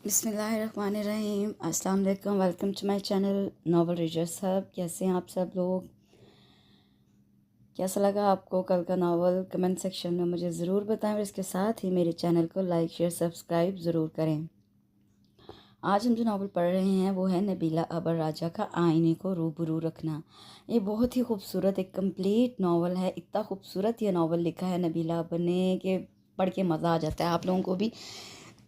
बिस्मिल्लाहिर्रहमानिर्रहीम। अस्सलाम वालेकुम। Welcome to my channel novel readers hub. कैसे हैं आप सब लोग? कैसा लगा आपको कल का नावल? कमेंट सेक्शन में मुझे ज़रूर बताएं और इसके साथ ही मेरे चैनल को लाइक शेयर सब्सक्राइब ज़रूर करें। आज हम जो नावल पढ़ रहे हैं वो है नबीला अबर राजा का आईने को रूबरू रखना। ये बहुत ही खूबसूरत एक कंप्लीट नावल है। इतना खूबसूरत ये नावल लिखा है नबीला अबर ने कि पढ़ के मज़ा आ जाता है। आप लोगों को भी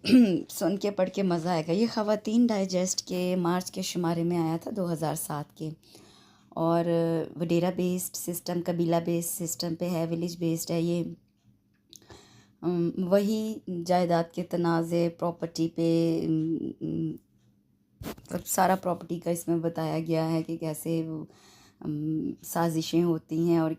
सुन के पढ़ के मज़ा आएगा। ये ख़वातीन डाइजेस्ट के मार्च के शुमारे में आया था 2007 के। और वडेरा बेस्ड सिस्टम, कबीला बेस्ड सिस्टम पे है, विलेज बेस्ड है ये। वही जायदाद के तनाज़े, प्रॉपर्टी पे मतलब सारा प्रॉपर्टी का इसमें बताया गया है कि कैसे साजिशें होती हैं और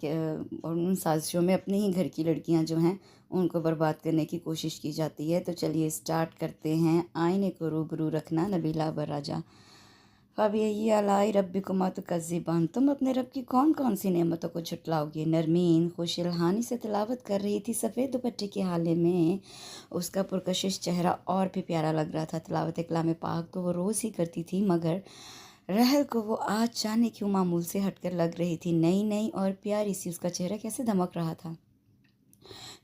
उन साजिशों में अपने ही घर की लड़कियां जो हैं उनको बर्बाद करने की कोशिश की जाती है। तो चलिए स्टार्ट करते हैं। आईने को रूबरू रखना, नबीला अबर राजा। फ़बीय्यि आलाइ रब्बिकुमा तुकज़्ज़िबान। तुम अपने रब की कौन कौन सी नेमतों को झुटलाओगे? नरमीन खुश इल्हानी से तिलावत कर रही थी सफ़ेद दुपट्टे के हाले में। उसका पुरकशिश चेहरा और भी प्यारा लग रहा था। तिलावत कलाम पाक तो वो रोज़ ही करती थी, मगर रहल को वो आज जाने क्यों मामूल से हटकर लग रही थी। नई नई और प्यारी सी उसका चेहरा कैसे दमक रहा था।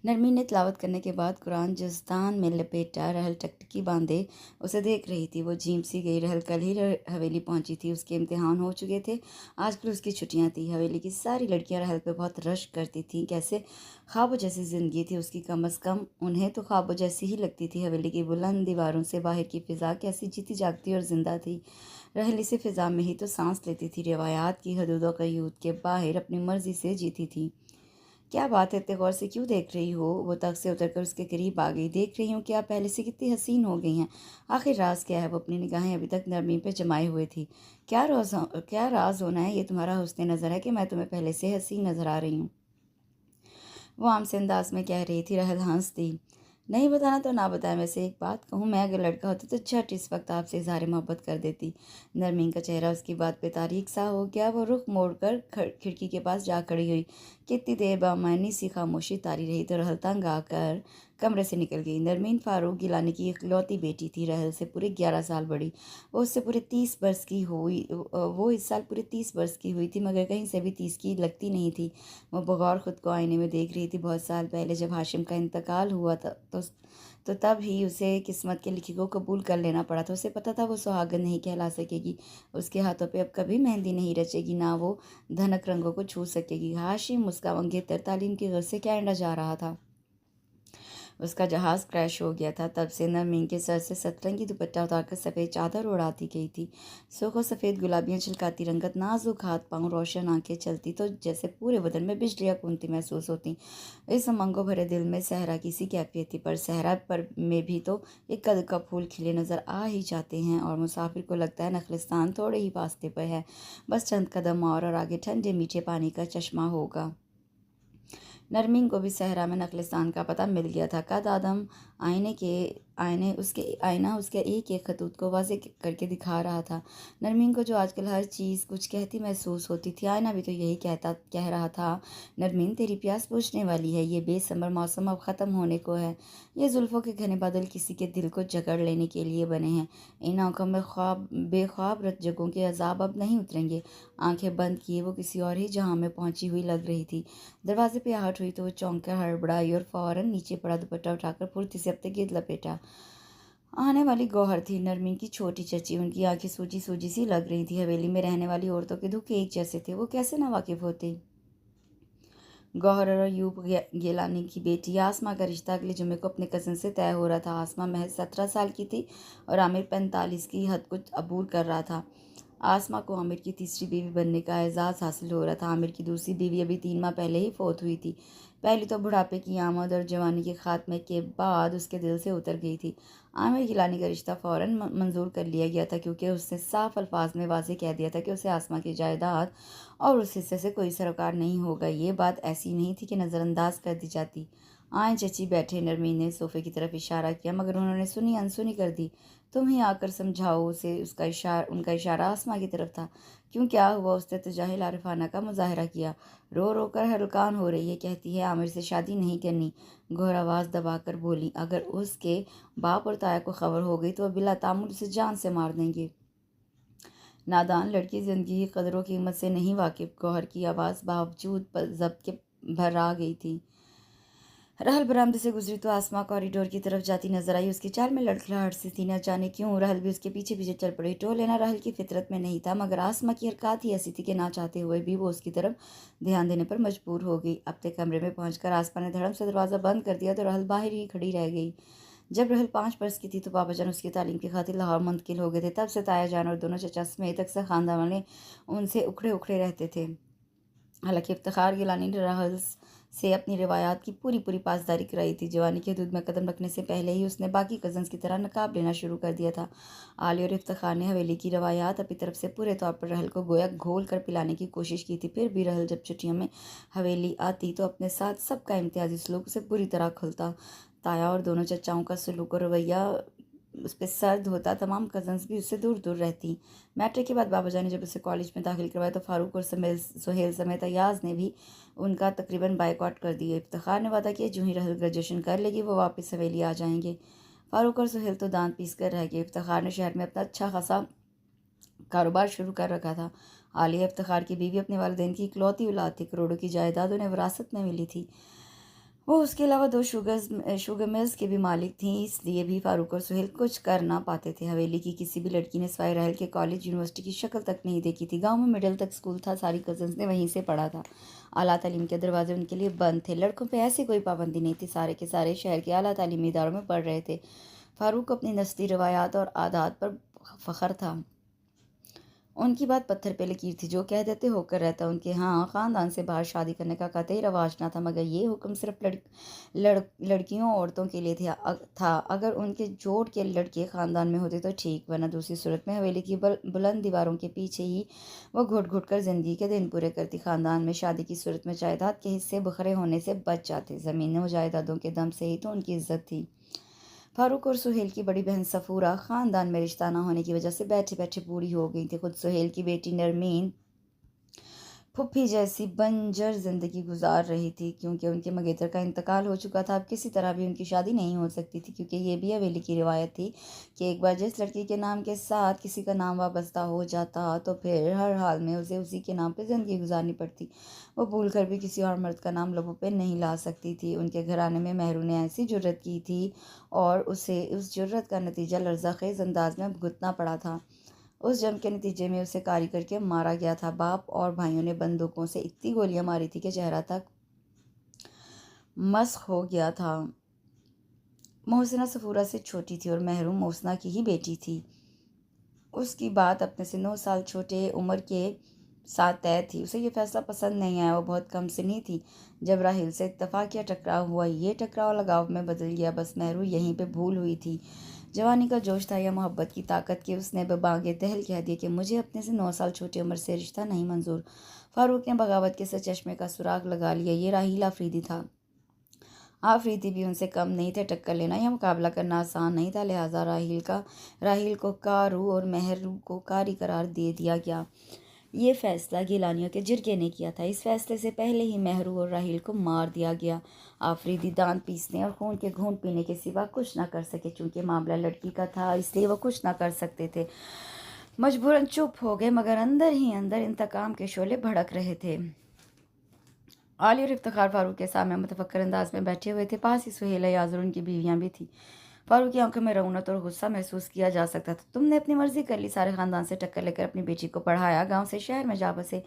नरमी ने तिलावत करने के बाद कुरान जज़दान में लपेटा रहल टकटकी बांधे उसे देख रही थी। वो झीम सी गई। रहल कल ही हवेली पहुंची थी। उसके इम्तिहान हो चुके थे। आजकल उसकी छुट्टियां थी। हवेली की सारी लड़कियां रहल पे बहुत रश करती थीं। कैसे ख्वाबों जैसी ज़िंदगी थी उसकी। कम अज़ कम उन्हें तो ख्वाबों जैसी ही लगती थी। हवेली की बुलंद दीवारों से बाहर की फ़िज़ा कैसी जीती जागती और ज़िंदा थी। रहल इसी फ़िज़ा में ही तो सांस लेती थी। रिवायात की हदूद क़यूद के बाहर अपनी मर्ज़ी से जीती थी। क्या बात है, इतने गौर से क्यों देख रही हो? वो तख्त से उतरकर उसके करीब आ गई। देख रही हूँ कि आप पहले से कितनी हसीन हो गई हैं। आखिर राज क्या है? वो अपनी निगाहें अभी तक नरमी पे जमाए हुए थी। क्या राज होना है? ये तुम्हारा हुस्न नज़र है कि मैं तुम्हें पहले से हसीन नज़र आ रही हूँ? वो आम से अंदाज में कह रही थी। रहल हंस दी। नहीं बताना तो ना बताया। वैसे एक बात कहूँ, मैं अगर लड़का होता तो झट इस वक्त आपसे इजहार मोहब्बत कर देती। नरमीन का चेहरा उसकी बात पे तारीख सा हो गया। वो रुख मोड़कर खिड़की के पास जा खड़ी हुई। कितनी देर बामानी सी खामोशी तारी रही तो रहल तंग आकर कमरे से निकल गई। नरमीन फारूक गिलानी की इकलौती बेटी थी। रहल से पूरे 11 साल बड़ी। वो उससे पूरे 30 वर्ष की हुई। वो इस साल पूरे 30 वर्ष की हुई थी, मगर कहीं से भी 30 की लगती नहीं थी। वो बगौर खुद को आईने में देख रही थी। बहुत साल पहले जब हाशिम का इंतकाल हुआ था तो तब ही उसे किस्मत के लिखे को कबूल कर लेना पड़ा था। उसे पता था वो सुहागन नहीं कहला सकेगी। उसके हाथों पे अब कभी मेहंदी नहीं रचेगी, ना वो धनक रंगों को छू सकेगी। हाशिम उसका मंगेतर तालीम की गर्ज से कनाडा जा रहा था। उसका जहाज़ क्रैश हो गया था। तब से नरमीन के सर से सतरंगी दुपट्टा उतारकर सफ़ेद चादर उड़ाती गई थी। सूखो सफ़ेद गुलाबियाँ छिलकाती रंगत, नाजुक हाथ पाँव, रोशन आंखें चलती तो जैसे पूरे बदन में बिजलियाँ कूदती महसूस होती। इस उमंगों भरे दिल में सहरा की सी कैफियत थी। पर सहरा पर में भी तो एक कद का फूल खिले नज़र आ ही जाते हैं और मुसाफिर को लगता है नखलिस्तान थोड़े ही फासले पर है। बस चंद कदम और आगे ठंडे मीठे पानी का चश्मा होगा। नरमीन को भी सहरा में नखलिस्तान का पता मिल गया था। कद आदम आईना उसके एक एक खतूत को वाज़ेह करके दिखा रहा था। नरमीन को जो आजकल हर चीज़ कुछ कहती महसूस होती थी, आईना भी तो यही कह रहा था। नरमीन, तेरी प्यास बुझने वाली है। ये बेसमर मौसम अब ख़त्म होने को है। ये जुल्फ़ों के घने बादल किसी के दिल को जकड़ लेने के लिए बने हैं। इन आंखों में बेख्वाब रत जगहों के अजाब अब नहीं उतरेंगे। आंखें बंद किए वो किसी और ही जहां में पहुंची हुई लग रही थी। दरवाजे पे आहट हुई तो वो चौंक कर हड़बड़ाई और फौरन नीचे पड़ा दुपट्टा उठाकर फुर्ती से अपने गिर्द लपेटा। आने वाली गौहर थी नरमीन की छोटी चची। उनकी आंखें सूजी सूजी सी लग रही थी। हवेली में रहने वाली औरतों के दुख एक जैसे थे। वो कैसे ना वाकिफ होती। गौहर और अयूब गिलानी की बेटी आसमा का रिश्ता अगले जुमे को अपने कज़न से तय हो रहा था। आसमा महज 17 साल की थी और आमिर 45 की हद को अबूर कर रहा था। आसमा को आमिर की तीसरी बीवी बनने का एजाज़ हासिल हो रहा था। आमिर की दूसरी बीवी अभी 3 माह पहले ही फौत हुई थी। पहली तो बुढ़ापे की आमद और जवानी के खात्मे के बाद उसके दिल से उतर गई थी। आमिर गिलानी का रिश्ता फ़ौरन मंजूर कर लिया गया था, क्योंकि उसने साफ अल्फाज में वाज़ेह कह दिया था कि उसे आसमा की जायदाद और उस हिस्से से कोई सरोकार नहीं होगा। ये बात ऐसी नहीं थी कि नज़रअंदाज कर दी जाती। आए चची बैठे। नरमीन ने सोफे की तरफ इशारा किया मगर उन्होंने सुनी अनसुनी कर दी। तुम ही आकर समझाओ उसे। उनका इशारा आसमां की तरफ था। क्यों, क्या हुआ? उसने तो जाहिल आरिफाना का मुजाहरा किया। रो रो कर हलकान हो रही है, कहती है आमिर से शादी नहीं करनी। गौर आवाज़ दबाकर बोली, अगर उसके बाप और ताया को खबर हो गई तो वह बिला तामुल उसे जान से मार देंगे। नादान लड़की ज़िंदगी की कदरों कीमत से नहीं वाकिफ। गौहर की आवाज़ बावजूद जब्त के भर आ गई थी। रहल बरामदे से गुजरी तो आसमां कॉरिडोर की तरफ जाती नजर आई। उसकी चाल में लड़खड़ाहट सी थी। न जाने क्यों रहल भी उसके पीछे पीछे चल पड़ी। टोल लेना रहल की फितरत में नहीं था, मगर आसमां की हरकत ही ऐसी थी कि ना चाहते हुए भी वो उसकी तरफ ध्यान देने पर मजबूर हो गई। अपने कमरे में पहुंचकर आसमां ने धड़म से दरवाज़ा बंद कर दिया तो रहल बाहर ही खड़ी रह गई। जब रहल 5 बरस की थी तो बाबा जान उसकी तालीम की खातिर लाहौर मुंतकिल हो गए थे। तब से ताया जान और दोनों चचा समेत अक्सर खानदान वाले उनसे उखड़े उखड़े रहते थे। हालांकि इफ्तिखार गिलानी ने राहल से अपनी रिवायात की पूरी पूरी पासदारी कराई थी। जवानी के हदूद में कदम रखने से पहले ही उसने बाकी कज़न्स की तरह नकाब लेना शुरू कर दिया था। आली और इफ्तिखार ने हवेली की रवायात अपनी तरफ से पूरे तौर पर रहल को गोया घोल कर पिलाने की कोशिश की थी। फिर भी रहल जब छुट्टियों में हवेली आती तो अपने साथ सबका इम्तियाजी सलूक उसे बुरी तरह खुलता। ताया और दोनों चचाओं का सलूक और रवैया उस पर सर्द होता। तमाम कज़न्स भी उससे दूर दूर रहती। मैट्रिक के बाद बाबा जान ने जब उसे कॉलेज में दाखिल करवाया तो फारूक और सुहेल समेत अयाज ने भी उनका तकरीबन बायकॉट कर दिया। इफ्तिखार ने वादा किया जो ही रहल ग्रेजुएशन कर लेगी वो वापस हवेली आ जाएंगे। फारूक और सुहेल तो दांत पीस कर रह गए। इफ्तिखार ने शहर में अपना अच्छा खासा कारोबार शुरू कर रखा था। आलिया इफ्तिखार की बीवी अपने वालिदैन की इकलौती औलाद थी। करोड़ों की जायदाद उन्हें विरासत में मिली थी। वो उसके अलावा 2 शुगर मिल्स के भी मालिक थी, इसलिए भी फारूक और सुहेल कुछ कर ना पाते थे। हवेली की किसी भी लड़की ने सिवाय रहल के कॉलेज यूनिवर्सिटी की शक्ल तक नहीं देखी थी। गांव में मिडिल तक स्कूल था, सारी कजन्स ने वहीं से पढ़ा था। आला तालीम के दरवाजे उनके लिए बंद थे। लड़कों पे ऐसी कोई पाबंदी नहीं थी, सारे के सारे शहर के आला तालीमी इदारों में पढ़ रहे थे। फारूक को अपनी नस्ली रवायात और आदात पर फ़ख्र था। उनकी बात पत्थर पे लकीर थी, जो कह देते होकर रहता। उनके यहाँ ख़ानदान से बाहर शादी करने का कतई रवाज ना था, मगर ये हुक्म सिर्फ लड़कियों औरतों के लिए था। अगर उनके जोड़ के लड़के ख़ानदान में होते तो ठीक, वरना दूसरी सूरत में हवेली की बुलंद दीवारों के पीछे ही वो घुट घुट कर ज़िंदगी के दिन पूरे करती। ख़ानदान में शादी की सूरत में जायदाद के हिस्से बखरे होने से बच जाते। ज़मीनों जायदादों के दम से ही तो उनकी इज्जत थी। फारूक और सुहेल की बड़ी बहन सफ़ूरा ख़ानदान में रिश्ता ना होने की वजह से बैठे बैठे बूढ़ी हो गई थी। खुद सुहेल की बेटी नरमीन फुप्पी जैसी बंजर जिंदगी गुजार रही थी, क्योंकि उनके मंगेतर का इंतकाल हो चुका था। अब किसी तरह भी उनकी शादी नहीं हो सकती थी, क्योंकि ये भी हवेली की रिवायत थी कि एक बार जिस लड़की के नाम के साथ किसी का नाम वाबस्ता हो जाता तो फिर हर हाल में उसे उसी के नाम पे ज़िंदगी गुजारनी पड़ती। वो भूल कर भी किसी और मर्द का नाम लबों पे नहीं ला सकती थी। उनके घराने में महरू ने ऐसी जुर्रत की थी और उसे उस जुर्रत का नतीजा लर्ज़ाखेज़ अंदाज में भुगतना पड़ा था। उस जंग के नतीजे में उसे कारी करके मारा गया था। बाप और भाइयों ने बंदूकों से इतनी गोलियां मारी थी कि चेहरा तक मस्ख हो गया था। मोहसिना सफूरा से छोटी थी और महरूम मोहसिना की ही बेटी थी। उसकी बात अपने से 9 साल छोटे उम्र के साथ तय थी। उसे ये फैसला पसंद नहीं आया। वो बहुत कम सिनी थी जब राहिल से इत्तफाकिया टकराव हुआ। ये टकराव लगाव में बदल गया। बस महरू यहीं पे भूल हुई थी। जवानी का जोश था या मोहब्बत की ताकत की, उसने बेबागे दहल कह दिया कि मुझे अपने से 9 साल छोटी उम्र से रिश्ता नहीं मंजूर। फारूक ने बगावत के से चश्मे का सुराग लगा लिया। ये राहिल आफरीदी था। आफरीदी भी उनसे कम नहीं थे। टक्कर लेना या मुकाबला करना आसान नहीं था। लिहाजा राहिल को कारू और महरू को कारी करार दे दिया गया। ये फैसला गिलानियों के जिरगे ने किया था। इस फैसले से पहले ही महरू और राहिल को मार दिया गया। आफरीदी दांत पीसने और खून के घूंट पीने के सिवा कुछ ना कर सके। चूंकि मामला लड़की का था इसलिए वो कुछ ना कर सकते थे। मजबूरन चुप हो गए, मगर अंदर ही अंदर इंतकाम के शोले भड़क रहे थे। आली और इफ्तिखार फारूक के सामने मुतफक्कर अंदाज में बैठे हुए थे। पास ही सुहेल याज़ और उनकी बीवियां भी थी। फारूक की आंखों में रौनक और गुस्सा महसूस किया जा सकता था। तुमने अपनी मर्जी कर ली, सारे खानदान से टक्कर लेकर अपनी बेटी को पढ़ाया, गांव से शहर में जा बसे,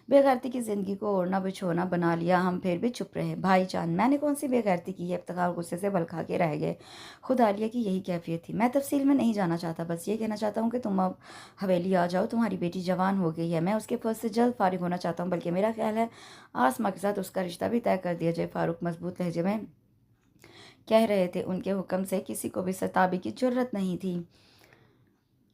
बेगैरती की जिंदगी को ओढ़ना बिछोना बना लिया। हम फिर भी चुप रहे। भाईजान, मैंने कौन सी बेगैरती की है? इफ्तिखार गुस्से से बल खा के रह गए। खुद आलिया की यही कैफियत थी। मैं तफसील में नहीं जाना चाहता, बस ये कहना चाहता हूँ कि तुम अब हवेली आ जाओ। तुम्हारी बेटी जवान हो गई है। मैं उसके फर्ज से जल्द फारिग होना चाहता हूँ, बल्कि मेरा ख्याल है आसमा के साथ उसका रिश्ता भी तय कर दिया जाए। फारूक मजबूत लहजे में कह रहे थे। उनके हुक्म से किसी को भी सताबी की जरूरत नहीं थी।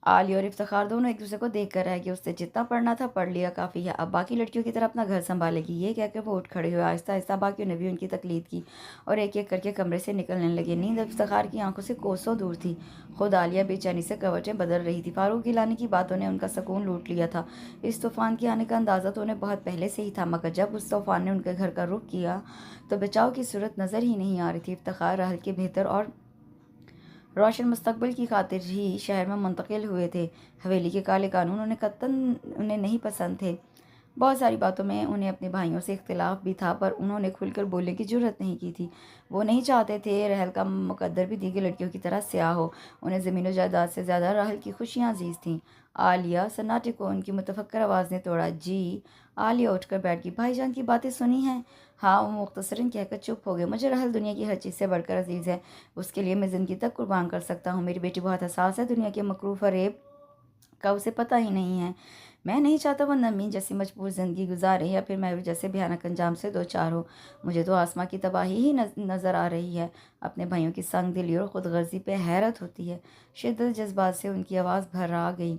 आलिया और इफ्तिखार दोनों एक दूसरे को देख कर रह गए। उससे जितना पढ़ना था पढ़ लिया, काफ़ी है, अब बाकी लड़कियों की तरह अपना घर संभालेगी। ये कहकर वो उठ खड़े हुए। आहिस्ता आहिस्ता बाकियों ने भी उनकी तकलीद की और एक एक करके कमरे से निकलने लगे। नींद इफ्तिखार की आंखों से कोसों दूर थी। खुद आलिया बेचैनी से करवटें बदल रही थी। फारूक गिलानी की बातों ने उनका सुकून लूट लिया था। इस तूफान के आने का अंदाज़ा तो उन्हें बहुत पहले से ही था, मगर जब उस तूफान ने उनके घर का रुख किया तो बचाव की सूरत नज़र ही नहीं आ रही थी। इफ्तिखार रहल के बेहतर और रोशन मुस्तकबिल की खातिर ही शहर में मुंतकिल हुए थे। हवेली के काले कानून उन्हें नहीं पसंद थे। बहुत सारी बातों में उन्हें अपने भाइयों से इख्तिलाफ भी था, पर उन्होंने खुलकर बोलने की जुर्रत नहीं की थी। वो नहीं चाहते थे रहल का मुकद्दर भी दीगर लड़कियों की तरह स्याह हो। उन्हें ज़मीन जायदाद से ज़्यादा रहल की खुशियाँ अजीज़ थीं। आलिया सन्नाटे को उनकी मुतफक्कर आवाज़ ने तोड़ा। जी। आलिया उठकर बैठ गई। भाईजान की बातें सुनी हैं? हाँ, वो मुख्तसरन कहकर चुप हो गए। मुझे रहल दुनिया की हर चीज़ से बढ़कर अजीज़ है। उसके लिए मैं ज़िंदगी तक कुर्बान कर सकता हूँ। मेरी बेटी बहुत हसास है। दुनिया के मकरूफ़ फरेब का उसे पता ही नहीं है। मैं नहीं चाहता वो नमीन जैसी मजबूर ज़िंदगी गुजारे या फिर मैं जैसे भयानक अंजाम से दो चार हो। मुझे तो आसमां की तबाही ही नज़र आ रही है। अपने भाइयों की संग दिली और ख़ुदगर्ज़ी पे हैरत होती है। शिद्दत जज्बात से उनकी आवाज़ भर्रा गई।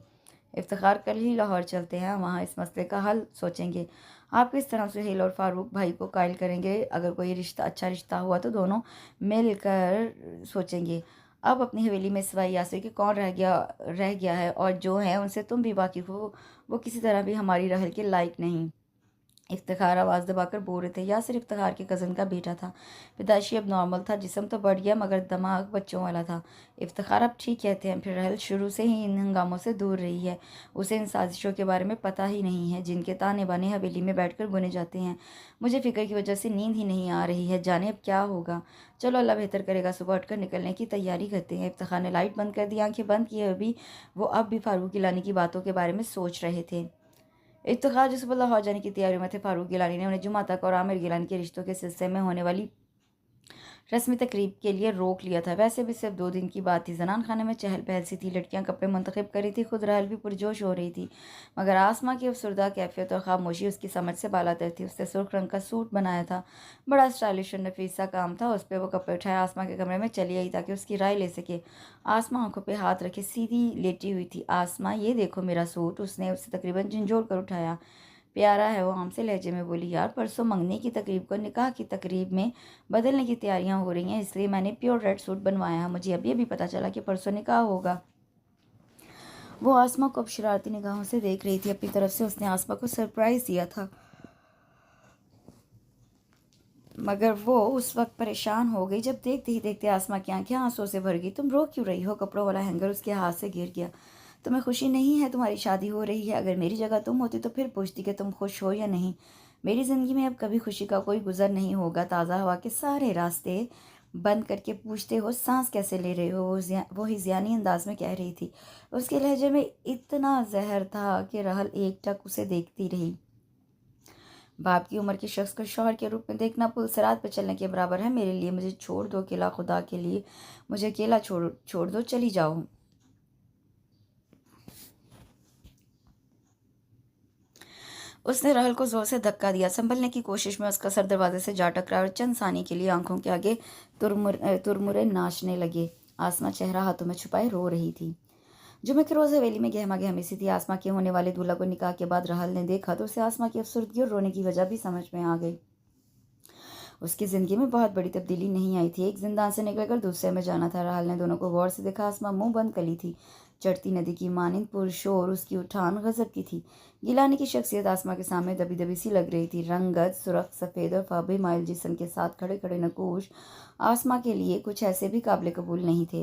इफ्तिखार कल ही लाहौर चलते हैं, वहाँ इस मसले का हल सोचेंगे। आप किस तरह सुहेल और फारूक भाई को कायल करेंगे? अगर कोई रिश्ता अच्छा रिश्ता हुआ तो दोनों मिलकर सोचेंगे। अब अपनी हवेली में सिवाय यासिर के कौन रह गया है, और जो है उनसे तुम भी वाकिफ़ हो। वो किसी तरह भी हमारी रहल के लायक नहीं। इफ्तिखार आवाज़ दबाकर बोल रहे थे। यासिर इफ्तिखार के कज़न का बेटा था। पैदाइशी अब नॉर्मल था, जिस्म तो बढ़ गया मगर दिमाग बच्चों वाला था। इफ्तिखार अब ठीक कहते हैं, फिर रहल शुरू से ही इन हंगामों से दूर रही है। उसे इन साजिशों के बारे में पता ही नहीं है जिनके ताने बाने हवेली में बैठकर बुने जाते हैं। मुझे फ़िक्र की वजह से नींद ही नहीं आ रही है, जाने अब क्या होगा। चलो अल्लाह बेहतर करेगा, सुबह उठकर निकलने की तैयारी करते हैं। इफ्तिखार ने लाइट बंद कर दी, आंखें बंद किए अभी वो अब भी फारूक गिलानी की बातों के बारे में सोच रहे थे। इफ्तिखार जो सुबह लाहौर जाने की तैयारी में थे, फारूक गिलानी ने उन्हें जुमा तक और आमिर गिलानी के रिश्तों के सिलसिले में होने वाली रस्मी तकरीब के लिए रोक लिया था। वैसे भी सिर्फ 2 दिन की बात थी। जनान खाने में चहल पहल सी थी। लड़कियां कपड़े मुंतखब कर रही थी, खुद रहल भी पुरजोश हो रही थी, मगर आसमां की अफसरदा कैफियत और खामोशी उसकी समझ से बालातर थी। उसने सुर्ख रंग का सूट बनाया था, बड़ा स्टाइलिश और नफीस सा काम था। उस पर वो कपड़े उठाए आसमां के कमरे में चली आई ताकि उसकी राय ले सके। आसमां आंखों पर हाथ रखे सीधी लेटी हुई थी। आसमां, ये देखो मेरा सूट। उसने उसे तकरीबन झंझोड़ कर उठाया। प्यारा है, वो हमसे लहजे में बोली। यार, परसों मंगनी की तकरीब को निकाह की तकरीब में बदलने की तैयारियां हो रही हैं, इसलिए मैंने प्योर रेड सूट बनवाया है। मुझे अभी अभी पता चला कि परसों निकाह होगा। वो आसमा को अब शरारती निगाहों से देख रही थी। अपनी तरफ से उसने आसमा को सरप्राइज दिया था, मगर वो उस वक्त परेशान हो गई जब देखते ही देखते आसमा की आंखें आंसुओं से भर गई। तुम रो क्यों रही हो? कपड़ों वाला हैंगर उसके हाथ से गिर गया। तुम्हें खुशी नहीं है? तुम्हारी शादी हो रही है। अगर मेरी जगह तुम होती तो फिर पूछती कि तुम खुश हो या नहीं। मेरी ज़िंदगी में अब कभी खुशी का कोई गुजर नहीं होगा। ताज़ा हवा के सारे रास्ते बंद करके पूछते हो सांस कैसे ले रहे हो? वो हिज़ियानी अंदाज में कह रही थी। उसके लहजे में इतना जहर था कि रहल एकटक उसे देखती रही। बाप की उम्र के शख्स को शौहर के रूप में देखना पुल सिरात पर चलने के बराबर है मेरे लिए। मुझे छोड़ दो अकेला, खुदा के लिए मुझे अकेला छोड़ दो, चली जाओ। उसने रहल को जोर से धक्का दिया। संभलने की कोशिश में उसका सर दरवाजे से जा टकराया और चंद सानी के लिए आंखों के आगे तुरमुरे नाचने लगे। आसमा चेहरा हाथों में छुपाए रो रही थी। जुमे के रोज़ हवेली में गहमा गहमी सी थी। आसमा के होने वाले दूल्हा को निकाह के बाद रहल ने देखा तो उसे आसमा की अफसरदगी और रोने की वजह भी समझ में आ गई। उसकी ज़िंदगी में बहुत बड़ी तब्दीली नहीं आई थी। एक जिंदान से निकलकर दूसरे में जाना था। रहल ने दोनों को गौर से देखा। आसमा मुंह बंद कली थी। चढ़ती नदी की मानिंद पुरशोर उसकी उठान गजब की थी। गिलानी की शख्सियत आसमा के सामने दबी दबी सी लग रही थी। रंगत सुरख सफ़ेद और फाबे माइल जिस्म के साथ खड़े खड़े नकूश आसमा के लिए कुछ ऐसे भी काबिल कबूल नहीं थे।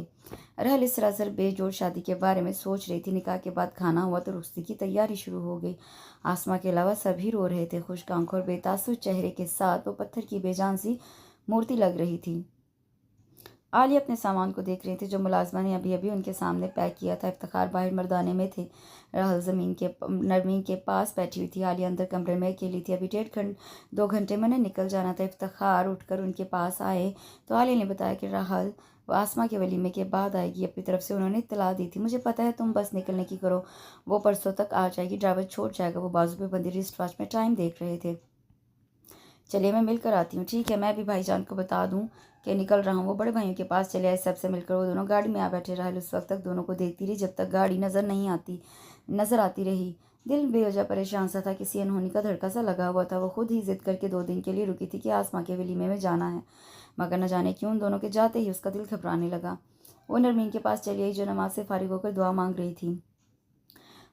रहल इस सरासर बेजोड़ शादी के बारे में सोच रही थी। निकाह के बाद खाना हुआ तो रुख्सती की तैयारी शुरू हो गई। आसमा के अलावा सभी रो रहे थे। खुश्क आंखों और बेतासुर चेहरे के साथ वो पत्थर की बेजान सी मूर्ति लग रही थी। आलिया अपने सामान को देख रही थी जो मुलाजमा ने अभी अभी उनके सामने पैक किया था। इफ्तिखार बाहर मर्दाने में थे। रहल नरमीन के पास बैठी हुई थी। आलिया अंदर कमरे में अकेली थी। अभी 1.5-2 घंटे में निकल जाना था। इफ्तिखार उठकर उनके पास आए तो आलिया ने बताया कि रहल वो आसमा के वलीमे के बाद आएगी। अपनी तरफ से उन्होंने इत्तला दी थी। मुझे पता है, तुम बस निकलने की करो, वो परसों तक आ जाएगी। ड्राइवर छोड़ जाएगा। वो बाजू पे बंदी रिस्ट वॉच में टाइम देख रहे थे। चलिए मैं मिलकर आती हूँ। ठीक है, मैं भी भाईजान को बता दूँ के निकल रहा हूँ। वो बड़े भाइयों के पास चले आए। सबसे मिलकर वो दोनों गाड़ी में आ बैठे। राहल उस वक्त तक दोनों को देखती रही जब तक गाड़ी नजर आती रही। दिल बेवजह परेशान सा था, किसी अनहोनी का धड़का सा लगा हुआ था। वो खुद ही जिद करके 2 दिन के लिए रुकी थी कि आसमां के वलीमे में जाना है, मगर न जाने क्यों उन दोनों के जाते ही उसका दिल घबराने लगा। वो नरमीन के पास चली आई जो नमाज से फारिग होकर दुआ मांग रही थी।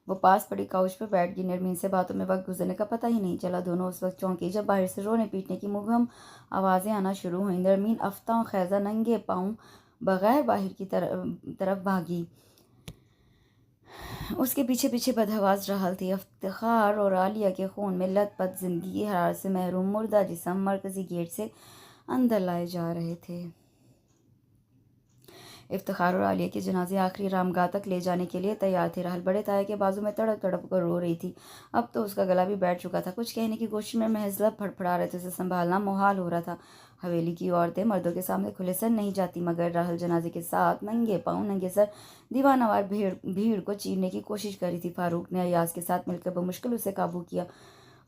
वो पास पड़ी काउच पर बैठ गई। नरमीन से बातों में वक्त गुजरने का पता ही नहीं चला। दोनों उस वक्त चौंकी जब बाहर से रोने पीटने की मुबहम आवाज़ें आना शुरू हुई। नरमीन अफ्ता खैज़ा नंगे पाँव बगैर बाहर की तरफ भागी। उसके पीछे पीछे बदहवास राहल थी। इफ्तिखार और आलिया के खून में लथपथ जिंदगी हरारत से महरूम मुर्दा जिस्म मरकजी गेट से अंदर लाए जा रहे थे। इफ्तिखार और आलिया के जनाजे आखिरी रामगाह तक ले जाने के लिए तैयार थे। राहल बड़े ताया के बाजू में तड़प तड़प कर रो रही थी। अब तो उसका गला भी बैठ चुका था। कुछ कहने की कोशिश में महज लब फड़फड़ा रहे थे। उसे संभालना मुहाल हो रहा था। हवेली की औरतें मर्दों के सामने खुले सर नहीं जाती, मगर राहल जनाजे के साथ नंगे पाँव नंगे सर दीवानावार भीड़ को चीरने की कोशिश करी थी। फारूक ने अयाज के साथ मिलकर बमुश्किल उसे काबू किया।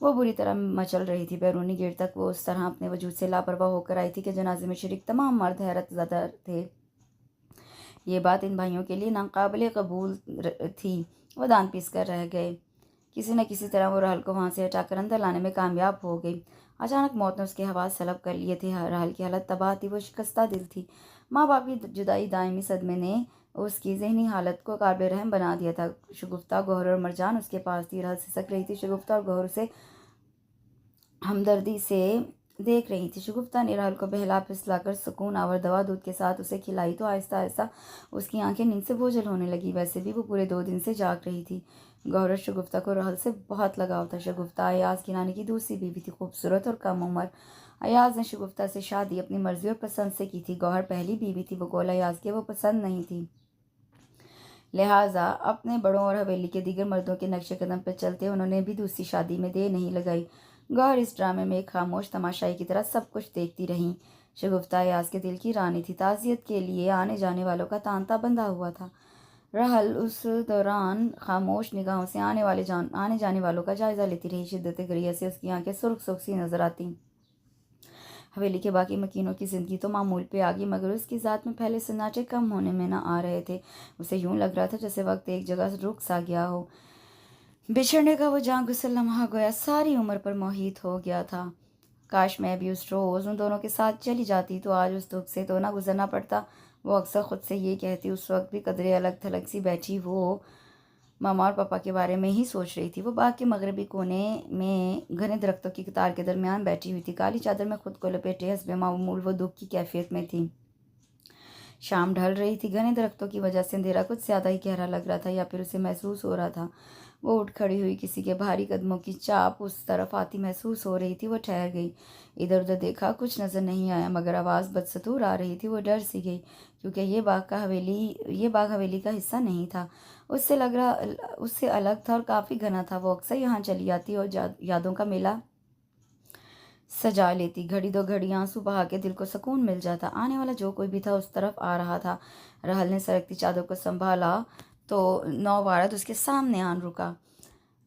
वो बुरी तरह मचल रही थी। बैरूनी गेट तक वो उस तरह अपने वजूद से लापरवाह होकर आई थी कि जनाजे में शरीक तमाम मर्द हैरत ज़दा थे। ये बात इन भाइयों के लिए नाकाबिले कबूल थी। वो दान पीस कर रह गए। किसी न किसी तरह वो राहल को वहाँ से हटाकर अंदर लाने में कामयाब हो गई। अचानक मौत ने उसके हवास सलब कर लिए थे। राहल की हालत तबाह थी। वो शिकस्ता दिल थी। माँ बाप की जुदाई दायमी सदमे ने उसकी जहनी हालत को काबिल रहम बना दिया था। शगुफ्ता, गौहर और मरजान उसके पास थी। राहल सिसक रही थी। शगुफ्ता और गौहर से हमदर्दी से देख रही थी। शगुफ्ता ने राहल को बहला फिसलाकर सुकून आवर दवा दूध के साथ उसे खिलाई तो आहिस्ता आहिस्ता उसकी आंखें नींद से बोझल होने लगी। वैसे भी वो पूरे 2 दिन से जाग रही थी। गौहर शगुफ्ता को राहल से बहुत लगाव था। शगुफ्ता अयाज की नानी की दूसरी बीवी थी, खूबसूरत और कम उम्र। अयाज ने शगुफ्ता से शादी अपनी मर्जी और पसंद से की थी। गौहर पहली बीवी थी। वो गोल अयाज के वो पसंद नहीं थी, लिहाजा अपने बड़ों और हवेली के दीगर मर्दों के नक्शे कदम पर चलते उन्होंने भी दूसरी शादी में देर नहीं लगाई। गौहर इस ड्रामे में एक खामोश तमाशाई की तरह सब कुछ देखती रहीं। शगुफ्ता अयाज के दिल की रानी थी। ताज़ियत के लिए आने जाने वालों का तांता बंधा हुआ था। राहल उस दौरान खामोश निगाहों से आने जाने वालों का जायजा लेती रही। शिद्दत गरिया से उसकी आंखें सुर्ख सुर्ख सी नजर आती। हवेली के बाकी मकीनों की जिंदगी तो मामूल पे आ गई, मगर उसकी ज़ात में पहले सन्नाटे कम होने में न आ रहे थे। उसे यूं लग रहा था जैसे वक्त एक जगह रुक सा गया हो। बिछड़ने का वो जान गुसल लम्हा गोया सारी उम्र पर मोहित हो गया था। काश मैं भी उस रोज़ उन दोनों के साथ चली जाती तो आज उस दुख से तो ना गुजरना पड़ता। वो अक्सर खुद से ये कहती। उस वक्त भी कदरे अलग थलग सी बैठी वो मामा और पापा के बारे में ही सोच रही थी। वो बाग के मगरबी कोने में घने दरख्तों की कतार के दरमियान बैठी हुई थी। काली चादर में खुद को लपेटे हस्बे मामूल वो दुख की कैफियत में थी। शाम ढल रही थी। घने दरख्तों की वजह से अंधेरा कुछ ज़्यादा ही गहरा लग रहा था, या फिर उसे महसूस हो रहा था। वो उठ खड़ी हुई। किसी के भारी कदमों की चाप उस तरफ आती महसूस हो रही थी। वो ठहर गई। इधर उधर देखा, कुछ नज़र नहीं आया, मगर आवाज़ बदसतूर आ रही थी। वो डर सी गई, क्योंकि ये बाग हवेली का हिस्सा नहीं था। उससे अलग था और काफ़ी घना था। वो अक्सर यहाँ चली आती और यादों का मेला सजा लेती। घड़ी 2 घड़ी आंसू बहा के दिल को सुकून मिल जाता। आने वाला जो कोई भी था उस तरफ आ रहा था। राहल ने सरकती चादर को संभाला तो नौवारद उसके सामने आन रुका।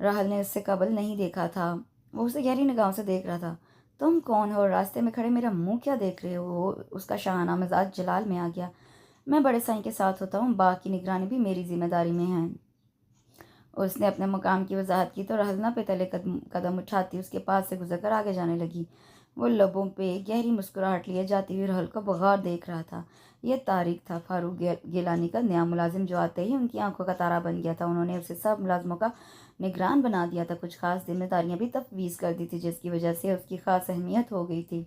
राहल ने उससे कबल नहीं देखा था। वो उसे गहरी निगाहों से देख रहा था। तुम कौन हो और रास्ते में खड़े मेरा मुंह क्या देख रहे हो? उसका शाहाना मिजाज जलाल में आ गया। मैं बड़े साईं के साथ होता हूँ, बाग की निगरानी भी मेरी जिम्मेदारी में है। उसने अपने मुकाम की वजाहत की तो राहल ना पे तले कदम उठाती उसके पास से गुजरकर आगे जाने लगी। वो लबों पे गहरी मुस्कुराहट लिए जाती हुई राहल को बगौर देख रहा था। यह तारिक था, फारूक गिलानी का नया मुलाजिम, जो आते ही उनकी आंखों का तारा बन गया था। उन्होंने उसे सब मुलाजमों का निगरान बना दिया था। कुछ खास जिम्मेदारियां भी तफवीज़ कर दी थी, जिसकी वजह से उसकी खास अहमियत हो गई थी,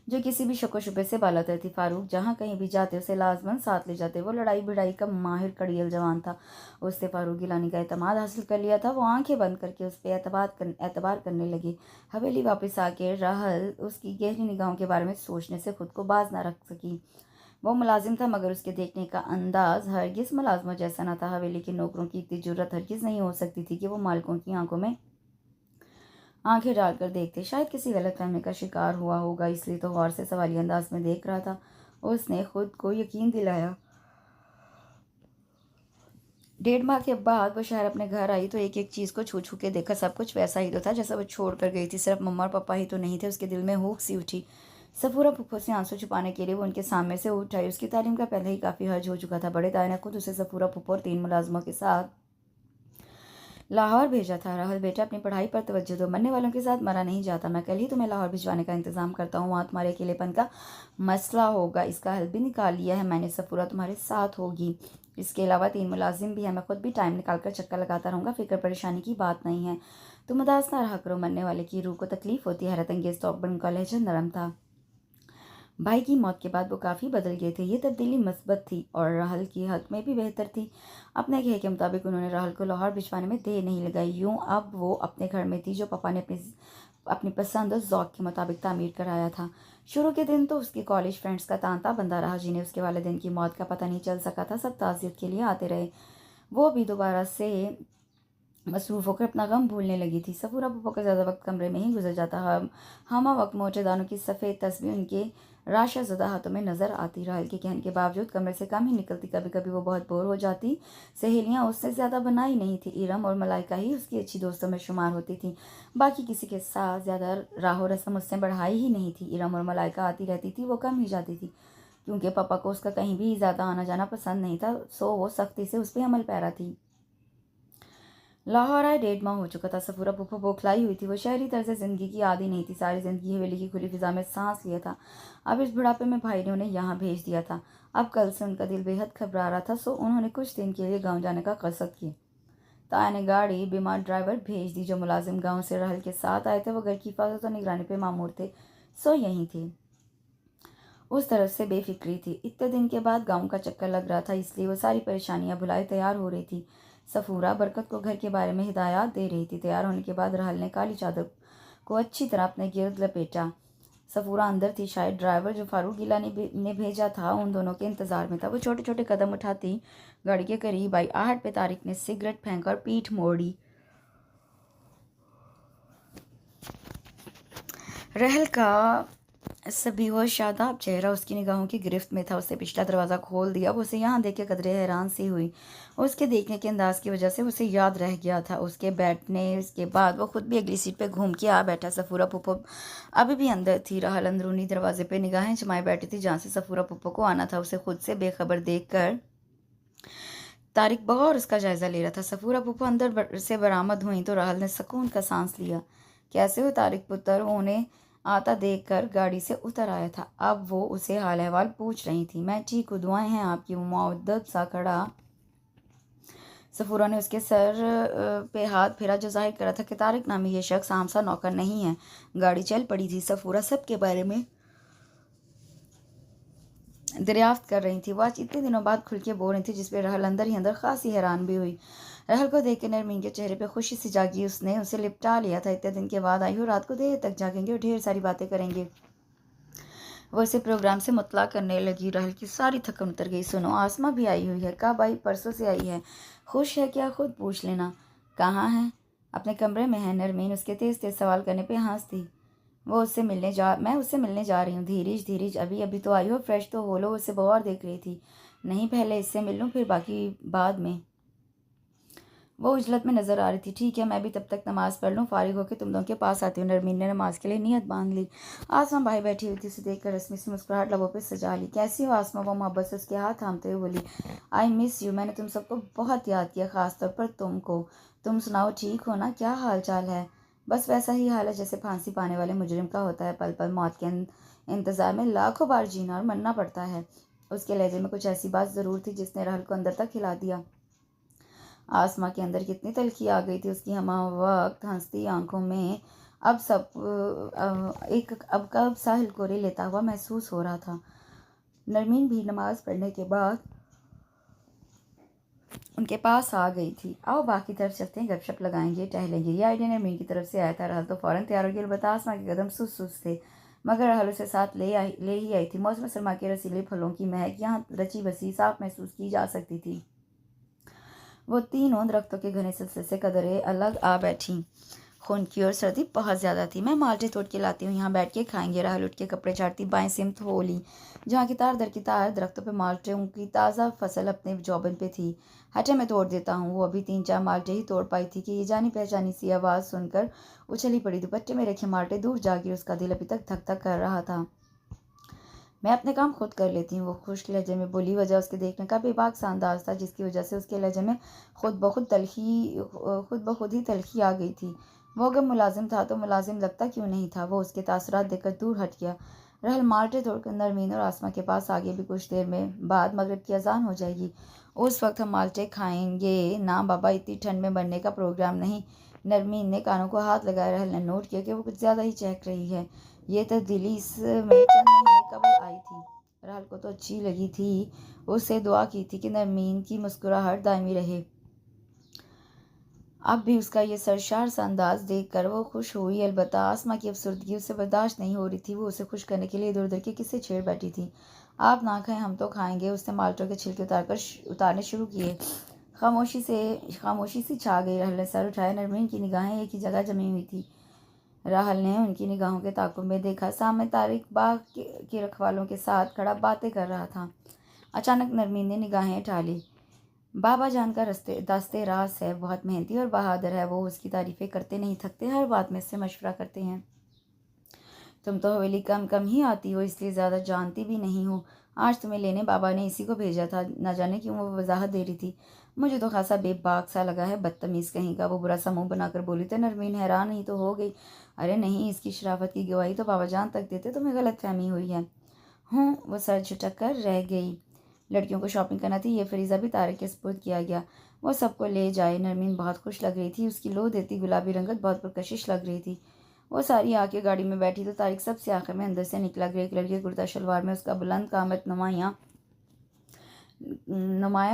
जो किसी भी शक व शुबे से बालातर थी। फारूक जहाँ कहीं भी जाते उसे लाजमन साथ ले जाते। वो लड़ाई भिड़ाई का माहिर कड़ियल जवान था। उससे फारूक गिलानी का एतमाद हासिल कर लिया था। वो आंखें बंद करके उस पर एतबार करने लगी। हवेली वापस आके राहल उसकी गहरी निगाहों के बारे में सोचने से खुद को बाज न रख सकी। वो मुलाजिम था, मगर उसके देखने का अंदाज हरगिज़ मुलाजमों जैसा न था। हवेली के नौकरों की इतनी जुर्रत हरगिज़ नहीं हो सकती थी कि वो मालिकों की आंखों में आंखें डालकर देखते। शायद किसी गलतफहमी का शिकार हुआ होगा, इसलिए तो गौर से सवालिया अंदाज में देख रहा था। उसने खुद को यकीन दिलाया। 1.5 माह के बाद वो शहर अपने घर आई तो एक एक चीज़ को छू छू के देखा। सब कुछ वैसा ही तो था जैसा वो छोड़ कर गई थी। सिर्फ मम्मा और पापा ही तो नहीं थे। उसके दिल में हुक सी उठी। सफूरा फूफो से आंसू छुपाने के लिए वो उनके सामने से उठ आई। उसकी तालीम का पहले ही काफ़ी हर्ज हो चुका था। बड़े ताए ने खुद उसे सफूरा फूफो और 3 मुलाजमों के साथ लाहौर भेजा था। राहुल बेटा, अपनी पढ़ाई पर तवज्जो दो, मरने वालों के साथ मरा नहीं जाता। मैं कल ही तुम्हें लाहौर भिजवाने का इंतजाम करता हूँ। वहाँ तुम्हारे अकेलेपन का मसला होगा, इसका हल भी निकाल लिया है मैंने। सफूरा तुम्हारे साथ होगी। इसके अलावा 3 मुलाजिम भी हैं। मैं खुद भी टाइम निकाल कर चक्कर लगाता रहूँगा। फिक्र परेशानी की बात नहीं है। तुम उदास ना रहा करो, मरने वाले की रूह को तकलीफ होती है। हैरत अंगेज तौर पर उनका लहजा नरम था। भाई की मौत के बाद वो काफ़ी बदल गए थे। ये तब्दीली मस्बत थी और राहुल की हक में भी बेहतर थी। अपने कहे के मुताबिक उन्होंने राहुल को लाहौर भिजवाने में देर नहीं लगाई। यूँ अब वो अपने घर में थी जो पापा ने अपनी पसंद और ज़ौक़ के मुताबिक तामीर कराया था। शुरू के दिन तो उसकी कॉलेज फ्रेंड्स का तांता बंदा रहा, जिन्हें उसके वालिदैन की मौत का पता नहीं चल सका था। सब ताज़ियत के लिए आते रहे। वो भी दोबारा से मसरूफ़ होकर अपना गम भूलने लगी थी। सफूरा फूफो का ज़्यादा वक्त कमरे में ही गुजर जाता। हम वक्त मोटे दानों की सफ़ेद तस्वीर उनके राशा ज़दा हाथों में नज़र आती। राहुल के कहने के बावजूद कमरे से कम ही निकलती। कभी कभी वो बहुत बोर हो जाती। सहेलियाँ उससे ज़्यादा बनाई नहीं थी। इरम और मलाइका ही उसकी अच्छी दोस्तों में शुमार होती थी। बाकी किसी के साथ ज़्यादा राहो रस्म उससे बढ़ाई ही नहीं थी। इरम और मलाइका आती रहती थी, वो कम ही जाती थी, क्योंकि पापा को उसका कहीं भी ज़्यादा आना जाना पसंद नहीं था। सो वो सख्ती से उस पर अमल पैरा थी। लाहौर आए 1.5 माह हो चुका था। सफूरा फूफो बौखलाई हुई थी। वो शहरी तर्ज ज़िंदगी की आदी नहीं थी। सारी ज़िंदगी हवेली की खुली फिजा में सांस लिया था। अब इस बुढ़ापे में भाई ने उन्हें यहाँ भेज दिया था। अब कल से उनका दिल बेहद घबरा रहा था। सो उन्होंने कुछ दिन के लिए गाँव जाने का कसद किया। ताया ने गाड़ी बीमार ड्राइवर भेज दी। जो मुलाजिम गाँव से राहुल के साथ आए थे वो घर की हिफाजत और निगरानी पे मामूर थे। सो यहीं थे। उस तरफ से बेफिक्री थी। इतने दिन के बाद गाँव का चक्कर लग रहा था, इसलिए वो सारी परेशानियां भुलाए तैयार हो रही थी। सफूरा बरकत को घर के बारे में हिदायत दे रही थी। तैयार होने के बाद राहुल ने काली चादर को अच्छी तरह अपने गिर्द लपेटा। सफूरा अंदर थी। शायद ड्राइवर जो फारूक गिलानी ने भेजा था उन दोनों के इंतजार में था। वो छोटे छोटे कदम उठाती गाड़ी के करीब आई। आहट पे तारिक ने सिगरेट फेंक कर पीठ मोड़ी। रहल का सभी वो शादाब चेहरा उसकी निगाहों की गिरफ्त में था। उसने पिछला दरवाज़ा खोल दिया। वो उसे यहाँ देख के कदरे हैरान सी हुई। उसके देखने के अंदाज की वजह से उसे याद रह गया था। उसके बैठने के बाद वो खुद भी अगली सीट पे घूम के आ बैठा। सफूरा पुप्पो अभी भी अंदर थी। राहुल अंदरूनी दरवाजे पे निगाहें जमाए बैठी थी, जहाँ से सफूरा पुप्पो को आना था। उसे खुद से बेखबर देख कर तारिक बगौर उसका जायज़ा ले रहा था। सफूरा पुप्पो अंदर से बरामद हुई तो राहुल ने सुकून का सांस लिया। कैसे हो तारिक पुत्र? वो उन्हें आता देखकर गाड़ी से उतर आया था। अब वो उसे हाल अहवाल पूछ रही थी। मैं ठीक हूँ, दुआएं हैं आपकी। वो मुअद्दब सा खड़ा। सफूरा ने उसके सर पे हाथ फेरा, जो जाहिर कर रहा था कि तारिक नामी ये शख्स आम सा नौकर नहीं है। गाड़ी चल पड़ी थी। सफूरा सब के बारे में दरियाफ्त कर रही थी। वो आज इतने दिनों बाद खुल के बोल रही थी, जिसपे राहुल अंदर ही अंदर खासी हैरान भी हुई। राहुल को देख के नरमीन के चेहरे पे खुशी सी जागी। उसने उसे लिपटा लिया था। इतने दिन के बाद आई हो, रात को देर तक जागेंगे और ढेर सारी बातें करेंगे। वो इसे प्रोग्राम से मुतला करने लगी। राहुल की सारी थकन उतर गई। सुनो, आसमा भी आई हुई है। कब आई? परसों से आई है। खुश है क्या? खुद पूछ लेना। कहाँ है? अपने कमरे में है। नरमीन उसके तेज तेज सवाल करने पे हंसती। मैं उससे मिलने जा रही हूँ। धीरज धीरज, अभी अभी तो आई हो, फ्रेश तो हो लो। उससे बगौर देख रही थी। नहीं, पहले इससे मिल लूँ, फिर बाकी बाद में। वो उजलत में नजर आ रही थी। ठीक है, मैं भी तब तक नमाज पढ़ लूँ, फारिग होकर तुम दोनों के पास आती हूँ। नरमीन ने नमाज के लिए नियत बांध ली। आसमा भाई बैठी हुई थी। उसे देखकर रस्मी से मुस्कुराहट लबों पे सजा ली। कैसी हो आसमा? वो मोहब्बत से उसके हाथ थामते हुए बोली। I miss you. मैंने तुम सबको बहुत याद किया, खासतौर पर तुमको। तुम सुनाओ, ठीक हो ना? क्या हाल चाल है? बस वैसा ही हाल है जैसे फांसी पाने वाले मुजरिम का होता है। पल पल मौत के इंतजार में लाखों बार जीना और मरना पड़ता है। उसके लहजे में कुछ ऐसी बात ज़रूर थी जिसने राहुल को अंदर तक हिला दिया। आसमा के अंदर कितनी तलखी आ गई थी। उसकी हमा वक्त हंसती आंखों में अब कब सा हिलकोरे लेता हुआ महसूस हो रहा था। नरमीन भी नमाज पढ़ने के बाद उनके पास आ गई थी। आओ बाकी तरफ चलते हैं, गपशप लगाएंगे, टहलेंगे। ये आइडिया नरमीन की तरफ से आया था। राहुल तो फौरन तैयार हो गया। अलबत्ता आसमा के कदम सुस्त सुस्त थे, मगर राहुल उसे साथ ले ही आई थी। मौसम सरमा के रसीले फलों की महक यहाँ रची बसी साफ महसूस की जा सकती थी। वो तीनों दरख्तों के घने सिलसिले से कदरे अलग आ बैठी। खून की और सर्दी बहुत ज़्यादा थी। मैं माल्टे तोड़ के लाती हूँ, यहाँ बैठ के खाएंगे। राहुल उठ के कपड़े झाड़ती बाएं सिमत हो ली, जहाँ की तार दर की तार दरख्तों पे माल्टे की ताज़ा फसल अपने जौबन पे थी। हटे, मैं तोड़ देता हूँ। वो अभी 3-4 माल्टे ही तोड़ पाई थी कि ये जानी पहचानी सी आवाज़ सुनकर उछली पड़ी। दुपट्टे में रखे माल्टे दूर जा गिरे। उसका दिल अभी तक धक धक कर रहा था। मैं अपने काम खुद कर लेती हूँ, वो खुश लहजे में बोली। वजह उसके देखने का बेबाक सा अंदाज था, जिसकी वजह से उसके लहजे में खुद ब खुद ही तलखी आ गई थी। वो अगर मुलाजिम था तो मुलाजिम लगता क्यों नहीं था। वो उसके तासुरात देखकर दूर हट गया। रहल माल्टे तोड़कर नरमीन और आसमा के पास आगे भी कुछ देर में बाद मगरिब की अजान हो जाएगी, उस वक्त हम माल्टे खाएंगे ना बाबा, इतनी ठंड में मरने का प्रोग्राम नहीं। नरमीन ने कानों को हाथ लगाया। रहल ने नोट किया कि वो कुछ ज़्यादा ही चहक रही है। ये तब्दीली इसमें चंद महीने कबल आई थी। रहल को तो अच्छी लगी थी। उससे दुआ की थी कि नरमीन की मुस्कुराहट दायमी रहे। अब भी उसका ये सरशार सा अंदाज देखकर वो खुश हुई। अलबत्ता आसमा की अफसरदगी उससे बर्दाश्त नहीं हो रही थी। वो उसे खुश करने के लिए इधर उधर के किस्से छेड़ बैठी थी। आप ना खाएं, हम तो खाएंगे। उसने माल्टों के छिलके उतारने शुरू किए। खामोशी सी छा गई। रहल ने सर उठाया। नरमीन की निगाहें एक ही जगह जमी हुई थी। राहल ने उनकी निगाहों के ताक़ुब में देखा। सामने तारिक बाग के रखवालों के साथ खड़ा बातें कर रहा था। अचानक नरमीन ने निगाहें उठा ली। बाबा जान का दास्ते रास है, बहुत मेहनती और बहादुर है। वो उसकी तारीफ़ें करते नहीं थकते, हर बात में इससे मशवरा करते हैं। तुम तो हवेली कम कम ही आती हो, इसलिए ज़्यादा जानती भी नहीं हो। आज तुम्हें लेने बाबा ने इसी को भेजा था। न जाने क्यों वो वजाहत दे रही थी। मुझे तो खासा बेबाक सा लगा है। बदतमीज़ कहीं का, वो बुरा सा मुँह बनाकर बोली। तो नरमीन हैरान ही तो हो गई। अरे नहीं, इसकी शराफत की गवाही तो बाबा जान तक देते। तुम्हें गलत फहमी हुई है। वो सर झुटक कर रह गई। लड़कियों को शॉपिंग करना थी, ये फरीज़ा भी तारिक के सुपुर्द किया गया। वो सबको ले जाए। नरमीन बहुत खुश लग रही थी। उसकी लो देती गुलाबी रंगत बहुत पुरकशिश लग रही थी। वो सारी आके गाड़ी में बैठी तो तारिक सबसे आखिर में अंदर से निकला। ग्रे कलर के कुर्ता शलवार में उसका बुलंद कामत नुमाया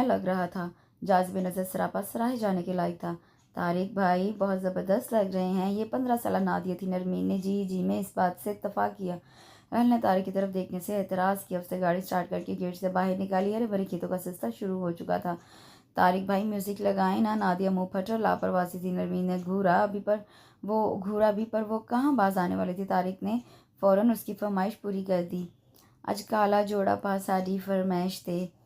लग रहा था। जाज़िब नज़र सरापा सराहे जाने के लायक था। तारिक भाई बहुत ज़बरदस्त लग रहे हैं। ये 15 साल नादिया थी। नरमीन ने जी में इस बात से इत्तफाक किया। रहल ने तारिक की तरफ देखने से एतराज़ किया। उसने गाड़ी स्टार्ट करके गेट से बाहर निकाली। हरे भरे खेतों का सिलसिला शुरू हो चुका था। तारिक भाई म्यूज़िक लगाएं ना। नादिया मुँह फटर लापरवाही थी। नरमीन ने घूरा भी, पर वो कहाँ बाज आने वाली थी। तारिक ने फ़ौरन उसकी फरमाइश पूरी कर दी। आज काला जोड़ा पा साड़ी फरमाइश थे,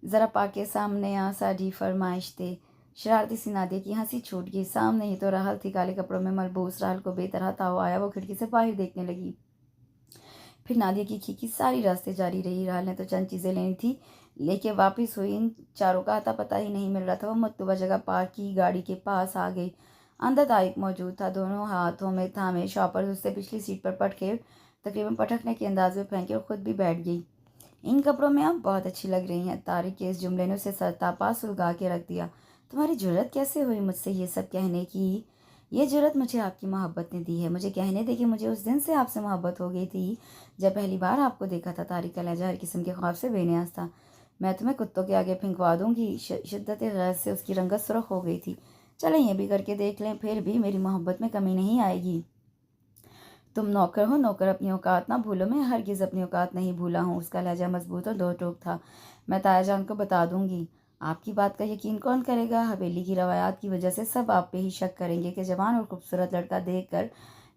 ज़रा पाके सामने आ साड़ी फरमाइश थे। शरारती सी नादिया की हंसी छूट गई। सामने ही तो राहल थी, काले कपड़ों में मलबूस। राहल को बेतरह ताव आया। वो खिड़की से बाहर देखने लगी। फिर नादिया की खींची सारी रास्ते जारी रही। राहल ने तो चंद चीज़ें लेनी थी, लेके वापस हुई। इन चारों का आता पता ही नहीं मिल रहा था। वो मतलूबा जगह पार्क की गाड़ी के पास आ गई। अंदर तारिक मौजूद था। दोनों हाथों में थामे शॉपर उससे पिछली सीट पर पटके तकरीबन पटकने के अंदाज में फेंके और खुद भी बैठ गई। इन कपड़ों में आप बहुत अच्छी लग रही हैं। तारिक के इस जुमले ने उसे सरतापा सुलगा के रख दिया। तुम्हारी जुर्रत कैसे हुई मुझसे ये सब कहने की? ये जुर्रत मुझे आपकी मोहब्बत ने दी है। मुझे कहने दे कि मुझे उस दिन से आपसे मोहब्बत हो गई थी जब पहली बार आपको देखा था। तारिक का लहजा हर किस्म के ख्वाब से बेनियाज था। मैं तुम्हें कुत्तों के आगे फिंकवा दूंगी। शिद्दत गैज़ से उसकी रंगत सुर्ख हो गई थी। चलें ये भी करके देख लें, फिर भी मेरी मोहब्बत में कमी नहीं आएगी। तुम नौकर हो, नौकर अपनी औकात ना भूलो। मैं हरगिज़ अपनी औकात नहीं भूला हूँ। उसका लहजा मजबूत और दो टोक था। मैं ताया जान को बता दूंगी। आपकी बात का यकीन कौन करेगा? हवेली की रवायात की वजह से सब आप पे ही शक करेंगे कि जवान और खूबसूरत लड़का देखकर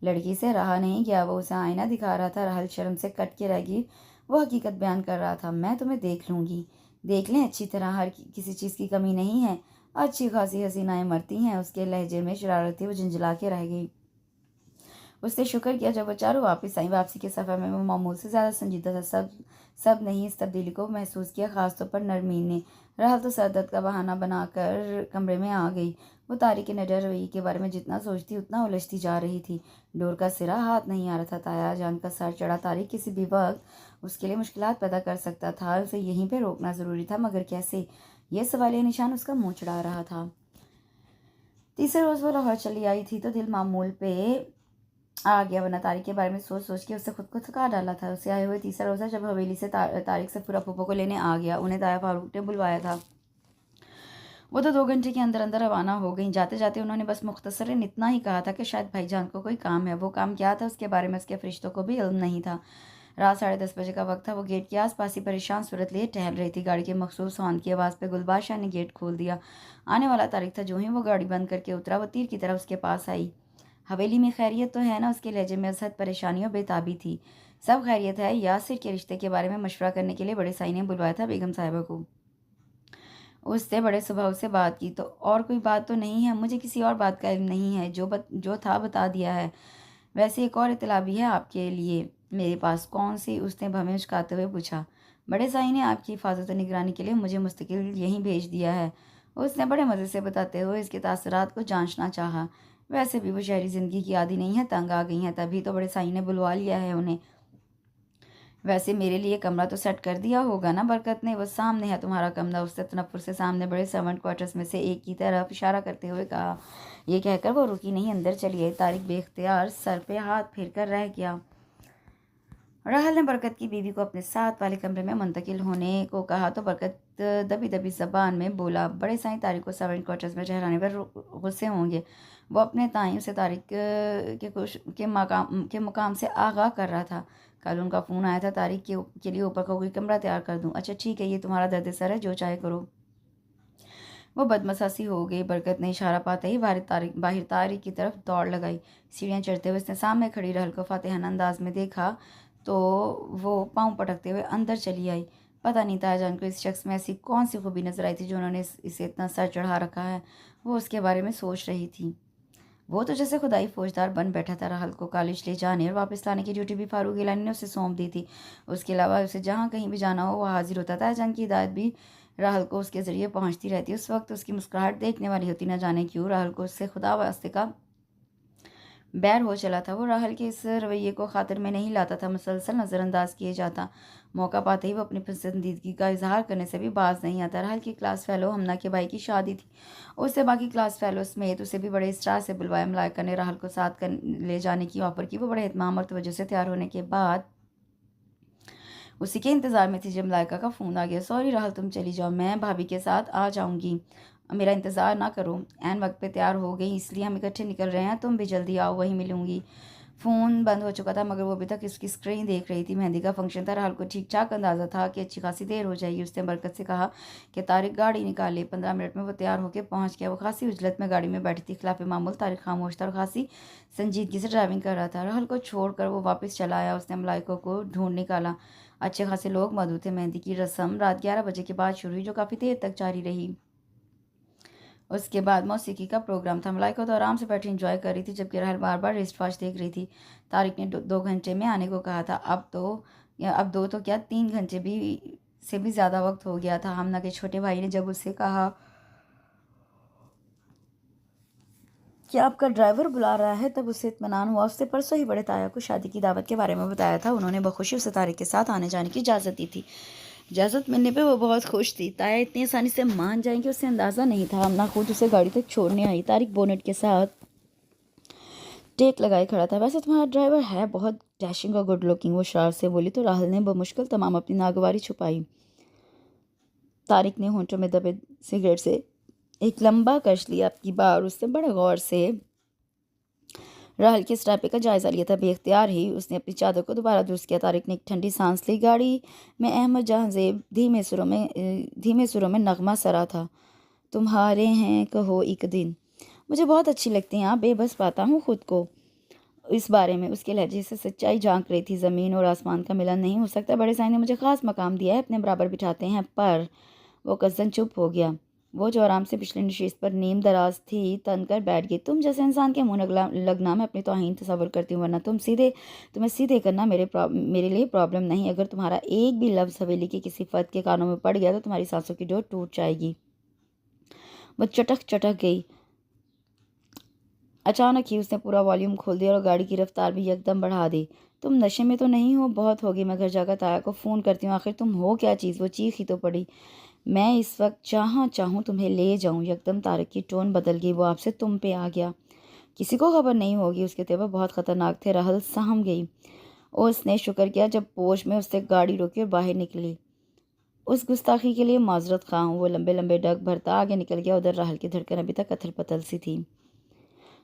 लड़की से रहा नहीं गया। वो उसे आईना दिखा रहा था। राहल शर्म से कट के रह गई। वो हकीकत बयान कर रहा था। मैं तुम्हें देख लूँगी, देख लें अच्छी तरह। हर किसी चीज़ की कमी नहीं है। अच्छी खासी हसीनाएँ मरती हैं। उसके लहजे में शरारत थी। वो झंझला के रह गई। उसने शुक्र किया जब वो चारों वापस आई। वापसी के सफ़र में वो मामूल से ज़्यादा संजीदा था। सब नहीं इस तब्दीली को महसूस किया, ख़ासतौर पर नरमीन ने। राहल तो सर दर्द का बहाना बनाकर कमरे में आ गई। वो तारिक के निडर रवैये के बारे में जितना सोचती उतना उलझती जा रही थी। डोर का सिरा हाथ नहीं आ रहा था। ताया जान का सर चढ़ा। तारिक किसी भी वक्त उसके लिए मुश्किलात पैदा कर सकता था। उसे यहीं पर रोकना ज़रूरी था, मगर कैसे? यह सवालिया निशान उसका मुँह चढ़ा रहा था। तीसरे रोज़ वो लाहौर चली आई थी तो दिल मामूल पे आ गया, वरना तारिक के बारे में सोच के उससे खुद को थका डाला था। उसे आए हुए तीसरा रोज़ा जब हवेली से तारिक से पूरा फूफो को लेने आ गया। उन्हें ताया फारूक ने बुलवाया था। वो तो 2 घंटे के अंदर अंदर रवाना हो गई। जाते जाते उन्होंने बस मुख्तसरन इतना ही कहा था कि शायद भाईजान को कोई काम है। वो काम क्या था उसके बारे में उसके फरिश्तों को भी इल्म नहीं था। रात 10:30 बजे का वक्त था। वो गेट के आसपास ही परेशान सूरत लिए टहल रही थी। गाड़ी के मखसूस हॉर्न की आवाज़ पे गुलबादशाह ने गेट खोल दिया। आने वाला तारिक था। जो ही वो गाड़ी बंद करके उतरा, वो तीर की तरह उसके पास आई। हवेली में खैरियत तो है ना? उसके लहजे में असहद परेशानी और बेताबी थी। सब खैरियत है। यासिर के रिश्ते के बारे में मशवरा करने के लिए बड़े साई ने बुलवाया था बेगम साहिबा को। उससे बड़े स्वभाव से बात की। तो और कोई बात तो नहीं है? मुझे किसी और बात का इल्म नहीं है। जो था बता दिया है। वैसे एक और इतला भी है आपके लिए। मेरे पास कौन सी, उसने भवें उचकाते हुए पूछा। बड़े साईं ने आपकी हिफाजत और निगरानी के लिए मुझे मुस्तकिल यहीं भेज दिया है, उसने बड़े मज़े से बताते हुए इसके तासरात को जांचना चाहा। वैसे भी वो शहरी ज़िंदगी की आदी नहीं है, तंग आ गई हैं, तभी तो बड़े साईं ने बुलवा लिया है उन्हें। वैसे मेरे लिए कमरा तो सेट कर दिया होगा ना बरकत ने? वो सामने है तुम्हारा कमरा, उसने तनफ्फुर से सामने बड़े सर्वेंट क्वार्टर्स में से एक की तरफ इशारा करते हुए कहा। ये कहकर वो रुकी नहीं, अंदर चली आई। तारिक बेख्तियार सर पे हाथ फेर कर रह गया। राहल ने बरकत की बीवी को अपने साथ वाले कमरे में मुंतकिल होने को कहा तो बरकत दबी दबी जबान में बोला, बड़े साईं तारिक को सर्वेंट क्वार्टर्स में ठहराने पर गुस्से होंगे। वो अपने ताई उसे तारिक के मुकाम से आगाह कर रहा था। कल उनका फ़ोन आया था, तारिक के लिए ऊपर का कोई कमरा तैयार कर दूं। अच्छा ठीक है, ये तुम्हारा दर्द सर है, जो चाहे करो। वो बदमसासी हो गई। बरकत ने इशारा पाते ही बाहर तारिक की तरफ दौड़ लगाई। सीढ़ियाँ चढ़ते हुए उसने सामने खड़ी रहल को फातिहाना अंदाज में देखा तो वो पाँव पटकते हुए अंदर चली आई। पता नहीं तायाजान को इस शख्स में ऐसी कौन सी खूबी नजर आई थी जो उन्होंने इसे इतना सर चढ़ा रखा है। वो उसके बारे में सोच रही थी। वो तो जैसे खुदाई फौजदार बन बैठा था। राहल को कॉलेज ले जाने और वापस लाने की ड्यूटी भी फारूक गिलानी ने उसे सौंप दी थी। उसके अलावा उसे जहाँ कहीं भी जाना हो वह हाजिर होता था। जंग की हिदायत भी राहल को उसके ज़रिए पहुँचती रहती। उस वक्त उसकी मुस्कुराहट देखने वाली होती। न जाने क्यों राहल को उससे खुदा वास्ते का बैर हो चला था। वो राहल के इस रवैये को खातिर में नहीं लाता था, मुसलसल नज़रअंदाज किए जाता। मौका पाते ही वो अपनी पसंदीदगी का इजहार करने से भी बाज नहीं आता। राहल की क्लास फेलो हमना के भाई की शादी थी। उससे बाकी क्लास फेलो समेत उसे भी बड़े इसरार से बुलवाया। मलाइका ने राहल को साथ कर ले जाने की ऑफ़र की। वो बड़े एहतमाम और तवज्जो से तैयार होने के बाद उसी के इंतज़ार में थी जब मलाइका का फ़ोन आ गया। सॉरी राहुल, तुम चली जाओ, मैं भाभी के साथ आ जाऊंगी, मेरा इंतज़ार ना करो। ऐन वक्त पे तैयार हो गई, इसलिए हम इकट्ठे निकल रहे हैं, तुम भी जल्दी आओ, वहीं मिलूंगी। फ़ोन बंद हो चुका था मगर वो अभी तक इसकी स्क्रीन देख रही थी। मेहंदी का फंक्शन था। राहुल को ठीक ठाक अंदाज़ा था कि अच्छी खासी देर हो जाएगी। उसने बरकत से कहा कि तारिक गाड़ी निकाले। 15 मिनट में वो तैयार होकर पहुंच गया। वो खासी उजलत में गाड़ी में बैठी थी। खिलाफ मामूल तारिक खामोश था और खासी संजीदगी से ड्राइविंग कर रहा था। राहुल को छोड़कर वो वापस चला आया। उसने मलाइकों को ढूंढ निकाला। अच्छे खासे लोग मौजूद थे। मेहंदी की रस्म रात 11 बजे के बाद शुरू हुई, जो काफ़ी देर तक जारी रही। उसके बाद मौसीकी का प्रोग्राम था। मलाइका तो आराम से बैठी इंजॉय कर रही थी जबकि राहल बार बार रिस्ट वॉच देख रही थी। तारिक ने 2 घंटे में आने को कहा था। अब 2 तो क्या 3 घंटे भी से भी ज़्यादा वक्त हो गया था। हमना के छोटे भाई ने जब उससे कहा कि आपका ड्राइवर बुला रहा है तब उससे इत्मीनान हुआ। उससे परसों ही बड़े ताया को शादी की दावत के बारे में बताया था। उन्होंने बखुशी उसे तारिक के साथ आने जाने की इजाज़त दी थी। इजाज़त मिलने पे वो बहुत खुश थी। ताया इतनी आसानी से मान जाएंगे उससे अंदाज़ा नहीं था। हमना खुद उसे गाड़ी तक छोड़ने आई। तारिक बोनेट के साथ टेक लगाए खड़ा था। वैसे तुम्हारा ड्राइवर है बहुत डैशिंग और गुड लुकिंग, वो शरारत से बोली तो राहुल ने बमुश्किल तमाम अपनी नागवारी छुपाई। तारिक ने होंठों में दबे सिगरेट से एक लंबा कश लिया आपकी बार। उसने बड़े गौर से राहुल के स्टापे का जायज़ा लिया था। बेख्तियार ही उसने अपनी चादर को दोबारा दुरुस्त किया। तारिक ने एक ठंडी सांस ली। गाड़ी में अहमद जहांजेब धीमे सुरों में नगमा सरा था। तुम्हारे हैं कहो एक दिन। मुझे बहुत अच्छी लगती हैं आप, बेबस पाता हूँ खुद को इस बारे में। उसके लहजे से सच्चाई झांक रही थी। ज़मीन और आसमान का मिलन नहीं हो सकता। बड़े साईं ने मुझे ख़ास मकाम दिया है, अपने बराबर बिठाते हैं। पर वो कज़न चुप हो गया। वो जो आराम से पिछली नशिस्त पर नीम दराज थी तन कर बैठ गई। तुम जैसे इंसान के मुंह लगना मैं अपनी तौहीन तस्वर करती हूँ, वरना तुम्हें सीधे करना मेरे लिए प्रॉब्लम नहीं। अगर तुम्हारा एक भी लफ्ज़ हवेली के किसी फर्द के कानों में पड़ गया तो तुम्हारी सांसों की डोर टूट जाएगी। वो चटक गई। अचानक ही उसने पूरा वॉल्यूम खोल दिया और गाड़ी की रफ्तार भी एकदम बढ़ा दी। तुम नशे में तो नहीं हो? बहुत होगी, मैं घर जाकर ताया को फ़ोन करती हूँ। आखिर तुम हो क्या चीज़? वो चीख ही तो पड़ी। मैं इस वक्त जहाँ चाहूँ तुम्हें ले जाऊँ। यकदम तारिक की टोन बदल गई। वो आपसे तुम पे आ गया। किसी को खबर नहीं होगी। उसके तेवर बहुत ख़तरनाक थे। राहल सहम गई और उसने शुक्र किया जब पोश में उससे गाड़ी रोकी और बाहर निकली। उस गुस्ताखी के लिए माजरत खा हूँ। वो लंबे लंबे डग भरता आगे निकल गया। उधर राहल की धड़कन अभी तक अथल पथल सी थी।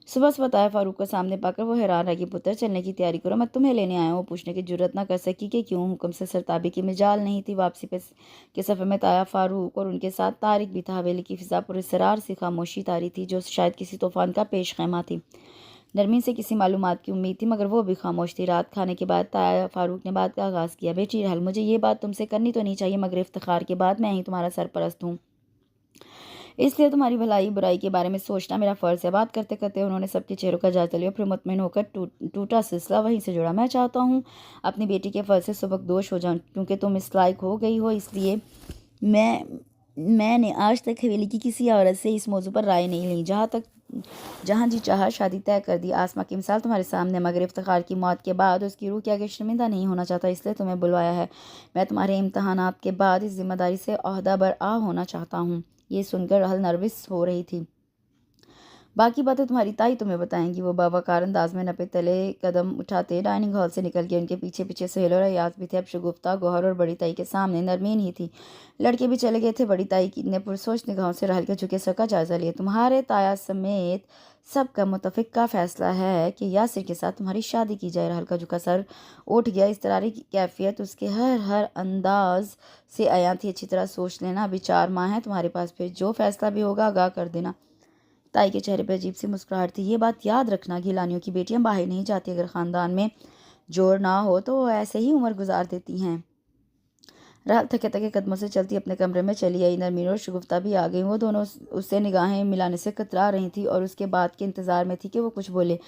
सुबह ताया फारूक को सामने पाकर वो हैरान रह गई। पुत्र चलने की तैयारी करो, मैं तुम्हें लेने आया हूँ। पूछने की जुर्रत ना कर सकी कि क्यों। हुक्म से सरताबी की मिजाल नहीं थी। वापसी पे के सफ़र में ताया फारूक और उनके साथ तारिक भी था। हवेली की फिजा पर इसरार सी खामोशी तारी थी जो शायद किसी तूफान का पेश खैमा थी। नरमी से किसी मालूमात की उम्मीद थी मगर वो भी खामोश थी। रात खाने के बाद ताया फारूक ने बात का आगाज़ किया। बेटी रहल, मुझे ये बात तुमसे करनी तो नहीं चाहिए मगर इफ्तिखार के बाद मैं ही तुम्हारा सरपरस्त हूँ। इसलिए तुम्हारी भलाई बुराई के बारे में सोचना मेरा फ़र्ज़ है। बात करते करते उन्होंने सबके चेहरों का जायजा लिया, फिर मुतमईन होकर टूटा सिलसिला वहीं से जुड़ा। मैं चाहता हूँ अपनी बेटी के फ़र्ज़ से सुबकदोश हो जाऊँ, क्योंकि तुम इस लायक हो गई हो, इसलिए मैंने आज तक हवेली की किसी औरत से इस मौजू पर राय नहीं ली। जहाँ जी चाहा शादी तय कर दी। आसमा की मिसाल तुम्हारे सामने, मगर इफ्तिखार की मौत के बाद उसकी रूह के आगे शर्मिंदा नहीं होना चाहता, इसलिए तुम्हें बुलवाया है। मैं तुम्हारे इम्तहानात के बाद इस जिम्मेदारी से ओहदा बरआ होना चाहता हूँ। ये सुनकर रहल नर्वस हो रही थी। बाकी बातें तुम्हारी ताई तुम्हें बताएंगी। वो बावकार अंदाज में नपे तले कदम उठाते डाइनिंग हॉल से निकल गए। उनके पीछे पीछे सुहेल और अयाज भी थे। अब शगुफ्ता, गौहर और बड़ी ताई के सामने नरमीन ही थी। लड़के भी चले गए थे। बड़ी ताई ने पुरसोच निगाहों से रहल के झुके सर का जायजा लिया। तुम्हारे ताया समेत सबका मुतफिका फैसला है कि यासिर के साथ तुम्हारी शादी की जाए। रहल का झुका सर उठ गया। इस तरह की कैफियत उसके हर अंदाज से आया थी। अच्छी तरह सोच लेना, अभी 4 माह है तुम्हारे पास, फिर जो फैसला भी होगा आगाह कर देना। ताई के चेहरे पर अजीब सी मुस्कुराहट थी। ये बात याद रखना, गिलानियों की बेटियां बाहर नहीं जाती। अगर ख़ानदान में जोर ना हो तो वो ऐसे ही उम्र गुजार देती हैं। रात थके थके कदमों से चलती अपने कमरे में चली आई। नरमीन और शगुफ्ता भी आ गई। वो दोनों उससे निगाहें मिलाने से कतरा रही थी और उसके बाद के इंतज़ार में थी कि वो कुछ बोले,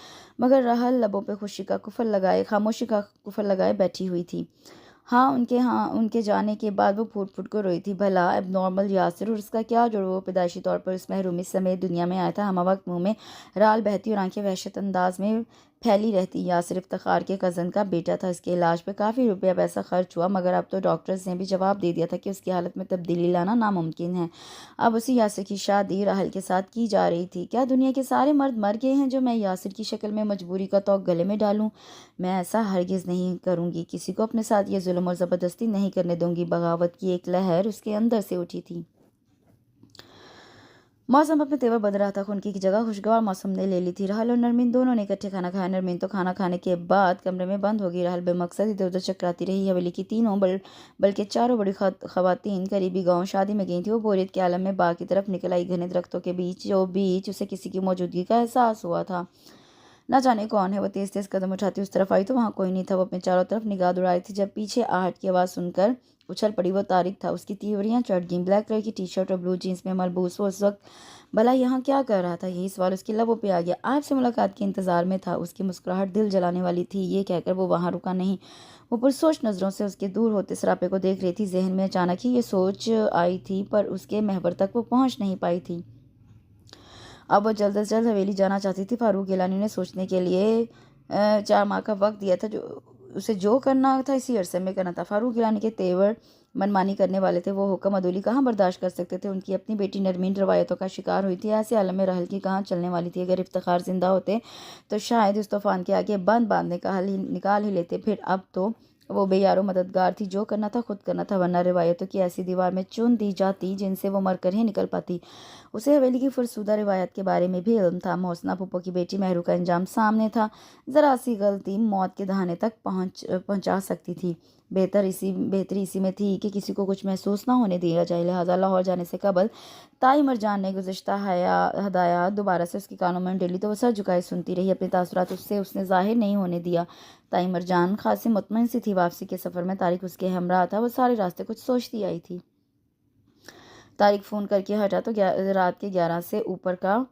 मगर रहल लबों पे खामोशी का कुफल लगाए बैठी हुई थी। हाँ, उनके जाने के बाद वो फूट फूट को रोई थी। भला अब नॉर्मल यासिर और उसका क्या जोड़, वो पैदाइशी तौर पर उस महरूमी समेत दुनिया में आया था। हम वक्त मुंह में राल बहती और आंखें वहशत अंदाज में फैली रहती। यासिर इफ्तिखार के कज़न का बेटा था। इसके इलाज पे काफ़ी रुपया पैसा खर्च हुआ, मगर अब तो डॉक्टर्स ने भी जवाब दे दिया था कि उसकी हालत में तब्दीली लाना नामुमकिन है। अब उसी यासिर की शादी राहल के साथ की जा रही थी। क्या दुनिया के सारे मर्द मर गए हैं जो मैं यासिर की शक्ल में मजबूरी का तौक गले में डालूं? मैं ऐसा हरगिज़ नहीं करूंगी। किसी को अपने साथ ये जुल्म और ज़बरदस्ती नहीं करने दूंगी। बगावत की एक लहर उसके अंदर से उठी थी। मौसम अपने तेवर बदल रहा था। खुनकी की जगह खुशगवार मौसम ने ले ली थी। रहल और नरमीन दोनों ने इकट्ठे खाना खाया। नरमीन तो खाना खाने के बाद कमरे में बंद हो गई। रहल बेमकसद इधर उधर चकराती रही। हवेली की तीनों बल्कि चारों बड़ी खवातीन करीबी गांव शादी में गई थी। वो बोरियत के आलम में बाग की तरफ निकल आई। घने दरख्तों के बीच उसे किसी की मौजूदगी का एहसास हुआ था। न जाने कौन है। वो तेज तेज कदम उठाती उस तरफ आई तो वहाँ कोई नहीं था। वो अपने चारों तरफ निगाह दौड़ाई थी जब पीछे आहट की आवाज़ सुनकर उछल पड़ी। वो तारिक था। उसकी तीवरियां चढ़ गईं। ब्लैक कलर की टी शर्ट और ब्लू जीन्स में मलबूस वो उस वक्त भला यहाँ क्या कर रहा था? यही सवाल उसके लबों पे आ गया। आपसे मुलाकात के इंतजार में था। उसकी मुस्कुराहट दिल जलाने वाली थी। ये कहकर वो वहाँ रुका नहीं। वो पुरसोच नज़रों से उसके दूर होते सरापे को देख रही थी। जहन में अचानक ही ये सोच आई थी, पर उसके महवर तक वो पहुँच नहीं पाई थी। अब वो जल्द से जल्द हवेली जाना चाहती थी। फारूक गिलानी ने सोचने के लिए 4 माह का वक्त दिया था। उसे जो करना था इसी अरसे में करना था। फारूक गिलानी के तेवर मनमानी करने वाले थे। वो हुक्म अदूली कहाँ बर्दाश्त कर सकते थे। उनकी अपनी बेटी नरमीन रवायतों का शिकार हुई थी। ऐसे आलम में रहल की कहाँ चलने वाली थी। अगर इफ्तिखार जिंदा होते तो शायद उस तूफान के आगे बंद बांधने का हल निकाल ही लेते। फिर अब तो वो बेयारो मददगार थी। जो करना था खुद करना था, वरना रिवायतों की ऐसी दीवार में चुन दी जाती जिनसे वो मरकर ही निकल पाती। उसे हवेली की फरसुदा रिवायत के बारे में भी इल्म था। मोहसना पुप्पो की बेटी महरू का अंजाम सामने था। ज़रा सी गलती मौत के दहाने तक पहुंचा सकती थी। बेहतरी इसी में थी कि किसी को कुछ महसूस ना होने दिया जाए। लिहाजा लाहौर जाने से कबल ताई मरजान ने गुज़िश्ता हदायत दोबारा से उसके कानों में डेली तो वो सर झुकाए सुनती रही। अपने तासुरात उसने जाहिर नहीं होने दिया। ताई मरजान खासी मुतमईन सी थी। वापसी के सफ़र में तारिक उसके हमरा था। वो सारे रास्ते कुछ सोचती आई थी। तारिक फ़ोन करके हटा तो रात के 11 से ऊपर का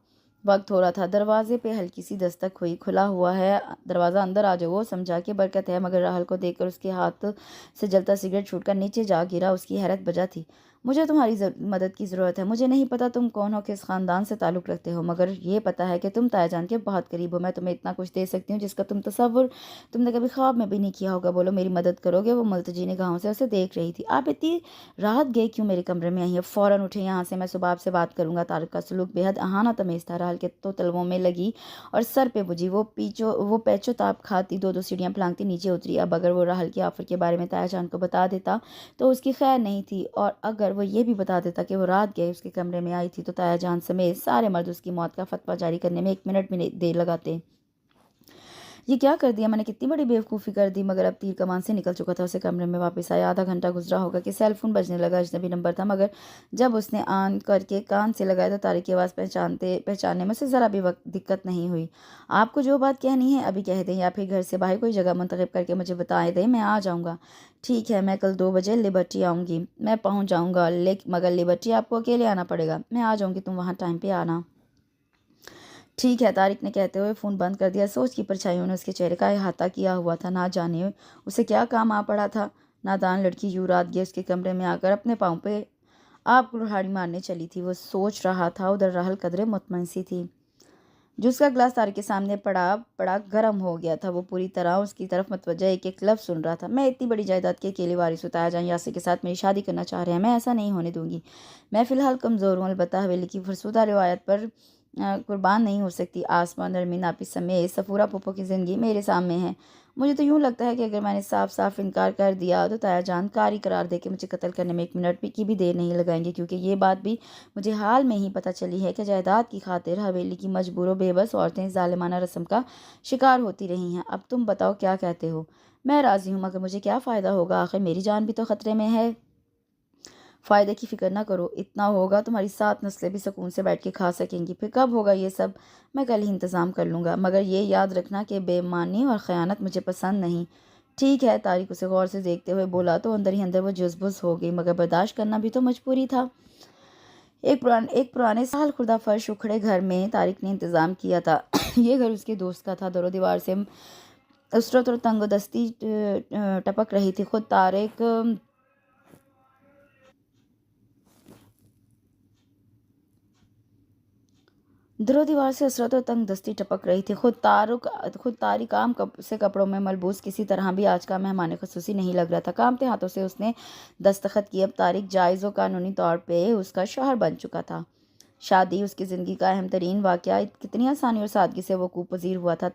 वक्त हो रहा था। दरवाजे पे हल्की सी दस्तक हुई। खुला हुआ है दरवाज़ा, अंदर आ जाओ। वो समझा कि बरकत है, मगर राहल को देखकर उसके हाथ से जलता सिगरेट छूटकर नीचे जा गिरा। उसकी हैरत बजा थी। मुझे तुम्हारी मदद की ज़रूरत है। मुझे नहीं पता तुम कौन हो, किस ख़ानदान से ताल्लुक़ रखते हो, मगर ये पता है कि तुम तायाजान के बहुत करीब हो। मैं तुम्हें इतना कुछ दे सकती हूँ जिसका तुमने कभी ख्वाब में भी नहीं किया होगा। बोलो, मेरी मदद करोगे? वो मुल्तजी निगाहों से उसे देख रही थी। आप इतनी राहत गए क्यों मेरे कमरे में आई है? फ़ौरन उठे यहाँ से, मैं सुबह आपसे बात करूँगा। तारिक का सलूक बेहद अहाना तमेज़ था। राहल के तो तलवों में लगी और सर पे बुझी। वो पैचो ताप खाती 2-2 सीढ़ियाँ फलांगती नीचे उतरी। अब अगर वो राहल की ऑफ़र के बारे में तायाजान को बता देता तो उसकी खैर नहीं थी, और अगर वो ये भी बता देता कि वो रात गए उसके कमरे में आई थी तो तायाजान समेत सारे मर्द उसकी मौत का फतवा जारी करने में 1 मिनट भी देर लगाते। ये क्या कर दिया मैंने, कितनी बड़ी बेवकूफ़ी कर दी। मगर अब तीर कमान से निकल चुका था। उसे कमरे में वापस आया, आधा घंटा गुजरा होगा कि सेल फोन बजने लगा। अजनबी नंबर था, मगर जब उसने ऑन करके कान से लगाया तो तारिक की आवाज़ पहचानने में उसे ज़रा भी वक्त दिक्कत नहीं हुई। आपको जो बात कहनी है अभी कह दें, या फिर घर से बाहर कोई जगह मुंतखब करके मुझे बता दें, मैं आ जाऊँगा। ठीक है, मैं कल 2 बजे लिबर्टी आऊँगी। मैं पहुँच जाऊँगा, लेकिन मगर लिबर्टी आपको अकेले आना पड़ेगा। मैं आ जाऊँगी, तुम वहाँ टाइम पे आना। ठीक है, तारिक ने कहते हुए फ़ोन बंद कर दिया। सोच की परछाइयों ने उसके चेहरे का अहाता किया हुआ था। ना जाने उसे क्या काम आ पड़ा था। नादान लड़की यूं रात गए उसके कमरे में आकर अपने पाँव पे आप कुल्हाड़ी मारने चली थी। वो सोच रहा था, उधर राहल कदरे मुतमईन सी थी। जिसका गिलास तारिक के सामने पड़ा पड़ा गर्म हो गया था। वो पूरी तरह उसकी तरफ मतवज्जा एक एक लफ्ज़ सुन रहा था। मैं इतनी बड़ी जायदाद के अकेले वारिस बताया जाए, यासिर के साथ मेरी शादी करना चाह रहे हैं। मैं ऐसा नहीं होने दूंगी। मैं फ़िलहाल कमज़ोर हूँ, अलबत्ता हवेली की फरसुदा रिवायत पर कुर्बान नहीं हो सकती। आसमान नरमी नापिस समेत सफूरा पुप्पो की ज़िंदगी मेरे सामने है। मुझे तो यूँ लगता है कि अगर मैंने साफ साफ इनकार कर दिया तो ताया जान कारी करार दे के मुझे कत्ल करने में 1 मिनट की भी देर नहीं लगाएंगे, क्योंकि ये बात भी मुझे हाल में ही पता चली है कि जायदाद की खातिर हवेली की मजबूर बेबस औरतें ज़ालिमाना रस्म का शिकार होती रही हैं। अब तुम बताओ क्या कहते हो। मैं राज़ी हूँ, मगर मुझे क्या फ़ायदा होगा, आखिर मेरी जान भी तो ख़तरे में है। फ़ायदे की फ़िक्र ना करो, इतना होगा तुम्हारी 7 नस्लें भी सुकून से बैठ के खा सकेंगी। फिर कब होगा ये सब, मैं कल ही इंतज़ाम कर लूँगा। मगर ये याद रखना कि बेईमानी और ख़यानत मुझे पसंद नहीं। ठीक है, तारिक उसे गौर से देखते हुए बोला तो अंदर ही अंदर वो जुज़बुज़ हो गई, मगर बर्दाश्त करना भी तो मजबूरी था। एक पुराने साल खुर्दा फर्श उखड़े घर में तारिक ने इंतज़ाम किया था। ये घर उसके दोस्त का था। दरो दीवार से उसरत और तंगदस्ती टपक रही थी। खुद तारिक दरो दीवार से हसरत और तंगदस्ती टपक रही थी। खुद तारिक आम से कपड़ों में मलबूस किसी तरह भी आज का मेहमान खसूसी नहीं लग रहा था। कामते हाथों से उसने दस्तखत किए। अब तारिक जायज़ व कानूनी तौर पे उसका शौहर बन चुका था। शादी उसकी ज़िंदगी का अहम तरीन वाक़या कितनी आसानी और सादगी से वकूफ़ पज़ीर हुआ था।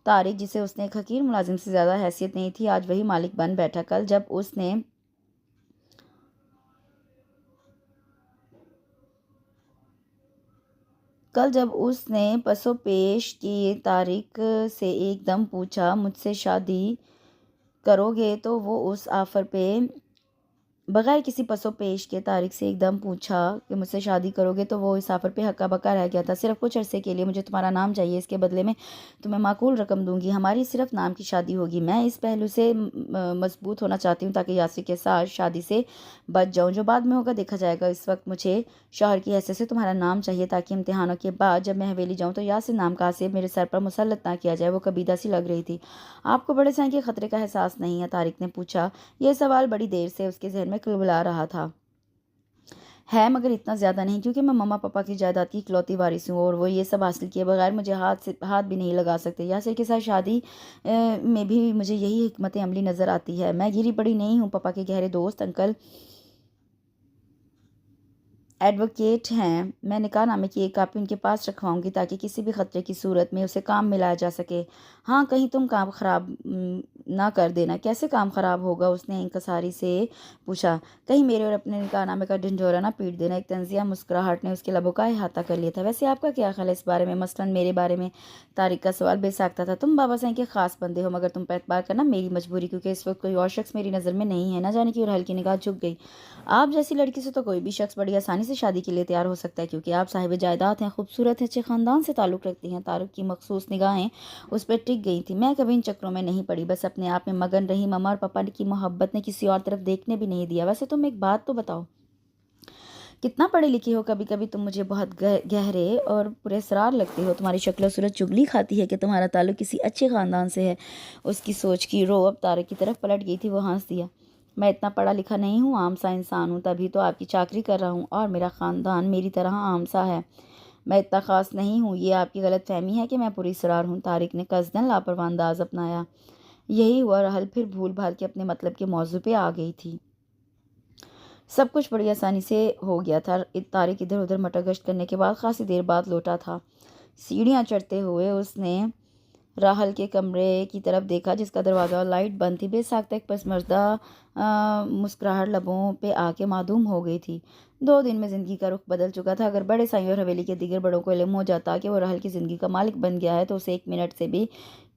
तारिक जिसे उसने एक हकीर मुलाजिम से ज़्यादा हैसियत नहीं थी, आज वही मालिक बन बैठा। कल जब उसने पसो पेश की तारिक से एकदम पूछा, मुझसे शादी करोगे, तो वो उस ऑफ़र पे बगैर किसी पसो पेश के तारिक से एकदम पूछा कि मुझसे शादी करोगे, तो वो इस ऑफ़र पे हक्का बक्का रह गया था। सिर्फ कुछ अरसे के लिए मुझे तुम्हारा नाम चाहिए, इसके बदले में तुम्हें माकूल रकम दूंगी। हमारी सिर्फ नाम की शादी होगी। मैं इस पहलू से मजबूत होना चाहती हूँ ताकि यासिर के साथ शादी से बच जाऊँ। जो बाद में होगा देखा जाएगा। इस वक्त मुझे शौहर की हैसियत से तुम्हारा नाम चाहिए, ताकि इम्तिहानों के बाद जब मैं हवेली जाऊँ तो यासिर नाम का आसिफ मेरे सर पर मुसल्लत ना किया जाए। वो कबीदा सी लग रही थी। आपको बड़े साईं के खतरे का एहसास नहीं है, तारिक ने पूछा। यह सवाल बड़ी देर से उसके जहन में कुलबुला रहा था। है, मगर इतना ज़्यादा नहीं, क्योंकि मैं मम्मा पापा की जायदाद की इकलौती वारिस हूँ और वो ये सब हासिल किए बगैर मुझे हाथ भी नहीं लगा सकते। यासिर के साथ शादी में भी मुझे यही हिकमत अमली नज़र आती है। मैं गिरी पड़ी नहीं हूँ। पापा के गहरे दोस्त अंकल एडवोकेट हैं। मैं निकाहनामे की एक कॉपी उनके पास रखवाऊंगी ताकि किसी भी खतरे की सूरत में उसे काम मिलाया जा सके। हाँ, कहीं तुम काम ख़राब ना कर देना। कैसे काम ख़राब होगा, उसने इंकसारी से पूछा। कहीं मेरे और अपने निकाहनामे का ढिंढोरा ना पीट देना। एक तंजिया मुस्कुराहट ने उसके लबों का अहाता कर लिया था। वैसे आपका क्या ख्याल है इस बारे में, मसलन मेरे बारे में। तारिक का सवाल बेसाख्ता था। तुम बाबा साईं के ख़ास बंदे हो, मगर तुम पर एतबार करना मेरी मजबूरी, क्योंकि इस वक्त कोई और शख्स मेरी नज़र में नहीं है। ना जाने क्यों राहल की निगाह झुक गई। आप जैसी लड़की से तो कोई भी शख्स बड़ी आसानी से शादी के लिए तैयार हो सकता है, क्योंकि आप साहिब जायदाद हैं, खूबसूरत हैं, अच्छे ख़ानदान से ताल्लुक़ रखती हैं। तारुक की मखसूस निगाहें उस पर टिक गई थी। मैं कभी इन चक्रों में नहीं पड़ी, बस अपने आप में मगन रही। मम्मा और पापा की मोहब्बत ने किसी और तरफ देखने भी नहीं दिया। वैसे तुम एक बात तो बताओ, कितना पढ़े लिखे हो। कभी कभी तुम मुझे बहुत गहरे और पुरस्कार लगते हो। तुम्हारी शक्ल सूरत चुगली खाती है कि तुम्हारा ताल्लुक किसी अच्छे ख़ानदान से है। उसकी सोच की रो अब तारक की तरफ पलट गई थी। वो हंस दिया। मैं इतना पढ़ा लिखा नहीं हूँ, आम सा इंसान हूँ, तभी तो आपकी चाकरी कर रहा हूँ और मेरा ख़ानदान मेरी तरह आम सा है। मैं इतना ख़ास नहीं हूँ, ये आपकी गलत फहमी है कि मैं पूरी इसरार हूँ। तारिक ने कसदन लापरवाह अंदाज अपनाया। यही हुआ, रहल फिर भूल भाल के अपने मतलब के मौजू पे आ गई थी। सब कुछ बड़ी आसानी से हो गया था। तारिक इधर उधर मटर गश्त करने के बाद खासी देर बाद लौटा था। सीढ़ियाँ चढ़ते हुए उसने राहल के कमरे की तरफ देखा, जिसका दरवाज़ा और लाइट बंद थी। बेसाख्ता एक पसमर्दा मुस्कुराहट लबों पे आके मादूम हो गई थी। 2 दिन में ज़िंदगी का रुख बदल चुका था। अगर बड़े साईं और हवेली के दीगर बड़ों को इल्म हो जाता कि वो राहल की ज़िंदगी का मालिक बन गया है, तो उसे 1 मिनट से भी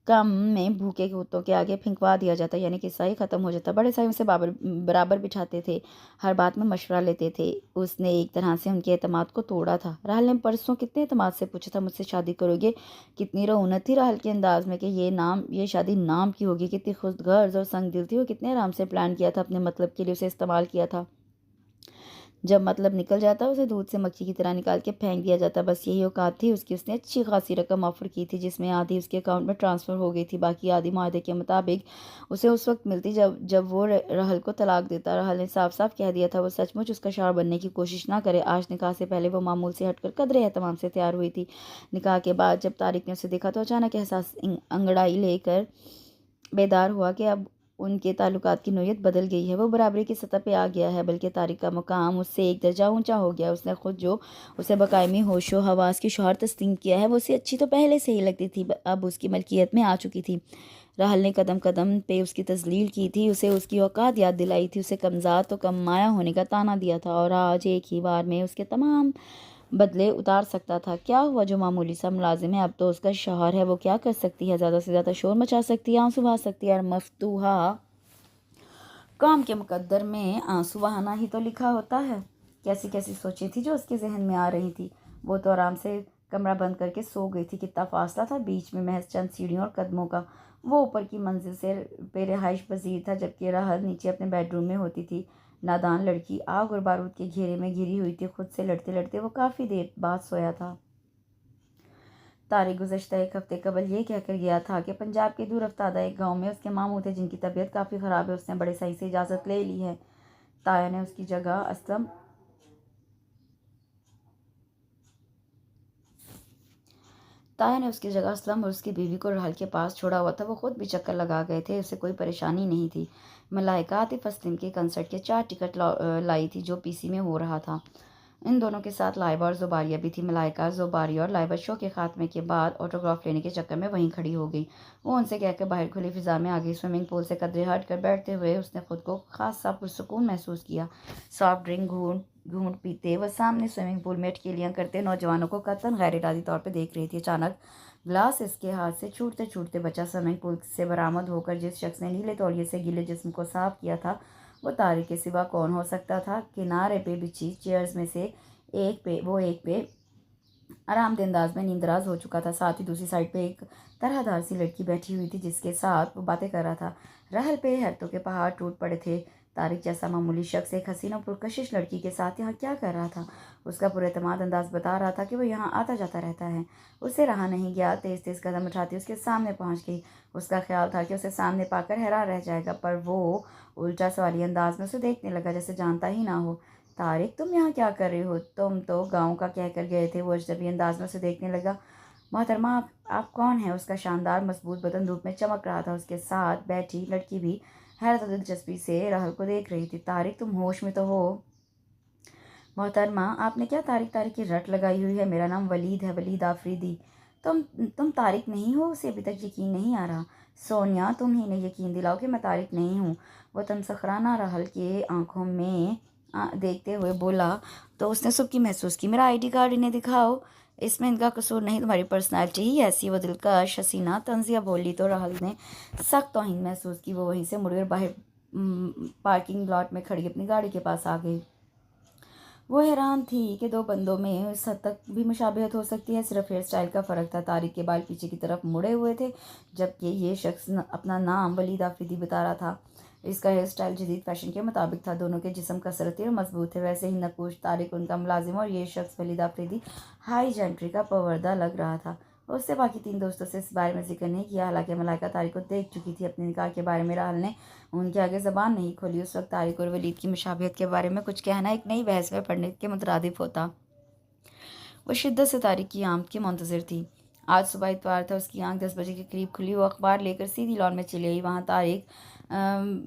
कम में भूखे कुत्तों के आगे फिंकवा दिया जाता, यानी किस्सा ही ख़त्म हो जाता। बड़े साहब उसे बराबर बिठाते थे, हर बात में मशवरा लेते थे। उसने एक तरह से उनके एतमाद को तोड़ा था। राहल ने परसों कितने एतमाद से पूछा था, मुझसे शादी करोगे? कितनी रौनक थी राहल के अंदाज में कि ये शादी नाम की होगी। कितनी खुदगर्ज और संग दिल थी वो, कितने आराम से प्लान किया था, अपने मतलब के लिए उसे इस्तेमाल किया था। जब मतलब निकल जाता उसे दूध से मक्खी की तरह निकाल के फेंक दिया जाता। बस यही औकात थी उसकी। उसने अच्छी खासी रकम ऑफर की थी, जिसमें आधी उसके अकाउंट में ट्रांसफ़र हो गई थी, बाकी आधी माहदे के मुताबिक उसे उस वक्त मिलती जब वो राहल को तलाक देता। राहल ने साफ साफ कह दिया था वो सचमुच उसका शौहर बनने की कोशिश ना करे। आज निकाह से पहले वो मामूल से हटकर कदरे एहतमाम से तैयार हुई थी। निकाह के बाद जब तारिक ने उसे देखा तो अचानक एहसास अंगड़ाई लेकर बेदार हुआ कि अब उनके ताल्लुकात की नोयत बदल गई है। वो बराबरी की सतह पे आ गया है, बल्कि तारिक का मुकाम उससे एक दर्जा ऊंचा हो गया। उसने खुद जो उसे बकायमी होशो हवास की शौहर तस्लीम किया है, वो उसे अच्छी तो पहले से ही लगती थी, अब उसकी मलकियत में आ चुकी थी। राहल ने कदम कदम पे उसकी तजलील की थी, उसे उसकी औकात याद दिलाई थी, उसे कमज़ार तो कम माया होने का ताना दिया था, और आज एक ही बार में उसके तमाम बदले उतार सकता था। क्या हुआ? जो मामूली सा मुलाजिम है अब तो उसका शौहर है। वो क्या कर सकती है? ज़्यादा से ज़्यादा शोर मचा सकती है, आंसू बहा सकती है, और मफतूहा काम के मुकद्दर में आंसू बहाना ही तो लिखा होता है। कैसी कैसी सोचें थी जो उसके जहन में आ रही थी। वो तो आराम से कमरा बंद करके सो गई थी। कितना फासला था बीच में, महज चंद सीढ़ियों और कदमों का। वो ऊपर की मंजिल से पे रिहाइश पजीर था, जबकि राहत नीचे अपने बेडरूम में होती थी। नादान लड़की आग और बारूद के घेरे में घिरी हुई थी। खुद से लड़ते लड़ते वो काफ़ी देर बाद सोया था। तारिक गुज़श्ता एक हफ्ते कबल ये कहकर गया था कि पंजाब के दूर अफ्तादा एक गांव में उसके मामू थे जिनकी तबीयत काफ़ी ख़राब है। उसने बड़े सही से इजाज़त ले ली है। ताया ने उसकी जगह असलम और उसकी बीवी को राहल के पास छोड़ा हुआ था। वो खुद भी चक्कर लगा गए थे, उसे कोई परेशानी नहीं थी। मलाइका आतिफ असलम के कंसर्ट के 4 टिकट लाई थी, जो पीसी में हो रहा था। इन दोनों के साथ लाइबा और ज़ुबारिया भी थी। मलाइका ज़ुबारिया और लाइबा शो के खात्मे के बाद ऑटोग्राफ लेने के चक्कर में वहीं खड़ी हो गई। वो उनसे कहकर बाहर खुली फिजा में आ गई। स्विमिंग पूल से कदरे हट कर बैठते हुए उसने खुद को खासा पुरसुकून महसूस किया। सॉफ्ट ड्रिंक घूंट घूंट पीते वह सामने स्विमिंग पूल में अटकेलियाँ करते नौजवानों को कतन गैर इरादी तौर पर देख रही थी। अचानक ग्लास इसके हाथ से छूटते छूटते बचा। स्विमिंग पूल से बरामद होकर जिस शख्स ने नीले तौलिए से गीले जिस्म को साफ किया था, वो तारिक के सिवा कौन हो सकता था। किनारे पे बिछी चेयर्स में से एक पे आरामदेह अंदाज में नींदराज हो चुका था। साथ ही दूसरी साइड पे एक तरहदार सी लड़की बैठी हुई थी, जिसके साथ वो बातें कर रहा था। रहल पे हैरतों के पहाड़ टूट पड़े थे। तारिक जैसा मामूली शख्स एक हसीना पुरकशिश लड़की के साथ यहाँ क्या कर रहा था? उसका पुरएतमाद अंदाज बता रहा था कि वो यहाँ आता जाता रहता है। उससे रहा नहीं गया, तेज तेज कदम उठाती उसके सामने पहुँच गई। उसका ख्याल था कि उसे सामने पाकर हैरान रह जाएगा, पर वो उल्टा सवाली अंदाज में उसे देखने लगा, जैसे जानता ही ना हो। तारिक, तुम यहाँ क्या कर रहे हो? तुम तो गाँव का कह कर गए थे। वो अजनबी अंदाज में उसे देखने लगा। मोहतरमा, आप कौन हैं? उसका शानदार मजबूत बदन धूप में चमक रहा था। उसके साथ बैठी लड़की भी हैरत और दिलचस्पी से राहुल को देख रही थी। तारिक, तुम होश में तो हो? मोहतरमा, आपने क्या तारिक तारिक की रट लगाई हुई है? मेरा नाम वलीद है, वलीद आफरीदी। तुम तारिक नहीं हो? उसे अभी तक यकीन नहीं आ रहा। सोनिया, तुम ही ने यकीन दिलाओ कि मैं तारिक नहीं हूँ। वो तमसखराना राहल के आंखों में देखते हुए बोला। तो उसने सुबकी महसूस की। मेरा आईडी कार्ड इन्हें दिखाओ, इसमें इनका कसूर नहीं, तुम्हारी पर्सनालिटी ही ऐसी। वो दिलकश हसीना तंजिया बोली तो राहुल ने सख्त तौहीन महसूस की। वो वहीं से मुड़कर बाहर पार्किंग लॉट में खड़ी अपनी गाड़ी के पास आ गई। वो हैरान थी कि दो बंदों में इस हद तक भी मुशाबहत हो सकती है। सिर्फ हेयर स्टाइल का फ़र्क था। तारिक के बाल पीछे की तरफ मुड़े हुए थे, जबकि ये शख्स अपना नाम वलीद आफरीदी बता रहा था। इसका हेयर स्टाइल जदीद फैशन के मुताबिक था। दोनों के जिस्म कसरती और मजबूत थे, वैसे ही नकूश। तारिक उनका मुलाजिम और ये शख्स वलीद आफरीदी हाई जेंट्री का पवर्दा लग रहा था। उससे बाकी 3 दोस्तों से इस बारे में जिक्र नहीं किया। हालांकि मलाइका तारिक को देख चुकी थी। अपने निकाह के बारे में राहल ने उनके आगे ज़बान नहीं खोली। उस वक्त तारिक और वलीद की मुशाबहत के बारे में कुछ कहना एक नई बहस में पढ़ने के मुतरादिफ होता। वो शिद्दत से तारिक की आमद की मुंतज़िर थी। आज सुबह इतवार था। उसकी आंख 10 बजे के करीब खुली। वो अखबार लेकर सीधी लॉन में चली आई। वहाँ तारिक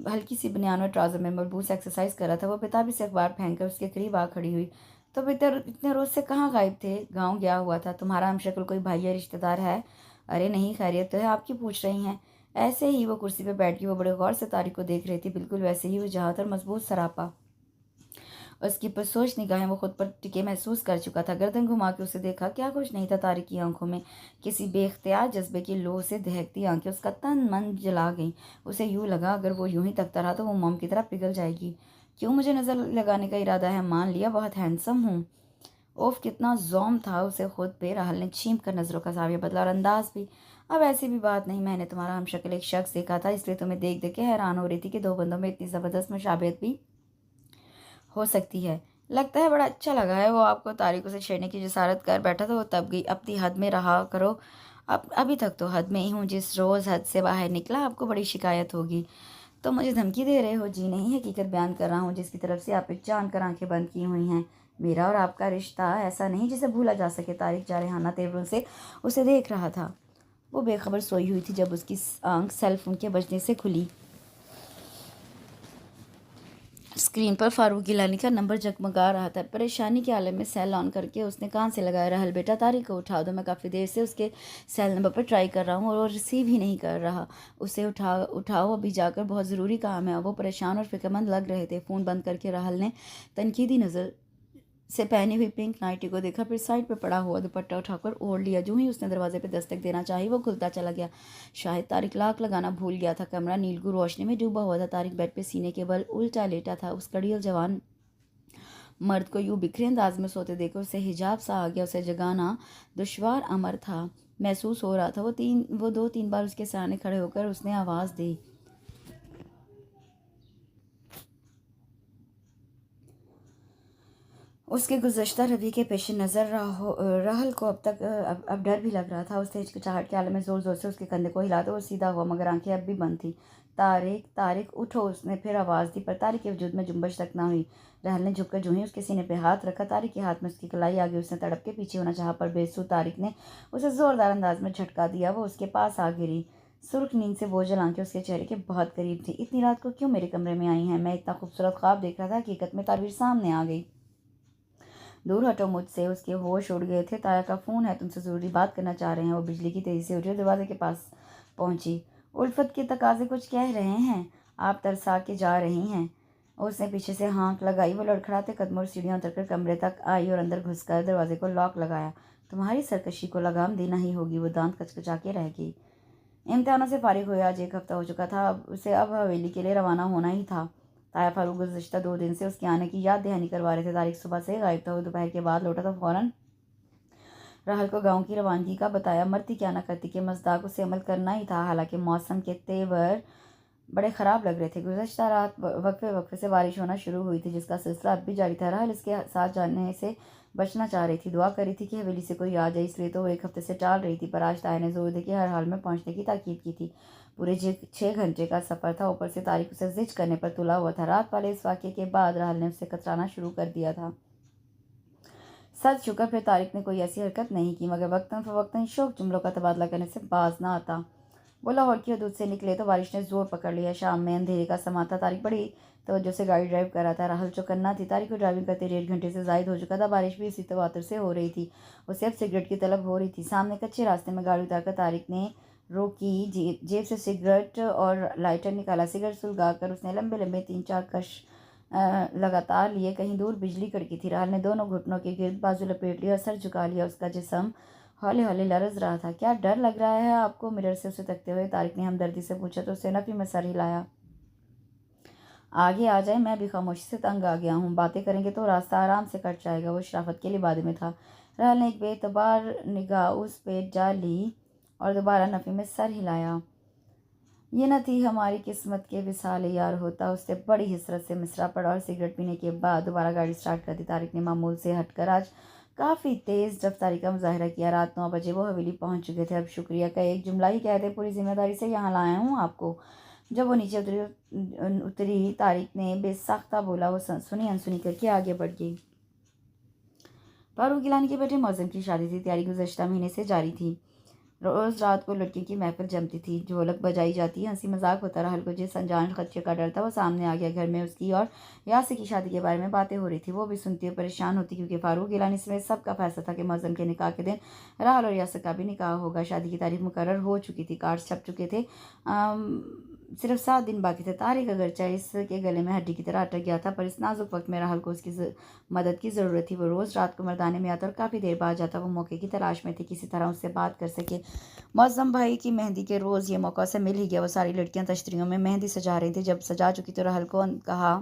हल्की सी बनियान और ट्राउज़र में मलबूस एक्सरसाइज कर रहा था। वो बेताबी से अखबार फेंक कर उसके करीब आ खड़ी हुई। तो बेहतर इतने रोज़ से कहाँ गायब थे? गाँव गया हुआ था। तुम्हारा हमशक्ल कोई भाई या रिश्तेदार है? अरे नहीं, खैरियत तो है, आपकी पूछ रही हैं? ऐसे ही वो कुर्सी पर बैठ गई। वो बड़े गौर से तारिक को देख रही थी, बिल्कुल वैसे ही वजहत और मजबूत सरापा। उसकी पुरसोच निगाहें वो खुद पर टिके महसूस कर चुका था। गर्दन घुमा के उसे देखा, क्या कुछ नहीं था तारिक की आंखों में। किसी बेख्तियार जज्बे की लौ से दहकती आंखें उसका तन मन जला गईं। उसे यूं लगा अगर वो यूं ही तकता रहा तो वो मोम की तरह पिघल जाएगी। क्यों मुझे नज़र लगाने का इरादा है? मान लिया बहुत हैंडसम हूँ। ओफ, कितना ज़ौम था उसे खुद पे। राहुल ने छींप कर नज़रों का जाविया बदला और अंदाज भी। अब ऐसी भी बात नहीं, मैंने तुम्हारा हमशक्ल एक शख्स देखा था, इसलिए तुम्हें देख देख के हैरान हो रही थी कि दो बंदों में इतनी ज़बरदस्त मुशाबहत भी हो सकती है। लगता है बड़ा अच्छा लगा है वो आपको। तारिक उसे छेड़ने की जसारत कर बैठा तो वो तब गई। अपनी हद में रहा करो। अब अभी तक तो हद में ही हूँ, जिस रोज़ हद से बाहर निकला आपको बड़ी शिकायत होगी। तो मुझे धमकी दे रहे हो? जी नहीं, हकीकत बयान कर रहा हूँ जिसकी तरफ से आप एक जानकर आंखें बंद की हुई हैं। मेरा और आपका रिश्ता ऐसा नहीं जिसे भूला जा सके। तारिक जारहाना तेवरों से उसे देख रहा था। वो बेखबर सोई हुई थी जब उसकी आंख सेल फोन के बजने से खुली। स्क्रीन पर फारूक गिलानी का नंबर जगमगा रहा था। परेशानी के आलम में सेल ऑन करके उसने कान से लगाया। रहल बेटा, तारिक को उठा दो, मैं काफ़ी देर से उसके सेल नंबर पर ट्राई कर रहा हूँ और वो रिसीव ही नहीं कर रहा। उसे उठाओ, अभी जाकर, बहुत ज़रूरी काम है। वो परेशान और फिक्रमंद लग रहे थे। फ़ोन बंद करके राहल ने तनकीदी नज़र से पहनी हुई पिंक नाइटी को देखा, फिर साइड पर पड़ा हुआ दुपट्टा उठाकर ओढ़ लिया। जो ही उसने दरवाजे पर दस्तक देना चाही वो खुलता चला गया। शायद तारिक लाक लगाना भूल गया था। कमरा नीलगु रोशनी में डूबा हुआ था। तारिक बेड पे सीने के बल उल्टा लेटा था। उस कड़ियल जवान मर्द को यूं बिखरे अंदाज में सोते देखकर उसे हिजाब सा आ गया। उसे जगाना दुश्वार अमर था महसूस हो रहा था। वो दो तीन बार उसके सामने खड़े होकर उसने आवाज़ दी। उसके गुज़श्ता रवि के पेश नज़र रहल को अब डर भी लग रहा था। उसने हिचकिचाहट के आलम में ज़ोर ज़ोर से उसके कंधे को हिला तो वो सीधा हुआ, मगर आंखें अब भी बंद थी। तारिक, तारिक उठो, उसने फिर आवाज़ दी, पर तारिक के वजूद में जुम्बश तक ना हुई। रहल ने झुककर जो ही उसके सीने पे हाथ रखा, तारिक के हाथ में उसकी कलाई आ गई। उसने तड़प के पीछे होना चाहा, पर बेसु तारिक ने उसे ज़ोरदार अंदाज में झटका दिया। वो उसके पास आ गिरी। सुर्ख नींद से बोझल आंखें उसके चेहरे के बहुत करीब थी। इतनी रात को क्यों मेरे कमरे में आई हैं? मैं इतना खूबसूरत ख्वाब देख रहा था, हकीकत में तारवीर सामने आ गई। दूर हटो मुझसे। उसके होश उड़ गए थे। ताया का फ़ोन है, तुमसे ज़रूरी बात करना चाह रहे हैं। वो बिजली की तेज़ी से उठी और दरवाजे के पास पहुंची। उल्फत के तकाजे कुछ कह रहे हैं, आप तरसा के जा रही हैं। उसने पीछे से हाँक लगाई। वो लड़खड़ाते कदमों और सीढ़ियाँ उतरकर कमरे तक आई और अंदर घुसकर दरवाजे को लॉक लगाया। तुम्हारी सरकशी को लगाम देना ही होगी। वो दांत कचकचा के रह गई। इम्तिहानों से फारिग हुए आज एक हफ्ता हो चुका था। उसे अब हवेली के लिए रवाना होना ही था। ताया फारूक गुज़श्ता 2 दिन से उसके आने की याद दहानी करवा रहे थे। तारिक सुबह से गायब था। वो दोपहर के बाद लौटा तो फौरन राहल को गांव की रवानगी का बताया। मरती क्या न करती के मज़दाक उसे अमल करना ही था। हालांकि मौसम के तेवर बड़े ख़राब लग रहे थे। गुज़श्ता रात वक्फे वक्फे से बारिश होना शुरू हुई थी, जिसका सिलसिला अब भी जारी था। राहल इसके साथ जाने से बचना चाह रही थी। दुआ करी थी कि हवेली से कोई आ जाए, इसलिए तो वो एक हफ्ते से टाल रही थी। पर आज ताया ने जोर दे के हर हाल में पहुंचने की ताकीद की थी। पूरे 6 घंटे का सफ़र था। ऊपर से तारिक उसे जिद करने पर तुला हुआ था। रात वाले इस वाक़े के बाद राहल ने उसे कतराना शुरू कर दिया था। सच शुक्र, फिर तारिक ने कोई ऐसी हरकत नहीं की, मगर वक्तन फ़वक्तन शोक जुमलों का तबादला करने से बाज ना आता। वो लाहौर की हदूद से निकले तो बारिश ने जोर पकड़ लिया। शाम में अंधेरे का समा था। तारिक बड़ी तवज्जो से गाड़ी ड्राइव कर रहा था। राहुल चौकन्ना थी। तारिक को ड्राइविंग करते 1.5 घंटे से ज़ायद हो चुका था। बारिश भी इसी तवातर से हो रही थी। उसे अब सिगरेट की तलब हो रही थी। सामने कच्चे रास्ते में गाड़ी उतारकर तारिक ने रोकी। जेब से सिगरेट और लाइटर निकाला। सिगरेट सुलगा कर उसने लंबे लंबे 3-4 कश लगातार लिए। कहीं दूर बिजली कड़की थी। राहुल ने दोनों घुटनों के गिर्द बाजू लपेट लिया और सर झुका लिया। उसका जिस्म हौले हौले लरज रहा था। क्या डर लग रहा है आपको? मिरर से उसे तकते हुए तारिक ने हमदर्दी से पूछा तो उसने नफी में सर हिलाया। आगे आ जाए, मैं भी खामोशी से तंग आ गया हूँ। बातें करेंगे तो रास्ता आराम से कट जाएगा। वो शराफत के लिबादे में था। राहुल ने एक बेतबार निगाह उस पे डाली और दोबारा नफी में सर हिलाया। ये न थी हमारी किस्मत के विसाल यार होता। उससे बड़ी हिसरत से मिसरा पड़ा और सिगरेट पीने के बाद दोबारा गाड़ी स्टार्ट कर दी। तारिक ने मामूल से हटकर आज काफ़ी तेज़ रफ्तारी का मुजाहरा किया। रात 9 बजे वो हवेली पहुंच चुके थे। अब शुक्रिया का एक जुमला ही कहते, पूरी जिम्मेदारी से यहाँ लाया हूँ आपको। जब वो नीचे उतरी तारिक ने बेसाख्ता बोला। वो सुनी अनसुनी करके आगे बढ़ गई। फारूक गिलानी के बेटे मौज़म की शादी थी। तैयारी गुज़श्ता महीने से जारी थी। रोज़ रात को लड़कियों की महफिल जमती थी। ढोलक बजाई जाती, हंसी मजाक होता रहा। को जिस अनजान खदशे का डर था वो सामने आ गया। घर में उसकी और यासी की शादी के बारे में बातें हो रही थी। वो भी सुनती और परेशान होती, क्योंकि फारूक गिलानी समेत सबका फैसला था कि मौज़म के निकाह के दिन राहल और यासर का भी निकाह होगा। शादी की तारीख मुकर्रर हो चुकी थी। कार्ड्स छप चुके थे। सिर्फ 7 दिन बाकी थे। तारिक अगरचे इसके गले में हड्डी की तरह अटक गया था, पर इस नाजुक वक्त में राहुल को उसकी मदद की ज़रूरत थी। वो रोज़ रात को मर्दाने में आता और काफ़ी देर बाद जाता। वो मौके की तलाश में थी, किसी तरह उससे बात कर सके। मौसम भाई की मेहंदी के रोज़ ये मौका उसे मिल ही गया। वो सारी लड़कियां तश्तरियों में मेहंदी सजा रही थी। जब सजा चुकी तो राहुल को कहा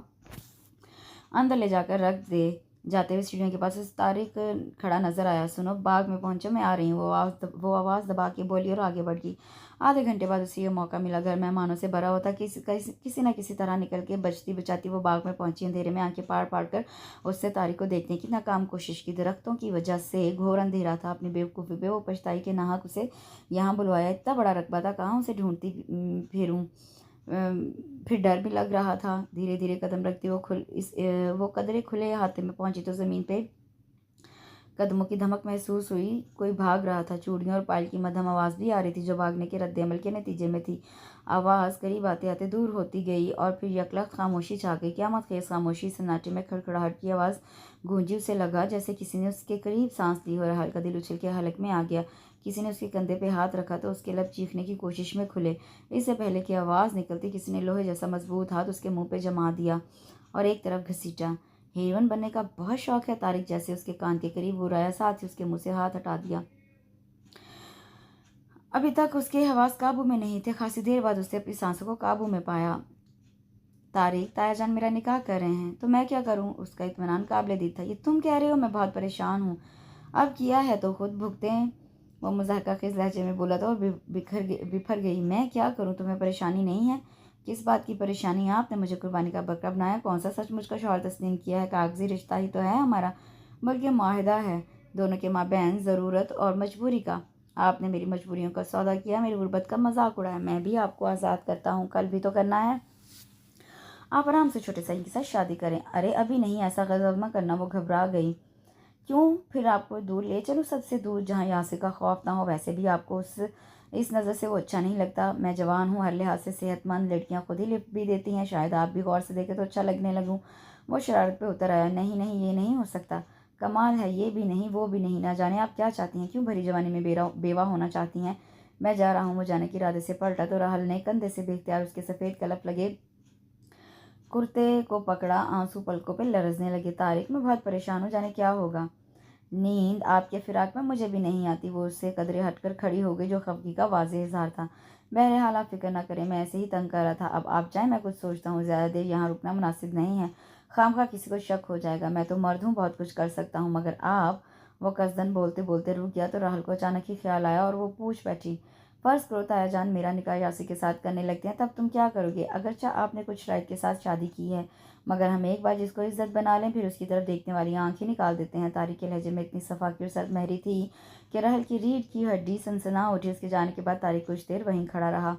अंदर ले जाकर रख दे। जाते हुए सीढ़ियों के पास उस तारिक खड़ा नजर आया। सुनो, बाग में पहुंचो, मैं आ रही हूँ। वो आवाज़ दबा के बोली और आगे बढ़ गई। आधे घंटे बाद उसे ये मौका मिला। घर मेहमानों से भरा होता। किसी न किसी तरह निकल के बचती बचाती वो बाग में पहुंची। अंधेरे में आंखें पाड़ पाड़ कर उससे तारिक को देखने की नाकाम कोशिश की। दरख्तों की वजह से घोर अंधेरा था। अपनी बेवकूफ़ी पे वो पछताई के नाहक उसे यहाँ बुलवाया। इतना बड़ा रकबा था, कहाँ उसे ढूंढती फिरूं। फिर डर भी लग रहा था। धीरे धीरे कदम रखती वो कदरे खुले हाथे में पहुंची तो ज़मीन पे कदमों की धमक महसूस हुई। कोई भाग रहा था। चूड़ियों और पायल की मध्यम आवाज़ भी आ रही थी, जो भागने के रद्द-ए-अमल के नतीजे में थी। आवाज़ करीब आते आते दूर होती गई और फिर यकलख्त खामोशी छा गई। क़यामत खेज़ खामोशी। सन्नाटे में खड़खड़ाहट की आवाज़ गूंजी। उसे लगा जैसे किसी ने उसके करीब सांस ली हो। राहुल का दिल उछल के हलक में आ गया। किसी ने उसके कंधे पे हाथ रखा तो उसके लब चीखने की कोशिश में खुले। इससे पहले कि आवाज़ निकलती, किसी ने लोहे जैसा मजबूत हाथ उसके मुंह पे जमा दिया और एक तरफ घसीटा। हीरोइन बनने का बहुत शौक है तारिक, जैसे उसके कान के करीब बुराया, साथ ही उसके मुंह से हाथ हटा दिया। अभी तक उसके हवास काबू में नहीं थे। खासी देर बाद उसने अपनी सांसों को काबू में पाया। तारिक, ताया जान मेरा निकाह कर रहे हैं, तो मैं क्या करूं? उसका इत्मीनान काबिल-ए-दीद था। ये तुम कह रहे हो? मैं बहुत परेशान हूँ। अब किया है तो खुद भुगतें। वो मज़ाक़-खेज़ लहजे में बोला था और बिफर गई। मैं क्या करूं? तुम्हें परेशानी नहीं है? किस बात की परेशानी? आपने मुझे कुर्बानी का बकरा बनाया। कौन सा सचमुच का शौहर तस्लीम किया है? कागजी रिश्ता ही तो है हमारा, बल्कि मुआहदा है दोनों के माबैन, ज़रूरत और मजबूरी का। आपने मेरी मजबूरियों का सौदा किया, मेरी गुर्बत का मजाक उड़ाया। मैं भी आपको आज़ाद करता हूँ, कल भी तो करना है। आप आराम से छोटे साईं के साथ शादी करें। अरे अभी नहीं, ऐसा गज़ब मत करना। वो घबरा गई। क्यों? फिर आपको दूर ले चलूँ, सबसे दूर, जहाँ यासिर का खौफ ना हो। वैसे भी आपको इस नज़र से वो अच्छा नहीं लगता। मैं जवान हूँ, हर लिहाज से सेहतमंद। लड़कियाँ खुद ही लिफ्ट भी देती हैं। शायद आप भी गौर से देखें तो अच्छा लगने लगूँ। वो शरारत पे उतर आया। नहीं नहीं, ये नहीं हो सकता। कमाल है, ये भी नहीं, वो भी नहीं। ना जाने आप क्या चाहती हैं? क्यों भरी जवानी में बेवा होना चाहती हैं? मैं जा रहा हूँ। वो जाने के इरादे से पलटा तो राहुल ने कंधे से बेख्तियार उसके सफ़ेद कलप लगे कुर्ते को पकड़ा। आंसू पलकों पे लरजने लगे। तारिक, मैं बहुत परेशान हूँ, जाने क्या होगा। नींद आपके फिराक में मुझे भी नहीं आती। वो उससे कदरे हटकर खड़ी हो गई, जो खफगी का वाज़ेह इज़हार था। बहरहाल आप फिक्र न करें, मैं ऐसे ही तंग कर रहा था। अब आप जाएं, मैं कुछ सोचता हूँ। ज़्यादा देर यहाँ रुकना मुनासिब नहीं है, खामखा किसी को शक हो जाएगा। मैं तो मर्द हूँ, बहुत कुछ कर सकता हूँ, मगर आप। वो कसदन बोलते बोलते रुक गया तो राहुल को अचानक ही ख्याल आया और वो पूछ बैठी, फ़र्ज़ करो ताया जान मेरा निकाह यासी के साथ करने लगते हैं, तब तुम क्या करोगे? अगरचे आपने कुछ शराइत के साथ शादी की है, मगर हम एक बार जिसको इज्जत बना लें, फिर उसकी तरफ देखने वाली आंखें निकाल देते हैं। तारिक के लहजे में इतनी सफाकी और सरमहरी थी कि राहुल की रीढ़ की हड्डी सनसना उठी। उसके जाने के बाद तारिक कुछ देर वहीं खड़ा रहा।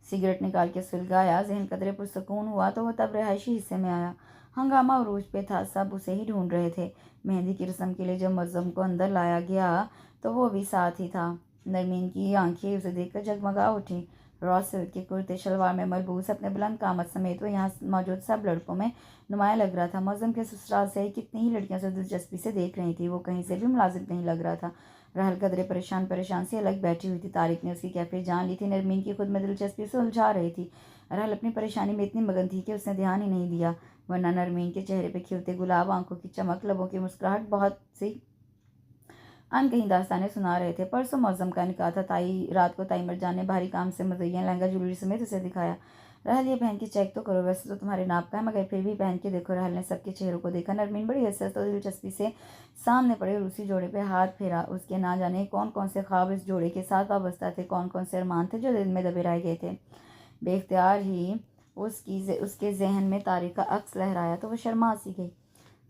सिगरेट निकाल के सुलगाया। जहन कदरे पुरसकून हुआ तो वह तब रिहायशी हिस्से में आया। हंगामा उरूज पे था, सब उसे ही ढूंढ रहे थे। मेहंदी की रस्म के लिए जब मुअज्जम को अंदर लाया गया तो वो भी साथ ही था। नरमीन की आंखें उसे देखकर जगमगा उठी। रॉस सिल्क के कुर्ते शलवार में मलबूस अपने बुलंद कामत समेत वो यहाँ मौजूद सब लड़कों में नुमाया लग रहा था। मुअज्जम के ससुराल से कितनी ही लड़कियां उसे दिलचस्पी से देख रही थी। वो कहीं से भी मुलाजिम नहीं लग रहा था। राहुल कदरे परेशान परेशान से अलग बैठी हुई थी। तारिक ने उसकी कैफियत जान ली थी। नरमीन की खुद में दिलचस्पी से उलझा रही थी। राहुल अपनी परेशानी में इतनी मगन थी कि उसने ध्यान ही नहीं दिया, वरना नरमीन के चेहरे पे खिलते गुलाब, आंखों की चमक, लबों की मुस्कुराहट बहुत सी अनकही दास्तानें सुना रहे थे। परसों मौसम का निकाह था। रात को ताई मर्जान ने भारी काम से मुज़य्यन लहंगा ज्वेलरी समेत उसे दिखाया। राहुल, ये पहन के चेक तो करो, वैसे तो तुम्हारे नाप का है, मगर फिर भी पहन के देखो। राहुल ने सबके चेहरों को देखा। नरमीन बड़ी हसरत और दिलचस्पी से सामने पड़े और उसी जोड़े पे हाथ फेरा। उसके ना जाने कौन कौन से ख्वाब इस जोड़े के साथ वाबस्ता थे, कौन कौन से अरमान थे जो दिल में दबे रह गए थे। बेख्तियार ही उसके जहन में तारिक का अक्स लहराया तो वह शर्मा सी गई,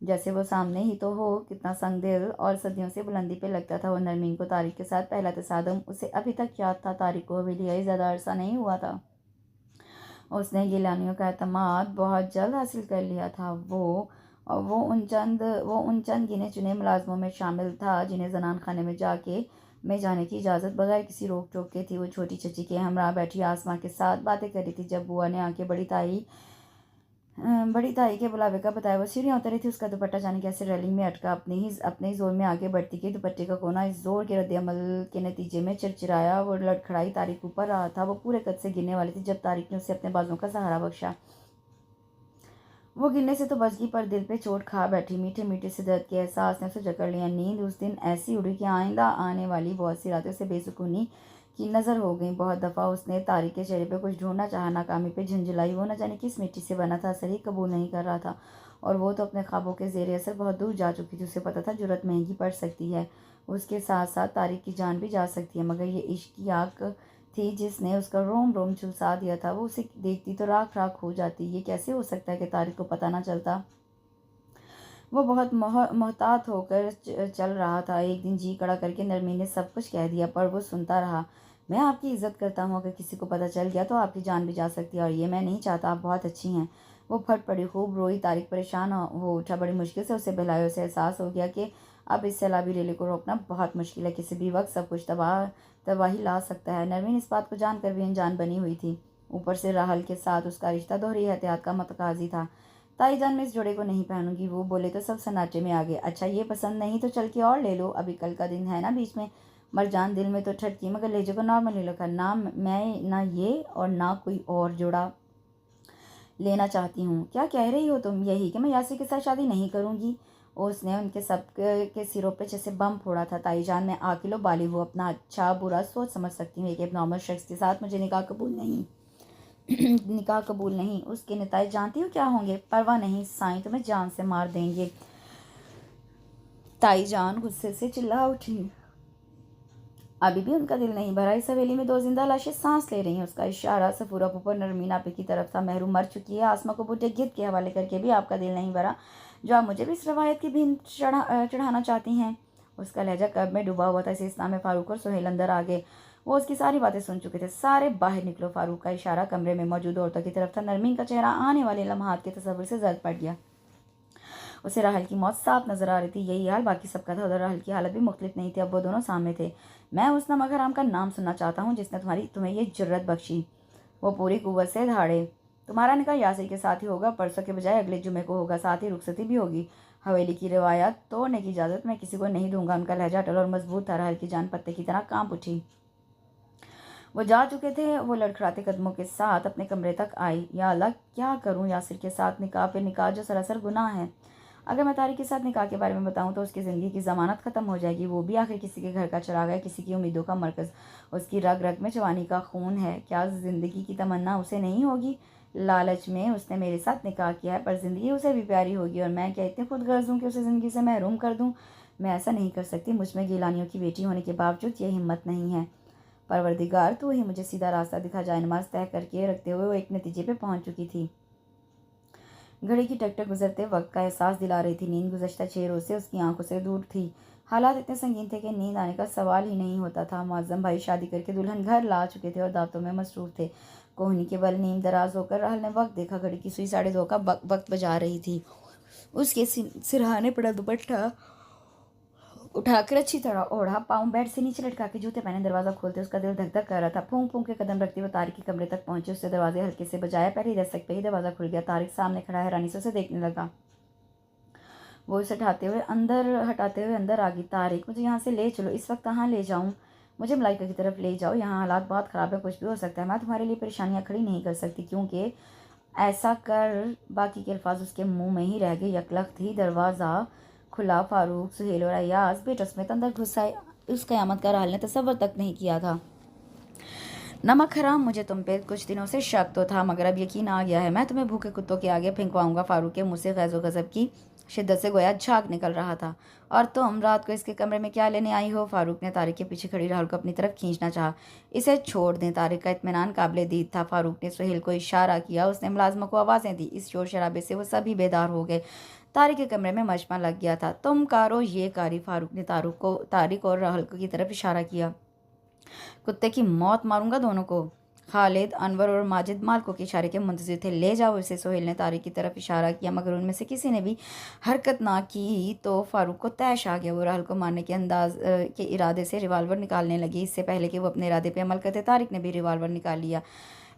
जैसे वो सामने ही तो हो। कितना संगदिल और सदियों से बुलंदी पे लगता था वो नरमीन को। तारिक के साथ पहला तसादम उसे अभी तक याद था। तारिक को हवेली आई ज़्यादा अरसा नहीं हुआ था। उसने गिलानियों का एतमाद बहुत जल्द हासिल कर लिया था। वो उन चंद गिने चुने मुलाजमों में शामिल था जिन्हें जनान खाने में जाने की इजाज़त बगैर किसी रोक टोक के थी। वो छोटी चची के हमरा बैठी आसमां के साथ बातें कर रही थी। जब बुआ ने आंखें बड़ी ताई बड़ी ताई के बुलावे का बताया वो सीढ़ियाँ उतरी थी। उसका दुपट्टा जाने कैसे रेलिंग में अटका। अपने ही जोर में आगे बढ़ती गई। दुपट्टे का कोना इस जोर के रद्दअमल के नतीजे में चिरचिराया। वो लड़खड़ाई। तारिक ऊपर रहा था। वो पूरे कद से गिरने वाली थी जब तारिक ने उसे अपने बाजुओं का सहारा बख्शा। वो गिरने से तो बच गई, पर दिल पे चोट खा बैठी। मीठे मीठे से दर्द के एहसास ने उसे जकड़ लिया। नींद उस दिन ऐसी उड़ी कि आइंदा आने वाली बहुत सी रातें उसे बेसुकूनी की नज़र हो गई। बहुत दफ़ा उसने तारिक के चेहरे पे कुछ ढूंढना चाहा, नाकामी पे झुंझुलाई। वो न जाने किस मिट्टी से बना था, असर ही कबूल नहीं कर रहा था। और वो तो अपने ख्वाबों के ज़ेर असर बहुत दूर जा चुकी थी। उसे पता था जुर्रत महंगी पड़ सकती है, उसके साथ साथ तारिक की जान भी जा सकती है। मगर ये इश्क की आग थी जिसने उसका रोम रोम झुलसा दिया था। वो उसे देखती तो राख राख हो जाती। ये कैसे हो सकता है कि तारिक को पता ना चलता। वो बहुत मोहतात होकर चल रहा था। एक दिन जी कड़ा करके नरमी ने सब कुछ कह दिया, पर वो सुनता रहा। मैं आपकी इज्जत करता हूँ, अगर किसी को पता चल गया तो आपकी जान भी जा सकती है, और ये मैं नहीं चाहता। आप बहुत अच्छी हैं। वो फट पड़ी, खूब रोई। तारिक परेशान हो उठा। बड़ी मुश्किल से उसे बहलाया। उसे एहसास हो गया कि अब इस सैलाबी रेले को रोकना बहुत मुश्किल है। किसी भी वक्त सब कुछ तबाही ला सकता है। नरमीन इस बात को जानकर भी अनजान बनी हुई थी। ऊपर से राहल के साथ उसका रिश्ता दोहरी एहतियात का मतकाजी था। ताई जान, मैं इस जोड़े को नहीं पहनूंगी। वो बोले तो सब सन्नाटे में आ गए। अच्छा, ये पसंद नहीं तो चल के और ले लो, अभी कल का दिन है ना बीच में। मरजान दिल में तो ठटकी, मगर लहजे को नॉर्मल नहीं रखा। ना मैं ना ये और ना कोई और जोड़ा लेना चाहती हूँ। क्या कह रही हो तुम? यही कि मैं यासिर के साथ शादी नहीं करूँगी। उसने उनके सब के सिरों पे जैसे बम फोड़ा था। ताई जान, मैं आकिलो बालिग हूँ, अपना अच्छा बुरा सोच समझ सकती हूँ। एक नॉर्मल शख्स के साथ मुझे निकाह कबूल नहीं। निकाह कबूल नहीं। उसके नताए जानती हो क्या होंगे? परवाह नहीं साईं, तुम्हें जान से मार देंगे। ताई जान गुस्से से चिल्ला उठी। अभी भी उनका दिल नहीं भरा। इस हवेली में दो जिंदा लाशें सांस ले रही हैं। उसका इशारा सफूरा पुपर नरमीन आपी की तरफ था। महरू मर चुकी है। आसमा को बूटे गिद्ध के हवाले करके भी आपका दिल नहीं भरा, जो आप मुझे भी इस रवायत की भिंत चढ़ाना चाहती हैं। उसका लहजा कब में डूबा हुआ था। इसे इस्लाम फारूक और सुहेल अंदर आ गए। वो उसकी सारी बातें सुन चुके थे। सारे बाहर निकलो। फारूक का इशारा कमरे में मौजूद औरतों की तरफ था। नरमीन का चेहरा आने वाले लम्हात के तस्वुर से जर्द पड़ गया। उसे राहल की मौत साफ नजर आ रही थी। यही हाल बाकी सबका था। उधर राहल की हालत भी मुख्तलिफ नहीं थी। अब वो दोनों सामने थे। मैं उस नमक हराम का नाम सुनना चाहता हूँ जिसने तुम्हें ये जुर्रत बख्शी। वो पूरी कुव्वत से धाड़े। तुम्हारा निकाह यासिर के साथ ही होगा। परसों के बजाय अगले जुमे को होगा। साथ ही रुखसती भी होगी। हवेली की रिवायत तोड़ने की इजाज़त मैं किसी को नहीं दूंगा। उनका लहजा अटल और मजबूत था। राहल की जान पत्ते की तरह कांप उठी। वो जा चुके थे। वो लड़खड़ाते कदमों के साथ अपने कमरे तक आई। या अल्लाह, क्या करूं यासिर के साथ? निकाह पे निकाह, जो सरासर गुनाह है। अगर मैं तारिक के साथ निकाह के बारे में बताऊं तो उसकी ज़िंदगी की ज़मानत ख़त्म हो जाएगी। वो भी आखिर किसी के घर का चिराग है, किसी की उम्मीदों का मरकज़। उसकी रग रग में जवानी का खून है। क्या ज़िंदगी की तमन्ना उसे नहीं होगी? लालच में उसने मेरे साथ निकाह किया है, पर ज़िंदगी उसे भी प्यारी होगी। और मैं क्या इतनी खुदगर्ज हूँ कि उसे ज़िंदगी से महरूम कर दूँ? मैं ऐसा नहीं कर सकती। मुझ में गिलानियों की बेटी होने के बावजूद ये हिम्मत नहीं है। परवरदिगार, तू ही मुझे सीधा रास्ता दिखा। जाए नमाज तय करके रखते हुए वो एक नतीजे पे पहुंच चुकी थी। घड़ी की टकटक गुजरते वक्त का एहसास दिला रही थी। नींद गुज़श्ता 6 रोज़ से उसकी आंखों से दूर थी। हालात इतने संगीन थे कि नींद आने का सवाल ही नहीं होता था। मुअज्जम भाई शादी करके दुल्हन घर ला चुके थे और दावतों में मसरूफ थे। कोहनी के बल नींद दराज होकर रहल ने वक्त देखा। घड़ी की सुई 2:30 का वक्त बजा रही थी। उसके सिरहाने पड़ा दुपट्टा उठाकर अच्छी तरह ओढ़ा, पाँव बेड से नीचे लटका के जूते पहने दरवाजा खोलते उसका दिल धक धक कर रहा था। फूंक फूंक के कदम रखते हुए तारिक के कमरे तक पहुंचे। उससे दरवाजे हल्के से बजाया। पहले दस्तक पे ही दरवाजा खुल गया। तारिक सामने खड़ा हैरानी से उसे देखने लगा। वो उसे हटाते हुए अंदर आ गई। तारिक, मुझे यहाँ से ले चलो। इस वक्त कहाँ ले जाऊँ? मुझे मलाइका की तरफ ले जाओ। यहाँ हालात बहुत ख़राब है, कुछ भी हो सकता है। मैं तुम्हारे लिए परेशानियाँ खड़ी नहीं कर सकती, क्योंकि ऐसा कर। बाकी के अल्फाज उसके मुंह में ही रह गए। यकलख्त ही दरवाज़ा खुला। फारूक, सुहेल और अयाज बेटों समेत अंदर घुस आए। उस क़यामत का राहल ने तसव्वुर तक नहीं किया था। नमक हराम, मुझे तुम पे कुछ दिनों से शक तो था, मगर अब यकीन आ गया है। मैं तुम्हें भूखे कुत्तों के आगे फेंकवाऊंगा। फारूक के मुँह से गैज़ो गज़ब की शिद्दत से गोया झाग निकल रहा था। और तुम रात को इसके कमरे में क्या लेने आई हो? फारूक ने तारिक के पीछे खड़ी राहुल को अपनी तरफ खींचना चाहा। इसे छोड़ दें। तारिक का इत्मीनान काबिल दीद था। फारूक ने सुहेल को इशारा किया। उसने मुलाजिमा को आवाज़ें दी। इस शोर शराबे से वो सभी बेदार हो गए। तारिक के कमरे में मशमा लग गया था। तुम कारो ये कारी। फारूक ने तारिक और राहुल की तरफ इशारा किया। कुत्ते की मौत मारूंगा दोनों को। खालिद, अनवर और माजिद मालिकों के इशारे के मुंतजिर थे। ले जाओ इसे। सोहेल ने तारिक की तरफ इशारा किया, मगर उनमें से किसी ने भी हरकत ना की तो फारूक को तैश आ गया। वो राहुल को मारने के इरादे से रिवाल्वर निकालने लगी। इससे पहले कि वो अपने इरादे पर अमल करते, तारिक ने भी रिवाल्वर निकाल लिया।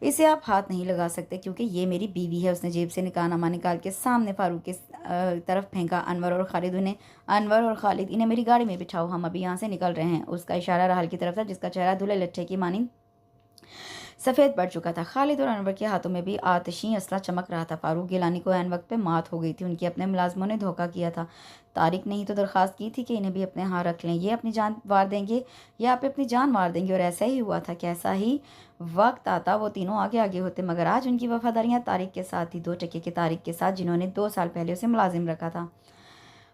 इसे आप हाथ नहीं लगा सकते क्योंकि ये मेरी बीवी है। उसने जेब से निकाहनामा निकाल के सामने फारूक के तरफ फेंका। अनवर और खालिद इन्हें मेरी गाड़ी में बिठाओ, हम अभी यहाँ से निकल रहे हैं। उसका इशारा राहल की तरफ था जिसका चेहरा धुले लट्ठे की मानी सफ़ेद पड़ चुका था। खालिद और अनवर के हाथों में भी आतिशी असला चमक रहा था। फारूक गिलानी को ऐन वक्त पे मात हो गई थी। उनके अपने मुलाजमों ने धोखा किया था। तारिक ने ही तो दरख्वास्त की थी कि इन्हें भी अपने यहाँ रख लें, ये अपनी जान वार देंगे या आप अपनी जान मार देंगे, और ऐसा ही हुआ था। कैसा ही वक्त आता वो तीनों आगे आगे होते, मगर आज उनकी वफादारियाँ तारिक के साथ थी, 2 टके के तारिक के साथ जिन्होंने 2 साल पहले उसे मुलाजिम रखा था।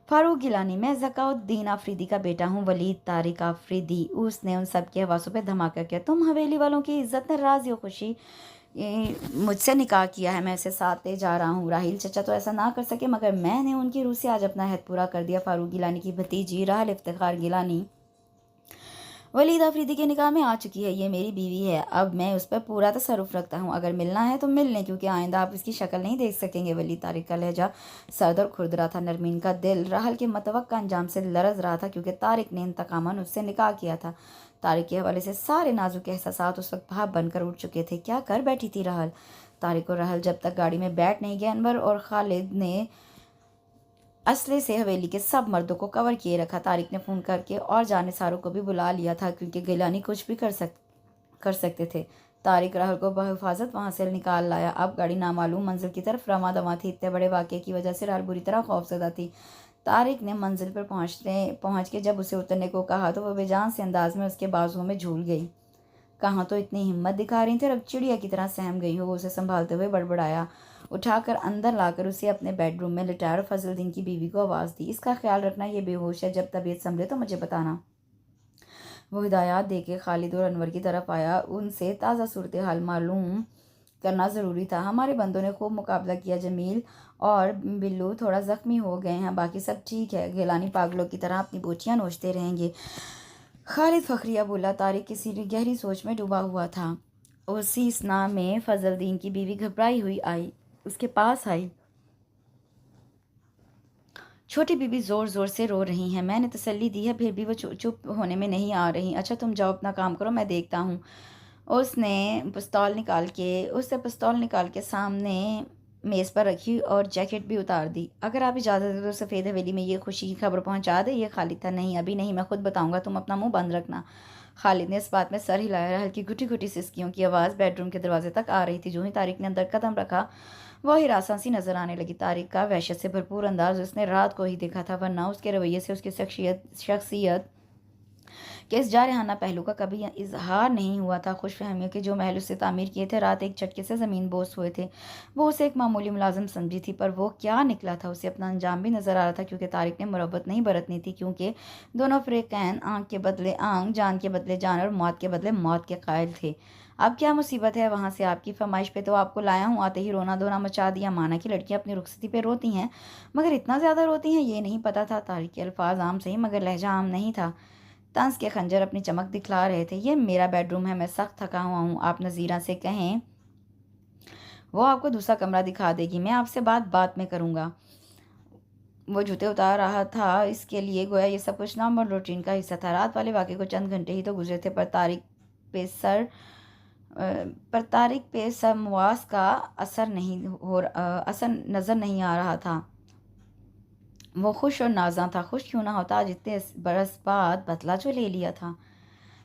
फारूक गिलानी, मैं ज़काउद्दीन आफरीदी का बेटा हूँ, वलीद तारिक आफरीदी। उसने उन सब के हवासों पे धमाका किया। तुम हवेली वालों की इज्जत ने राज़ी हो खुशी मुझसे निकाह किया है, मैं इसे साथ ले जा रहा हूँ। राहिल चचा तो ऐसा ना कर सके, मगर मैंने उनकी रूह से आज अपना हद पूरा कर दिया। फारूक गिलानी की भतीजी राहल इफ्तिखार गिलानी वलीद आफरीदी के निकाह में आ चुकी है। ये मेरी बीवी है, अब मैं उस पर पूरा तसर्रुफ रखता हूँ। अगर मिलना है तो मिल लें, क्योंकि आइंदा आप इसकी शक्ल नहीं देख सकेंगे। वलीद तारिक का लहजा सर्द और खुरदरा था। नरमीन का दिल राहल के मतवक्का अंजाम से लरज रहा था, क्योंकि तारिक ने इंतकामन उससे निकाह किया था। तारिक के हवाले से सारे नाजुक एहसासात उस वक्त भाप बनकर उठ चुके थे। क्या कर बैठी थी राहल? तारिक और राहल जब तक गाड़ी में बैठ नहीं गए, अनवर और खालिद ने असले से हवेली के सब मर्दों को कवर किए रखा। तारिक ने फ़ोन करके और जानिसारों को भी बुला लिया था, क्योंकि गिलानी कुछ भी कर सकते थे। तारिक राहल को बहिफाजत वहाँ से निकाल लाया। अब गाड़ी नामालूम मंजिल की तरफ रमा दमा थी। इतने बड़े वाक़े की वजह से राहल बुरी तरह खौफजदा थी। तारिक ने मंजिल पर पहुँच के जब उसे उतरने को कहा तो वह बेजान से अंदाज में उसके बाजुओं में झूल गई। कहाँ तो इतनी हिम्मत दिखा रही थी और अब चिड़िया की तरह सहम गई हो। वो उसे संभालते हुए बड़बड़ाया, उठाकर अंदर लाकर उसे अपने बेडरूम में लिटाया और फजलुद्दीन की बीवी को आवाज़ दी, इसका ख्याल रखना, ये बेहोश है, जब तबीयत संभले तो मुझे बताना। वो हिदायत दे के खालिद और अनवर की तरफ आया। उनसे ताज़ा सूरत हाल मालूम करना ज़रूरी था। हमारे बंदों ने खूब मुकाबला किया। जमील और बिल्लू थोड़ा ज़ख्मी हो गए हैं, बाकी सब ठीक है। गिलानी पागलों की तरह अपनी बोटियाँ नोचते रहेंगे। खालिद फखरिया बोला। तारिक किसी गहरी सोच में डूबा हुआ था। उसी स्ना में फजलुद्दीन की बीवी घबराई हुई आई, उसके पास आई। छोटी बीबी ज़ोर ज़ोर से रो रही हैं। मैंने तसल्ली दी है, फिर भी वो चुप होने में नहीं आ रही। अच्छा तुम जाओ, अपना काम करो, मैं देखता हूँ। उससे पिस्तौल निकाल के सामने मेज़ पर रखी और जैकेट भी उतार दी। अगर आप इजाज़त दे तो सफ़ेद हवेली में ये खुशी की खबर पहुंचा दे। ये खालिद था। नहीं अभी नहीं, मैं खुद बताऊंगा, तुम अपना मुंह बंद रखना। खालिद ने इस बात में सर हिलाया। हल्की घुटी घुटी सिसकियों की आवाज़ बेडरूम के दरवाजे तक आ रही थी। जो ही तारिक ने अंदर कदम रखा वह हिरासा सी नजर आने लगी। तारिक का वहशत से भरपूर अंदाज उसने रात को ही देखा था, वरना उसके रवैये से उसकी शख्सियत कि इस जारहाना पहलू का कभी इजहार नहीं हुआ था। खुशफहमियों के जो महल उससे तामीर किए थे, रात एक झटके से ज़मीन बोस हुए थे। वो उसे एक मामूली मुलाजिम समझी थी, पर वो क्या निकला था, उसे अपना अंजाम भी नज़र आ रहा था। क्योंकि तारिक ने मुरब्बत नहीं बरतनी थी, क्योंकि दोनों फ़रीक़ैन आंख के बदले आंख, जान के बदले जान और मौत के बदले मौत के कायल थे। अब क्या मुसीबत है वहाँ से? आपकी फरमाइश पे तो आपको लाया हूँ। आते ही रोना धोना मचा दिया। माना कि लड़कियाँ अपनी रुखसती पे रोती हैं, मगर इतना ज़्यादा रोती हैं ये नहीं पता था। तारिक के अल्फाज आम सही, मगर लहजा आम नहीं था। तंज के खंजर अपनी चमक दिखला रहे थे। ये मेरा बेडरूम है, मैं सख्त थका हुआ हूँ। आप नज़ीरा से कहें, वो आपको दूसरा कमरा दिखा देगी। मैं आपसे बात में करूँगा। वो जूते उतार रहा था, इसके लिए गोया ये सब कुछ नॉर्मल रूटीन का हिस्सा था। रात वाले वाक़े को चंद घंटे ही तो गुजरे थे, पर तारिक पे समवास का असर नज़र नहीं आ रहा था। वो खुश और नाज़ा था। खुश क्यों ना होता, आज इतने बरस बाद बदला जो ले लिया था।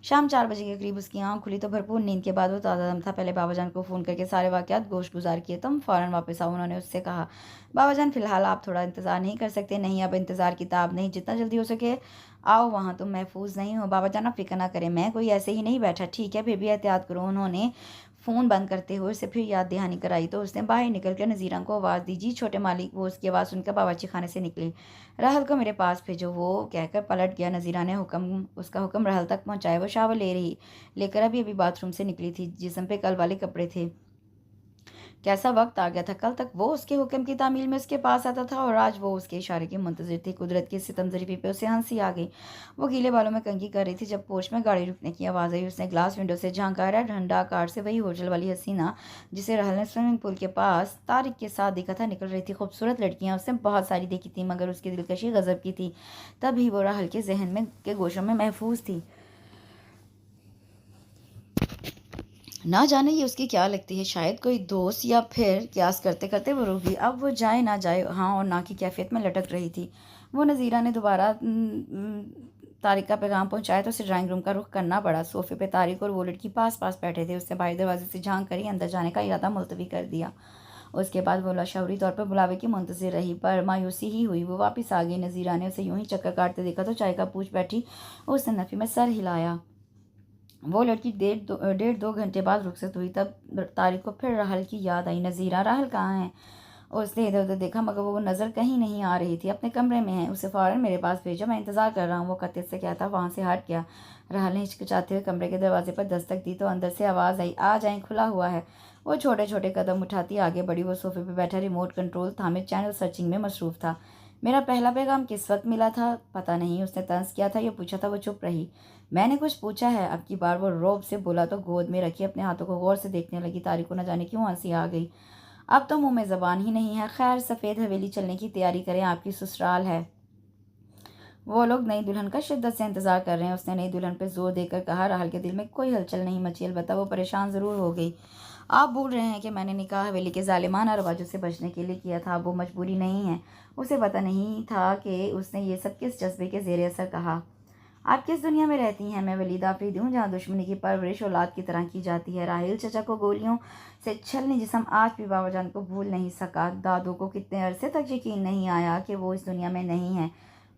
शाम 4 बजे के करीब उसकी आँख खुली तो भरपूर नींद के बाद वो ताज़ा दम था। पहले बाबाजान को फ़ोन करके सारे वाक़यात गोश गुजार किए। तुम फ़ौरन वापस आओ, उन्होंने उससे कहा। बाबाजान फ़िलहाल आप थोड़ा इंतज़ार नहीं कर सकते? नहीं, अब इंतज़ार की ताब नहीं, जितना जल्दी हो सके आओ। वहाँ तुम महफूज नहीं हो। बाबाजान आप फ़िक्र ना करें, मैं कोई ऐसे ही नहीं बैठा। ठीक है, फिर भी एहतियात करो। उन्होंने फ़ोन बंद करते हुए उसे फिर याद दहानी कराई तो उसने बाहर निकल कर नज़ीरा को आवाज़ दी। जी छोटे मालिक। वो उसकी आवाज़ सुनकर बावर्ची खाने से निकली। राहल को मेरे पास भेजो, वो कहकर पलट गया। नज़ीरा ने उसका हुक्म राहल तक पहुंचाया। वो शावर लेकर अभी अभी बाथरूम से निकली थी। जिस्म पे कल वाले कपड़े थे। कैसा वक्त आ गया था। कल तक वो उसके हुक्म की तामील में उसके पास आता था और आज वो उसके इशारे की मुंतज़िर थी। कुदरत की सितम ज़रीफ़ी पे उसे हंसी आ गई। वो गीले बालों में कंघी कर रही थी जब पोर्च में गाड़ी रुकने की आवाज़ आई। उसने ग्लास विंडो से झांका। रेड हंडा कार से वही होटल वाली हसीना जिसे राहल ने स्विमिंग पूल के पास तारिक के साथ देखा था निकल रही थी। खूबसूरत लड़कियाँ उसने बहुत सारी देखी थी, मगर उसकी दिलकशी गज़ब की थी। तभी वो राहल के जहन में के गोशों में महफूज थी। ना जाने ये उसकी क्या लगती है, शायद कोई दोस्त, या फिर क्यास करते करते वो रुक गई। अब वो जाए ना जाए, हाँ और ना की कैफियत में लटक रही थी। वो नज़ीरा ने दोबारा तारिक का पैगाम पहुंचाया तो उसे ड्राइंग रूम का रुख करना पड़ा। सोफे पे तारिक और वो लड़की पास पास बैठे थे। उसने बाहरी दरवाजे से झांक कर ही अंदर जाने का इरादा मुलतवी कर दिया। उसके बाद वो लाशौरी तौर पर बुलावे की मुंतज़िर रही, पर मायूसी ही हुई। वो वापस आ गई। नज़ीरा ने उसे यूं ही चक्कर काटते देखा तो चाय का पूछ बैठी। उसने नफ़ी में सर हिलाया। वो लड़की डेढ़ दो घंटे बाद रुखसत हुई। तब तारिक को फिर राहल की याद आई। नज़ीरा, राहल कहाँ है? उसने इधर उधर देखा मगर वो नज़र कहीं नहीं आ रही थी। अपने कमरे में है, उसे फ़ौरन मेरे पास भेजो, मैं इंतज़ार कर रहा हूँ, वो कतियत से कहता वहाँ से हट गया। राहल ने हिचकिचाते हुए कमरे के दरवाजे पर दस्तक दी तो अंदर से आवाज़ आई, आ जाएं, खुला हुआ है। वो छोटे छोटे कदम उठाती आगे बढ़ी। वो सोफे पर बैठा रिमोट कंट्रोल थामे चैनल सर्चिंग में मसरूफ़ था। मेरा पहला पैगाम किस वक्त मिला था पता नहीं, उसने तंज किया था या पूछा था। वो चुप रही। मैंने कुछ पूछा है? अब की बार वो रौब से बोला तो गोद में रखी अपने हाथों को गौर से देखने लगी। तारिक को न जाने क्यों हंसी आ गई। अब तो मुंह में ज़बान ही नहीं है। खैर, सफ़ेद हवेली चलने की तैयारी करें, आपकी ससुराल है। वो लोग नई दुल्हन का शिद्दत से इंतजार कर रहे हैं, उसने नई दुल्हन पे जोर देकर कहा। राहल के दिल में कोई हलचल नहीं मची, अलबत्ता वो परेशान ज़रूर हो गई। आप भूल रहे हैं कि मैंने निकाह हवेली के जालिमाना रवाजों से बचने के लिए किया था। वो मजबूरी नहीं है। उसे पता नहीं था कि उसने ये सब किस जज्बे के ज़ेर असर कहा। आप किस दुनिया में रहती हैं? मैं वलीदा आफरीदी हूँ, जहाँ दुश्मनी की परवरिश औलाद की तरह की जाती है। राहिल चचा को गोलियों से छलनी जिस्म आज भी बाबाजान को भूल नहीं सका। दादू को कितने अरसे तक यकीन नहीं आया कि वो इस दुनिया में नहीं है।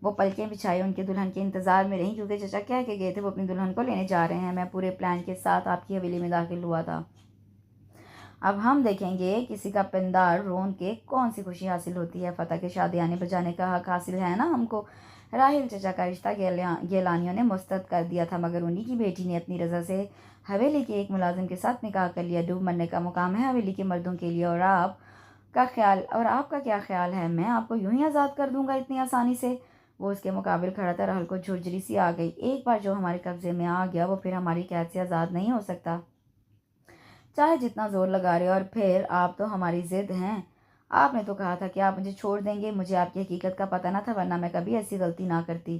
वो पलकें बिछाई उनके दुल्हन के इंतज़ार में रही, क्योंकि चचा कह के गए थे वो अपनी दुल्हन को लेने जा रहे हैं। मैं पूरे प्लान के साथ आपकी हवेली में दाखिल हुआ था। अब हम देखेंगे किसी का पिंदार रोन के कौन सी खुशी हासिल होती है। फतेह के शादियाने बजाने का हक हासिल है ना हमको। राहिल चचा का रिश्ता गेलानियों ने मुस्तरद कर दिया था, मगर उन्हीं की बेटी ने अपनी रजा से हवेली के एक मुलाजिम के साथ निकाह कर लिया। डूब मरने का मुकाम है हवेली के मर्दों के लिए। और आपका क्या ख्याल है? मैं आपको यूं ही आज़ाद कर दूंगा इतनी आसानी से? वो उसके मुकाबिल खड़ा था। राहुल को झुरझुरी सी आ गई। एक बार जो हमारे कब्जे में आ गया वो फिर हमारी कैद से आज़ाद नहीं हो सकता, चाहे जितना जोर लगा रहे हो। और फिर आप तो हमारी जिद हैं। आपने तो कहा था कि आप मुझे छोड़ देंगे। मुझे आपकी हकीकत का पता ना था, वरना मैं कभी ऐसी गलती ना करती।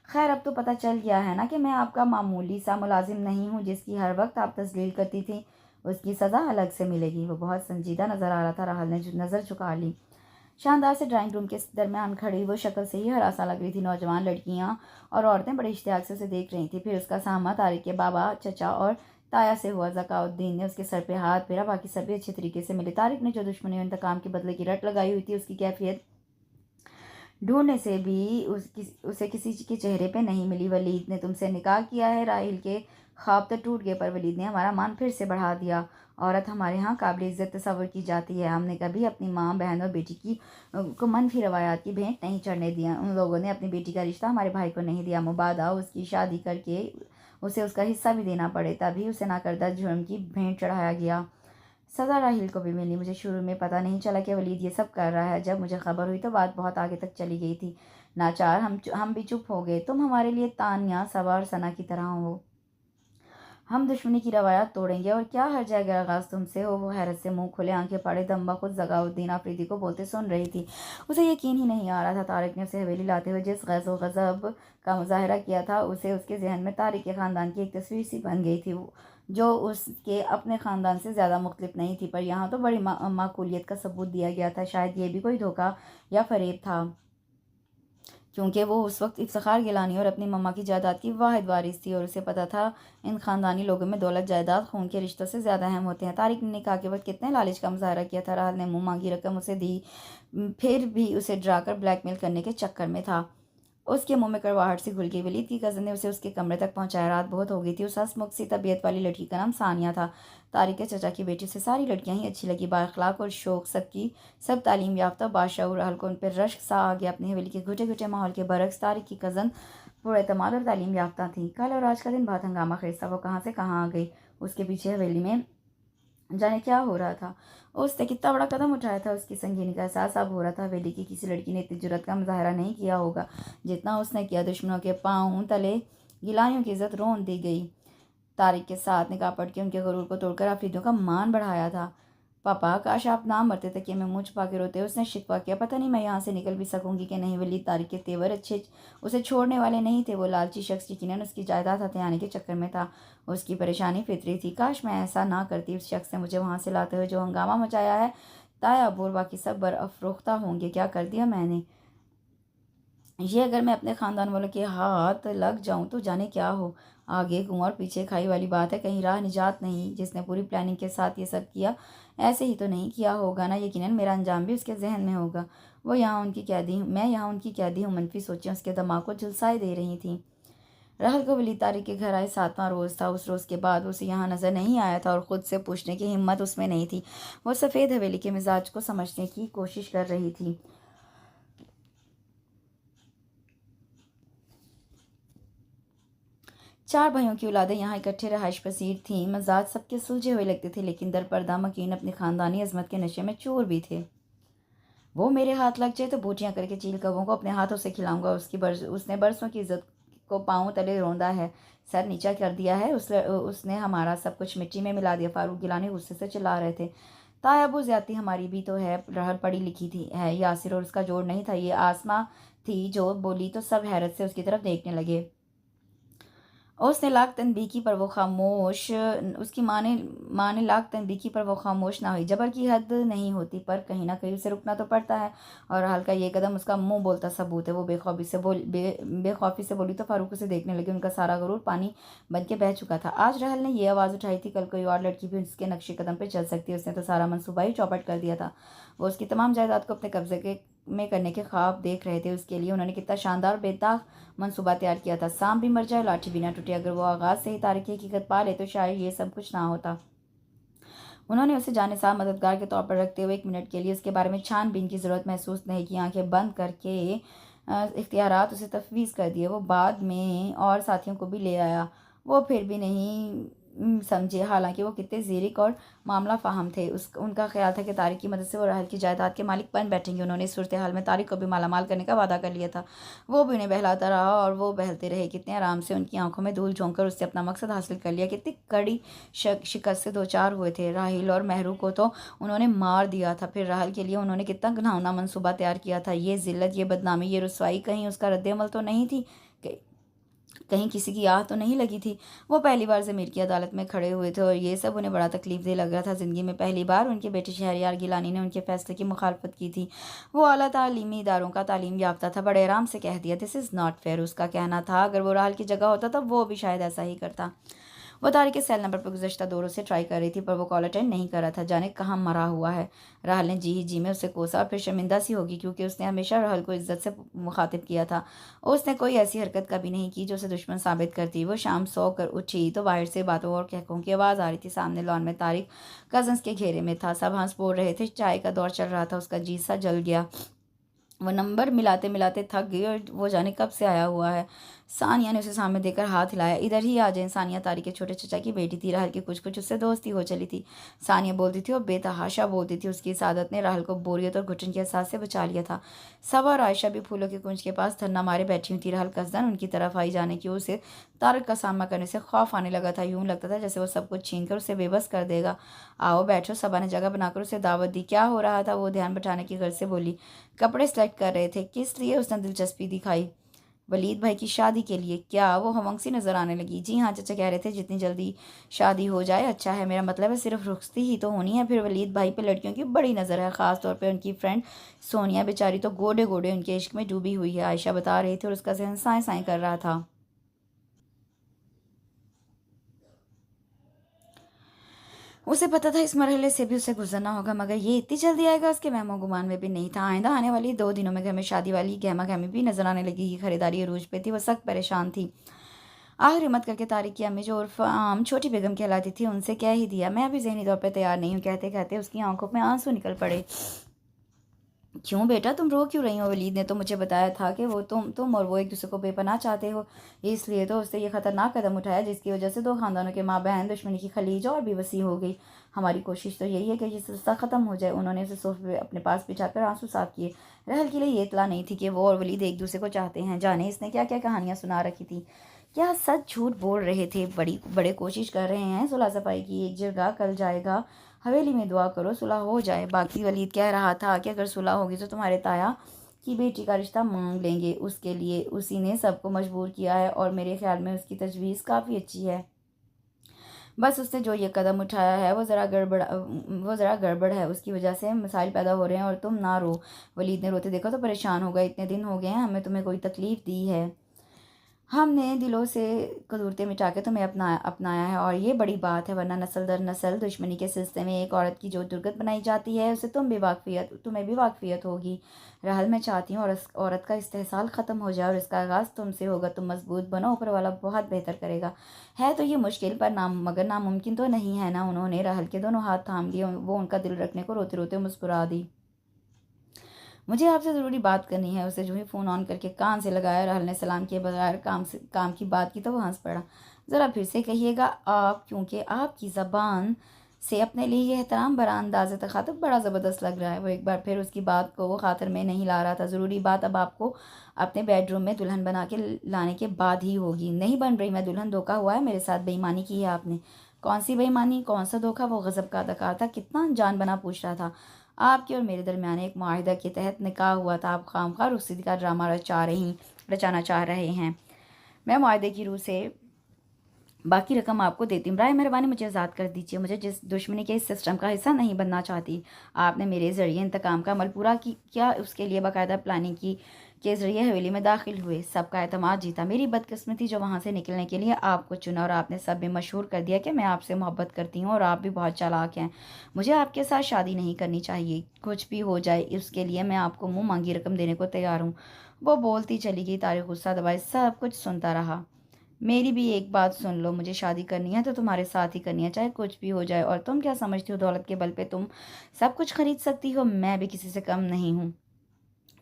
खैर, अब तो पता चल गया है ना कि मैं आपका मामूली सा मुलाजिम नहीं हूँ जिसकी हर वक्त आप तस्लील करती थी। उसकी सज़ा अलग से मिलेगी। वो बहुत संजीदा नज़र आ रहा था। राहुल ने नज़र झुका ली। शानदार से ड्राइंग रूम के दरमियान खड़ी वो शक्ल से ही हरासा लग रही थी। नौजवान लड़कियां और औरतें बड़े इश्तियाक से उसे देख रही थी। फिर उसका सामा तारिक के बाबा, चचा और ताया से हुआ। ज़काउद्दीन ने उसके सर पे हाथ फेरा। बाकी सभी अच्छे तरीके से मिले। तारिक ने जो दुश्मनी और इंतकाम के बदले की रट लगाई हुई थी, उसकी कैफियत ढूंढने से भी उसे किसी के चेहरे पे नहीं मिली। वलीद ने तुमसे निकाह किया है। राहिल के ख्वाब तो टूट गए, पर वलीद ने हमारा मान फिर से बढ़ा दिया। औरत हमारे यहाँ काबिल इज़्ज़त तस्वर की जाती है। हमने कभी अपनी माँ, बहन और बेटी की को मनफी रवायात की भेंट नहीं चढ़ने दिया। उन लोगों ने अपनी बेटी का रिश्ता हमारे भाई को नहीं दिया। मुबादा उसकी शादी करके उसे उसका हिस्सा भी देना पड़े, तभी उसे नाकर्दा जुर्म की भेंट चढ़ाया गया। सज़ा राहिल को भी मिली। मुझे शुरू में पता नहीं चला कि वलीद ये सब कर रहा है। जब मुझे खबर हुई तो बात बहुत आगे तक चली गई थी। नाचार हम भी चुप हो गए। तुम हमारे लिए तान्या, सबा और सना की तरह हो। हम दुश्मनी की रवायत तोड़ेंगे और क्या हर जगह आगाज तुमसे हो। वो हैरत से मुंह खुले, आंखें पड़े दम्बा खुद ज़काउद्दीन आफरीदी को बोलते सुन रही थी। उसे यकीन ही नहीं आ रहा था। तारिक ने उसे हवेली लाते हुए जिस गैज़ व गज़ब का मुजाहरा किया था, उसे उसके जहन में तारिक के ख़ानदान की एक तस्वीर सी बन गई थी, जो उसके अपने ख़ानदान से ज़्यादा मुख्तलिफ नहीं थी। पर यहाँ तो बड़ी माकूलियत का सबूत दिया गया था। शायद ये भी कोई धोखा या फ़रेब था, क्योंकि वो उस वक्त इफ्तिखार गिलानी और अपनी मम्मा की जायदाद की वाहिद वारिस थी, और उसे पता था इन ख़ानदानी लोगों में दौलत, जायदाद खून के रिश्तों से ज़्यादा अहम होते हैं। तारिक ने निकाह के वक्त कितने लालच का मुजाहरा किया था। राहल ने मुँह मांगी रकम उसे दी, फिर भी उसे डराकर ब्लैकमेल करने के चक्कर में था। उसके मुंह में कड़वाहट सी घुल गई। वलीद की कज़न ने उसे उसके कमरे तक पहुंचाया। रात बहुत हो गई थी। उस हंसमुख सी तबीयत वाली लड़की का नाम सानिया था। तारिक के चचा की बेटी से सारी लड़कियां ही अच्छी लगी। बाअखलाक और शौक सब तालीम याफ्ता, बादशाह और हल्को। उन पर रश्क सा आ गया। अपनी हवेली के घुटे घुटे माहौल के बरक्स तारिक की कज़न पुरएतमाद और तालीम याफ्ता थी। कल और आज का दिन बहुत हंगामा खेज था। वो कहाँ से कहाँ आ गई। उसके पीछे हवेली में जाने क्या हो रहा था। उसने कितना बड़ा कदम उठाया था। उसकी संगीनी का एहसास अब हो रहा था। हवेली की किसी लड़की ने इतनी जुर्रत का मुजाहरा नहीं किया होगा जितना उसने किया। दुश्मनों के पाँव तले गिलानियों की इज्जत रोन दी गई। तारिक के साथ निकाह पढ़ के उनके गुरूर को तोड़कर आफरीदियों का मान बढ़ाया था। पापा काश आप ना मरते, तकिए में मुँह छुपा के रोते। उसने शिकवा किया, पता नहीं मैं यहाँ से निकल भी सकूंगी कि नहीं। वलीद तारिक के तेवर अच्छे उसे छोड़ने वाले नहीं थे। वो लालची शख्स यकीनन उसकी जायदाद हथियाने के चक्कर में था। उसकी परेशानी फितरी थी। काश मैं ऐसा ना करती। उस शख्स ने मुझे वहाँ से लाते हुए जो हंगामा मचाया है, ताया अबू और बाकी सब बरअफरोख्ता होंगे। क्या कर दिया मैंने ये? अगर मैं अपने ख़ानदान वालों के हाथ लग जाऊं तो जाने क्या हो। आगे कुआं और पीछे खाई वाली बात है, कहीं राह निजात नहीं। जिसने पूरी प्लानिंग के साथ ये सब किया, ऐसे ही तो नहीं किया होगा ना। यकीनन मेरा अंजाम भी उसके जहन में होगा। वो यहाँ उनकी कैदी हूँ, मैं यहाँ उनकी कैदी हूँ। मनफी सोचें उसके दिमाग को झुलसाए दे रही थी। रहल को वली तारिक के घर आए 7वां रोज़ था। उस रोज़ के बाद उसे यहाँ नज़र नहीं आया था और ख़ुद से पूछने की हिम्मत उसमें नहीं थी। वो सफ़ेद हवेली के मिजाज को समझने की कोशिश कर रही थी। 4 भाइयों की औलादें यहाँ इकट्ठे रहाइश पसीर थीं। मजाज सबके सुलझे हुए लगते थे, लेकिन दर पर्दा मकीन अपनी ख़ानदानी अजमत के नशे में चूर भी थे। वो मेरे हाथ लग जाए तो बोटियां करके चील कौवों को अपने हाथों से खिलाऊंगा। उसने बरसों की इज्जत को पांव तले रौंदा है, सर नीचा कर दिया है। उसने हमारा सब कुछ मिट्टी में मिला दिया। फारूक गिलानी गुस्से से चिल्ला रहे थे। ताया अबू ज्यादती हमारी भी तो है। रहल पढ़ी लिखी थी है। यासिर और उसका जोड़ नहीं था, ये आसमा थी जो बोली तो सब हैरत से उसकी तरफ देखने लगे। उसने लाख तनबीह की पर वो खामोश उसकी माँ ने लाख तनबीह की पर वो खामोश ना हुई। जबर की हद नहीं होती, पर कहीं ना कहीं उसे रुकना तो पड़ता है। और हल्का ये कदम उसका मुंह बोलता सबूत है। वो बेखौफी से बोली तो फारूक उसे देखने लगे। उनका सारा गरूर पानी बन के बह चुका था। आज रहल ने ये आवाज़ उठाई थी, कल कोई और लड़की भी उसके नक्शे कदम पर चल सकती है। उसने तो सारा मनसूबा ही चौपट कर दिया था। वो उसकी तमाम जायदाद को अपने कब्जे में करने के ख्वाब देख रहे थे। उसके लिए उन्होंने कितना शानदार बेताब मनसूबा तैयार किया था। सांप भी मर जाए, लाठी भी ना टूटे। अगर वो आगाज से ही तारीख की हकीकत पा ले तो शायद ये सब कुछ ना होता। उन्होंने उसे जानिसाब मददगार के तौर पर रखते हुए 1 मिनट के लिए उसके बारे में छानबीन की ज़रूरत महसूस नहीं की। आंखें बंद करके इख्तियारात उसे तफवीज़ कर दिए। वो बाद में और साथियों को भी ले आया। वो फिर भी नहीं समझे, हालांकि वो कितने ज़ीरिक और मामला फ़ाहम थे। उनका ख्याल था कि तारिक की मदद से वो रहल की जायदाद के मालिक बन बैठेंगे। उन्होंने इस सूरत हाल में तारिक को भी मालामाल करने का वादा कर लिया था। वो भी उन्हें बहलाता रहा और वो बहलते रहे। कितने आराम से उनकी आंखों में धूल झोंक कर उससे अपना मकसद हासिल कर लिया। कितनी कड़ी शिकस्त से 2 4 हुए थे। राहिल और महरू को तो उन्होंने मार दिया था। फिर राहल के लिए उन्होंने कितना घिनौना मनसूबा तैयार किया था। ये जिल्लत, ये बदनामी, ये रुसवाई, कहीं उसका रद्द-ए-अमल तो नहीं थी? कहीं किसी की आह तो नहीं लगी थी? वो पहली बार ज़मीर की अदालत में खड़े हुए थे और ये सब उन्हें बड़ा तकलीफदेह लग रहा था। ज़िंदगी में पहली बार उनके बेटे शहरयार गिलानी ने उनके फैसले की मुखालफत की थी। वो आला तालीमी इदारों का तालीम याफ्ता था। बड़े आराम से कह दिया, दिस इज़ नॉट फेयर। उसका कहना था अगर वो राहल की जगह होता तो वो भी शायद ऐसा ही करता। वो तारिक के सेल नंबर पर गुज़श्ता 2 रोज़ से ट्राई कर रही थी, पर वो कॉल अटेंड नहीं कर रहा था। जाने कहाँ मरा हुआ है। राहल ने जी ही जी में उसे कोसा और फिर शर्मिंदा सी होगी, क्योंकि उसने हमेशा राहल को इज्जत से मुखातिब किया था। उसने कोई ऐसी हरकत कभी नहीं की जो उसे दुश्मन साबित करती। वो शाम सो कर उठी तो बाहर से बातों और कहकों की आवाज़ आ रही थी। सामने लॉन में तारिक कजन्स के घेरे में था। सब हंस बोल रहे थे। चाय का दौर चल रहा था। उसका जी सा जल गया। वो नंबर मिलाते मिलाते थक गई और वो जाने कब से आया हुआ है। सानिया ने उसे सामने देकर हाथ हिलाया, इधर ही आ जाए। सानिया तारिक के छोटे चचा की बेटी थी। राहल की कुछ कुछ उससे दोस्ती हो चली थी। सानिया बोलती थी और बेतहाशा बोलती थी। उसकी इस आदत ने राहल को बोरियत और घुटन के एहसास से बचा लिया था। सबा और आयशा भी फूलों के कुंज के पास धरना मारे बैठी हुई थी। राहल कसदन उनकी तरफ आई। जाने की उसे तारिक का सामना करने से खौफ आने लगा था। यूं लगता था जैसे वो सब कुछ छीन कर उसे बेबस कर देगा। आओ बैठो। सबा ने जगह बनाकर उसे दावत दी। क्या हो रहा था? वो ध्यान बटाने की गर्ज से बोली। कपड़े सेलेक्ट कर रहे थे। किस लिए? उसने दिलचस्पी दिखाई। वलीद भाई की शादी के लिए। क्या? वो हमंग सी नजर आने लगी। जी हाँ, चचा कह रहे थे जितनी जल्दी शादी हो जाए अच्छा है। मेरा मतलब है सिर्फ रुखसती ही तो होनी है। फिर वलीद भाई पे लड़कियों की बड़ी नज़र है, ख़ास तौर पे उनकी फ्रेंड सोनिया। बेचारी तो गोडे गोडे उनके इश्क में डूबी हुई है। आयशा बता रही थी और उसका जहन साए साए कर रहा था। उसे पता था इस मरहले से भी उसे गुजरना होगा, मगर ये इतनी जल्दी आएगा उसके वहमो गुमान में भी नहीं था। आइंदा आने वाली 2 दिनों में घर में शादी वाली गहमा गहमी भी नजर आने लगी। खरीदारी अरूज पे थी। वो सख्त परेशान थी। आखिर हिम्मत करके तारिक की अम्मी जो उर्फ आम छोटी बेगम कहलाती थी उनसे कह ही दिया, मैं अभी जहनी तौर पर तैयार नहीं हूँ। कहते कहते उसकी आंखों में आंसू निकल पड़े। क्यों बेटा, तुम रो क्यों रही हो? वलीद ने तो मुझे बताया था कि वो तुम और वो एक दूसरे को बेपनाह चाहते हो, इसलिए तो उसने ये खतरनाक कदम उठाया जिसकी वजह से 2 खानदानों के माँ बहन दुश्मनी की खलीज और भी वसी हो गई। हमारी कोशिश तो यही है कि ये सिलसिला ख़त्म हो जाए। उन्होंने उसे सोफे पे अपने पास बिछाकर आंसू साफ किए। रहल के लिए ये इतला नहीं थी कि वो और वलीद एक दूसरे को चाहते हैं। जाने इसने क्या क्या कहानियाँ सुना रखी थी। क्या सच झूठ बोल रहे थे? बड़ी बड़े कोशिश कर रहे हैं सुलह सफाई की। एक जगह कल जाएगा हवेली में दुआ करो सुलह हो जाए। बाकी वलीद कह रहा था कि अगर सुलह होगी तो तुम्हारे ताया की बेटी का रिश्ता मांग लेंगे, उसके लिए उसी ने सबको मजबूर किया है और मेरे ख्याल में उसकी तजवीज़ काफ़ी अच्छी है। बस उसने जो ये कदम उठाया है वो ज़रा गड़बड़ है, उसकी वजह से मसाइल पैदा हो रहे हैं। और तुम ना रो। वलीद ने रोते देखा तो परेशान हो गए। इतने दिन हो गए हैं हमें तुम्हें कोई तकलीफ़ दी है, हमने दिलों से कदूरतें मिटा के तुम्हें अपनाया है और ये बड़ी बात है, वरना नस्ल दर नस्ल दुश्मनी के सिलसिले में एक औरत की जो दुर्गत बनाई जाती है उसे तुम्हें भी वाकफियत होगी। रहल मैं चाहती हूँ और उस औरत का इस्तेहसाल ख़त्म हो जाए और इसका आगाज़ तुमसे होगा। तुम मजबूत बनो, ऊपर वाला बहुत बेहतर करेगा। है तो ये मुश्किल पर मगर नामुमकिन तो नहीं है ना। उन्होंने रहल के दोनों हाथ थाम लिए, वो उनका दिल रखने को रोते रोते मुस्कुरा दी। मुझे आपसे ज़रूरी बात करनी है। उसे जो ही फ़ोन ऑन करके कान से लगाया। राहुल ने सलाम किए बगैर काम की बात की तो वो हंस पड़ा। ज़रा फिर से कहिएगा आप, क्योंकि आपकी ज़बान से अपने लिए यह एहतराम भरा अंदाज़ तखातुब बड़ा ज़बरदस्त लग रहा है। वो एक बार फिर उसकी बात को वो खातिर में नहीं ला रहा था। ज़रूरी बात अब आपको अपने बेडरूम में दुल्हन बना के लाने के बाद ही होगी। नहीं बन रही मैं दुल्हन, धोखा हुआ है मेरे साथ, बेईमानी की है आपने। कौन सी बेईमानी, कौन सा धोखा? वो गज़ब का अदाकार था, कितना अनजान बना पूछ रहा था। आपके और मेरे दरमियान एक मुआहिदा के तहत निकाह हुआ था, आप खामखा रुखसती का ड्रामा रचाना चाह रहे हैं। मैं मुआहिदे की रूह से बाकी रकम आपको देती हूँ। बराए मेहरबानी मुझे आज़ाद कर दीजिए, मुझे जिस दुश्मनी के इस सिस्टम का हिस्सा नहीं बनना चाहती। आपने मेरे ज़रिए इंतकाम का अमल पूरा किया, उसके लिए बाकायदा प्लानिंग की के ज़रिए हवेली में दाखिल हुए, सबका एतमाद जीता। मेरी बदकिस्मती जो वहाँ से निकलने के लिए आपको चुना और आपने सब में मशहूर कर दिया कि मैं आपसे मोहब्बत करती हूँ और आप भी बहुत चालाक हैं। मुझे आपके साथ शादी नहीं करनी चाहिए, कुछ भी हो जाए उसके लिए मैं आपको मुँह मांगी रकम देने को तैयार हूँ। वो बोलती चली गई। तारिक गुस्सा दबाए सब कुछ सुनता रहा। मेरी भी एक बात सुन लो, मुझे शादी करनी है तो तुम्हारे साथ ही करनी है, चाहे कुछ भी हो जाए। और तुम क्या समझती हो दौलत के बल पे तुम सब कुछ खरीद सकती हो? मैं भी किसी से कम नहीं हूँ।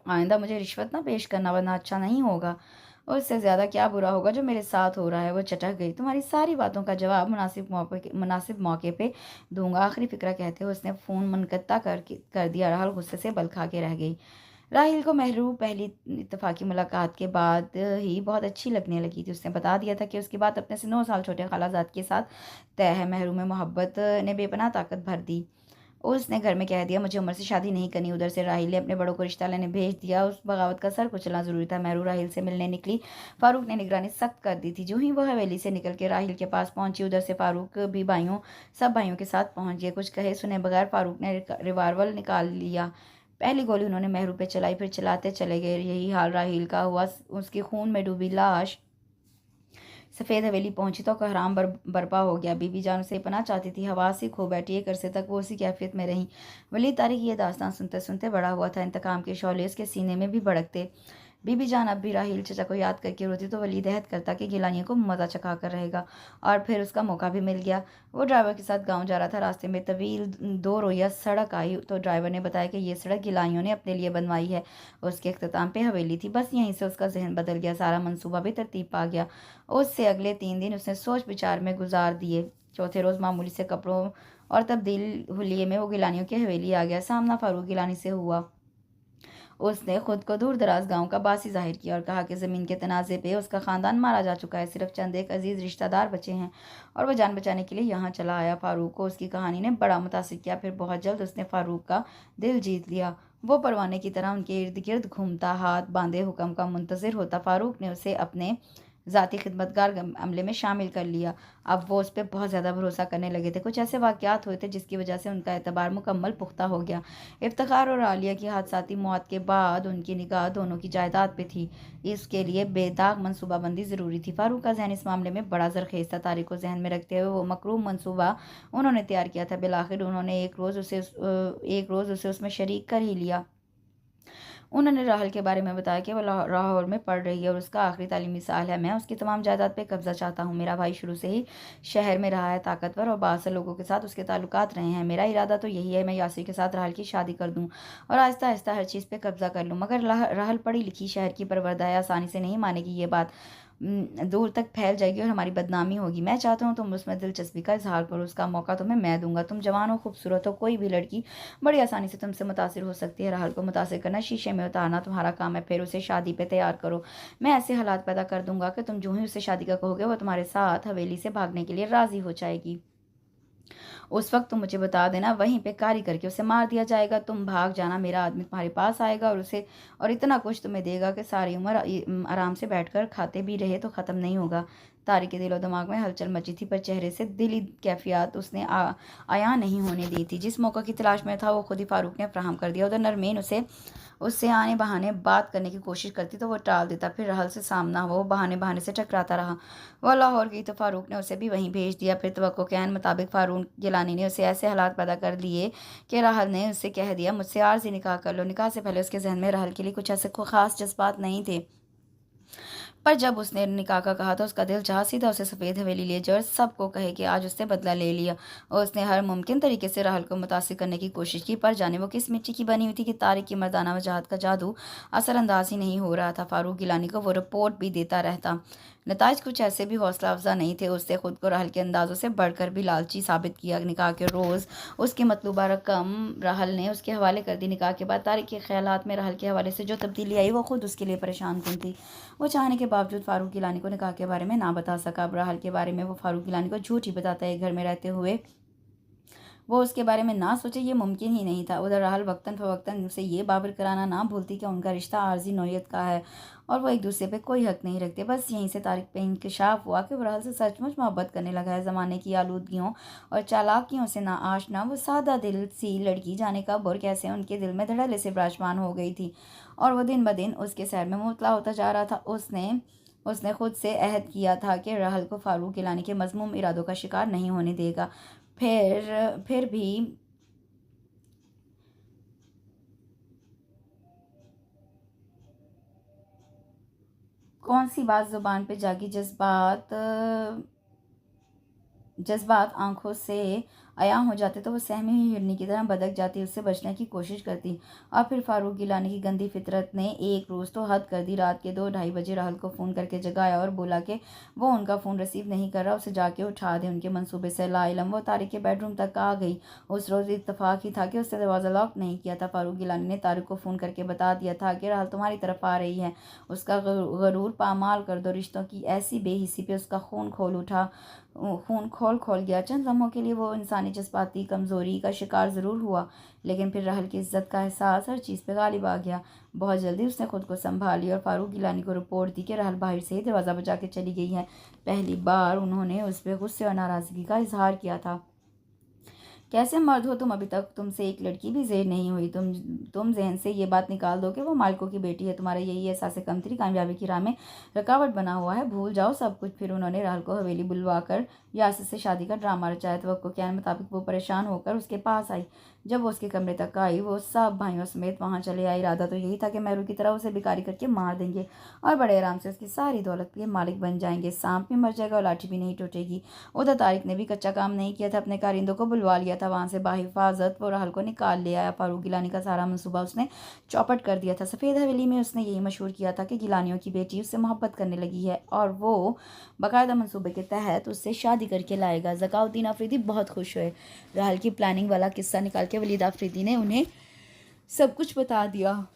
आइंदा मुझे रिश्वत ना पेश करना, वरना अच्छा नहीं होगा। और इससे ज़्यादा क्या बुरा होगा जो मेरे साथ हो रहा है। वो चटक गई। तुम्हारी सारी बातों का जवाब मुनासिब मौके पे दूंगा। आखिरी फिक्रा कहते हुए उसने फ़ोन मुनक़ता कर दिया। राहुल गुस्से से बल खा के रह गई। राहिल को महरू पहली इत्तफाकी मुलाकात के बाद ही बहुत अच्छी लगने लगी थी। उसने बता दिया था कि उसकी बात अपने से 9 साल छोटे खालाजाद के साथ तय है। महरू में मोहब्बत ने बेपनाह ताकत भर दी। उसने घर में कह दिया मुझे उमर से शादी नहीं करनी। उधर से राहिल ने अपने बड़ों को रिश्ता लेने भेज दिया। उस बगावत का सर कुचलना ज़रूरी था। महरू राहिल से मिलने निकली। फारूक ने निगरानी सख्त कर दी थी। जो ही वह हवेली से निकल के राहिल के पास पहुंची, उधर से फारूक भी सब भाइयों के साथ पहुंच गए। कुछ कहे सुने बगैर फारूक ने रिवाल्वर निकाल लिया। पहली गोली उन्होंने महरू पे चलाई, फिर चलाते चले गए। यही हाल राहील का हुआ। उसकी खून में डूबी लाश सफ़ेद हवेली पहुंची तो कोहराम बर्पा हो गया। बीबी जान उसे पना चाहती थी, हवास ही खो बैठी। एक अरसे तक वो उसी कैफियत में रही। वली तारिक ये दास्तान सुनते सुनते बड़ा हुआ था। इंतकाम के शौले उसके सीने में भी भड़कते। बीबी जान अब भी राहील चचा को याद करके रोती तो वली दहद करता कि गिलानियों को मज़ा चखा कर रहेगा। और फिर उसका मौका भी मिल गया। वो ड्राइवर के साथ गांव जा रहा था। रास्ते में तवील 2 रोइया सड़क आई तो ड्राइवर ने बताया कि ये सड़क गिलानियों ने अपने लिए बनवाई है। उसके अख्ताम पे हवेली थी। बस यहीं से उसका जहन बदल गया। सारा मंसूबा भी तरतीब पा गया। उससे अगले 3 दिन उसने सोच विचार में गुजार दिए। चौथे रोज़ मामूली से कपड़ों और तब्दील हुलिये में वो गिलानियों की हवेली आ गया। सामना फारूक गिलानी से हुआ। उसने खुद को दूर दराज गांव का बासी जाहिर किया और कहा कि ज़मीन के तनाज़े पे उसका ख़ानदान मारा जा चुका है, सिर्फ चंद एक अजीज़ रिश्तेदार बचे हैं और वह जान बचाने के लिए यहाँ चला आया। फ़ारूक को उसकी कहानी ने बड़ा मुतासिर किया। फिर बहुत जल्द उसने फ़ारूक का दिल जीत लिया। वो परवाने की तरह उनके इर्द गिर्द घूमता, हाथ बांधे हुक्म का मुंतज़िर होता। फ़ारूक ने उसे अपने ज़ाती खिदमतगार अमले में शामिल कर लिया। अब वो उस पर बहुत ज़्यादा भरोसा करने लगे थे। कुछ ऐसे वाक़यात हुए थे जिसकी वजह से उनका एतबार मुकम्मल पुख्ता हो गया। इफ्तिखार और आलिया की हादसाती मौत के बाद उनकी निगाह दोनों की जायदाद पे थी। इसके लिए बेदाग मनसूबाबंदी ज़रूरी थी। फारूक का जहन इस मामले में बड़ा ज़रखेज़ था। तारिक को जहन में रखते हुए वो मकरूम मनसूबा उन्होंने तैयार किया था। बिलाखिर उन्होंने एक रोज़ उसे उसमें शरीक कर ही लिया। उन्होंने राहुल के बारे में बताया कि वो लाहौर में पढ़ रही है और उसका आखिरी तालीमी साल है। मैं उसकी तमाम जायदाद पे कब्जा चाहता हूँ। मेरा भाई शुरू से ही शहर में रहा है, ताकतवर और बादशाह लोगों के साथ उसके ताल्लुकात रहे हैं। मेरा इरादा तो यही है मैं यासिर के साथ राहुल की शादी कर दूँ और आहिस्ता आहिस्ता हर चीज़ पे कब्जा कर लूँ। मगर राहुल पढ़ी लिखी शहर की परवरदा है, आसानी से नहीं मानेगी। ये बात दूर तक फैल जाएगी और हमारी बदनामी होगी। मैं चाहता हूँ तुम उसमें दिलचस्पी का इजहार करो। उसका मौका तुम्हें मैं दूंगा। तुम जवान हो, खूबसूरत हो, कोई भी लड़की बड़ी आसानी से तुमसे मुतासिर हो सकती है। राहुल को मुतासिर करना शीशे में उतारना तुम्हारा काम है। फिर उसे शादी पे तैयार करो। मैं ऐसे हालात पैदा कर दूंगा कि तुम जो ही उसे शादी का कहोगे वो तुम्हारे साथ हवेली से भागने के लिए राजी हो जाएगी। उस वक्त तुम मुझे बता देना, वहीं पे कारी करके उसे मार दिया जाएगा। तुम भाग जाना, मेरा आदमी तुम्हारे पास आएगा और इतना कुछ तुम्हें देगा कि सारी उम्र आराम से बैठकर खाते भी रहे तो ख़त्म नहीं होगा। तारिक के दिलो दिमाग में हलचल मची थी, पर चेहरे से दिली कैफियत उसने आया नहीं होने दी थी। जिस मौका की तलाश में था वो खुद ही फारूक ने फराहम कर दिया। उधर नरमीन उससे आने बहाने बात करने की कोशिश करती तो वो टाल देता, फिर रहल से सामना हुआ, वो बहाने बहाने से टकराता रहा। वह लाहौर गई तो फारूक ने उसे भी वहीं भेज दिया। फिर तवक्को के ऐन मुताबिक फारूक गिलानी ने उसे ऐसे हालात पैदा कर लिए कि राहल ने उससे कह दिया, मुझसे आर्जी निकाह कर लो। निकाह से पहले उसके जहन में राहल के लिए कुछ ऐसे खास जज्बात नहीं थे, पर जब उसने निकाह का कहा तो उसका दिल चाहा सीधा उसे सफ़ेद हवेली ले जाए और सबको कहे कि आज उसने बदला ले लिया। और उसने हर मुमकिन तरीके से राहल को मुतासिर करने की कोशिश की, पर जाने वो किस मिट्टी की बनी हुई थी कि तारिक की मर्दाना वजाहत का जादू असरअंदाज ही नहीं हो रहा था। फारूक गिलानी को वो रिपोर्ट भी देता रहता, नताज कुछ ऐसे भी हौसला अफजा नहीं थे। उससे खुद को राहल के अंदाजों से बढ़कर भी लालची साबित किया। निकाह के रोज़ उसकी मतलूबा रकम राहल ने उसके हवाले कर दी। निकाह के बाद तारिक के ख्यालात में राहल के हवाले से जो तब्दीली आई वो खुद उसके लिए परेशान कन थी। वो चाहने के बावजूद फारूक गिलानी को निकाह के बारे में ना बता सका। अब राहल के बारे में वो फारूक गिलानी को झूठ ही बताता है। घर में रहते हुए वो उसके बारे में ना सोचे, ये मुमकिन ही नहीं था। उधर राहल वक्तन फ़वक्तन उसे ये बावर कराना ना भूलती कि उनका रिश्ता आर्जी नौयत का है और वो एक दूसरे पे कोई हक नहीं रखते। बस यहीं से तारिक पे इंकशाफ हुआ कि वो राहल से सचमुच मोहब्बत करने लगा है। ज़माने की आलूदगियों और चालाकियों से ना आशना वो सादा दिल सी लड़की जाने कब और कैसे उनके दिल में धड़ल्ले से विराजमान हो गई थी और वो दिन ब दिन उसके सैर में मुतला होता जा रहा था। उसने खुद से अहद किया था कि राहल को फारूक गिलानी के मज़मूम इरादों का शिकार नहीं होने देगा। फिर भी कौन सी बात जुबान पे जागी, जज्बात आंखों से अया हो जाते तो वो सहमी हुई हिरनी की तरह बदक जाती, उससे बचने की कोशिश करती। और फिर फारूक गिलानी की गंदी फितरत ने एक रोज़ तो हद कर दी। रात के 2-2:30 बजे राहल को फ़ोन करके जगाया और बोला कि वो उनका फ़ोन रिसीव नहीं कर रहा, उसे जाके उठा दे। उनके मंसूबे से लाइलम वो तारिक के बेडरूम तक आ गई। उस रोज़ इत्तफाक ही था कि उसने दरवाज़ा लॉक नहीं किया था। फारूक गिलानी ने तारिक को फ़ोन करके बता दिया था कि राहल तुम्हारी तरफ आ रही है। उसका गरूर पामाल कर दो। रिश्तों की ऐसी बेहिसी पे उसका खून खोल गया। चंद लम्हों के लिए वो इंसानी जज्बाती कमज़ोरी का शिकार ज़रूर हुआ, लेकिन फिर राहल की इज्जत का एहसास हर चीज़ पे गालिब आ गया। बहुत जल्दी उसने खुद को संभाल लिया और फारूक गिलानी को रिपोर्ट दी कि राहल बाहर से ही दरवाज़ा बजा के चली गई है। पहली बार उन्होंने उस पर गुस्से और नाराज़गी का इजहार किया था। कैसे मर्द हो तुम, अभी तक तुमसे एक लड़की भी ज़ेर नहीं हुई। तुम जहन से ये बात निकाल दो कि वो मालिकों की बेटी है। तुम्हारा यही एहसास कमतरी कामयाबी की राह में रुकावट बना हुआ है। भूल जाओ सब कुछ। फिर उन्होंने राहल को हवेली बुलवा कर यासिर से शादी का ड्रामा रचाया। तवक्को के मुताबिक वो परेशान होकर उसके पास आई। जब वो उसके कमरे तक आई वो सब भाइयों समेत वहाँ चले आई। इरादा तो यही था कि मैरू की तरह उसे बिकारी करके मार देंगे और बड़े आराम से उसकी सारी दौलत के मालिक बन जाएंगे। सांप भी मर जाएगा और लाठी भी नहीं टूटेगी। उधर तारिक ने भी कच्चा काम नहीं किया था, अपने कारिंदों को बुलवा लिया था। वहाँ से बाहिफाजत वो राहल को निकाल ले आया। फारूक गिलानी का सारा मनसूबा उसने चौपट कर दिया था। सफ़ेद हवेली में उसने यही मशहूर किया था कि गिलानियों की बेटी उससे मोहब्बत करने लगी है और वो बाकायदा मनसूबे के तहत उससे शादी करके लाएगा। ज़काउद्दीन अफरीदी बहुत खुश हुए। राहल की प्लानिंग वाला किस्सा निकाल के वलीद अफरीदी ने उन्हें सब कुछ बता दिया।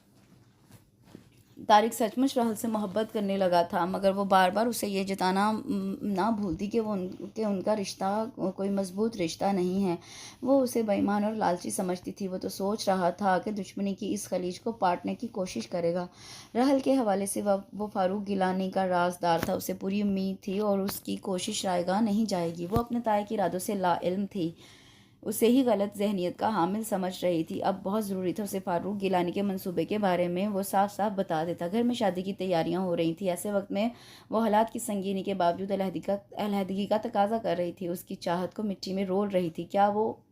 तारिक सचमुच राहल से मोहब्बत करने लगा था, मगर वो बार बार उसे ये जताना ना भूलती कि उनका रिश्ता कोई मजबूत रिश्ता नहीं है। वो उसे बेईमान और लालची समझती थी। वो तो सोच रहा था कि दुश्मनी की इस खलीज को पाटने की कोशिश करेगा। राहल के हवाले से वो फारूक गिलानी का राजदार था। उसे पूरी उम्मीद थी और उसकी कोशिश रायगा नहीं जाएगी। वो अपने ताए के इरादों से लाइल्म थी, उसे ही गलत जहनीत का हामिल समझ रही थी। अब बहुत ज़रूरी था उसे फारूक गिलानी के मंसूबे के बारे में वो साफ साफ बता देता। घर में शादी की तैयारियां हो रही थी। ऐसे वक्त में वो हालात की संगीनी के बावजूद अलहदगी का तकाजा कर रही थी। उसकी चाहत को मिट्टी में रोल रही थी। क्या वो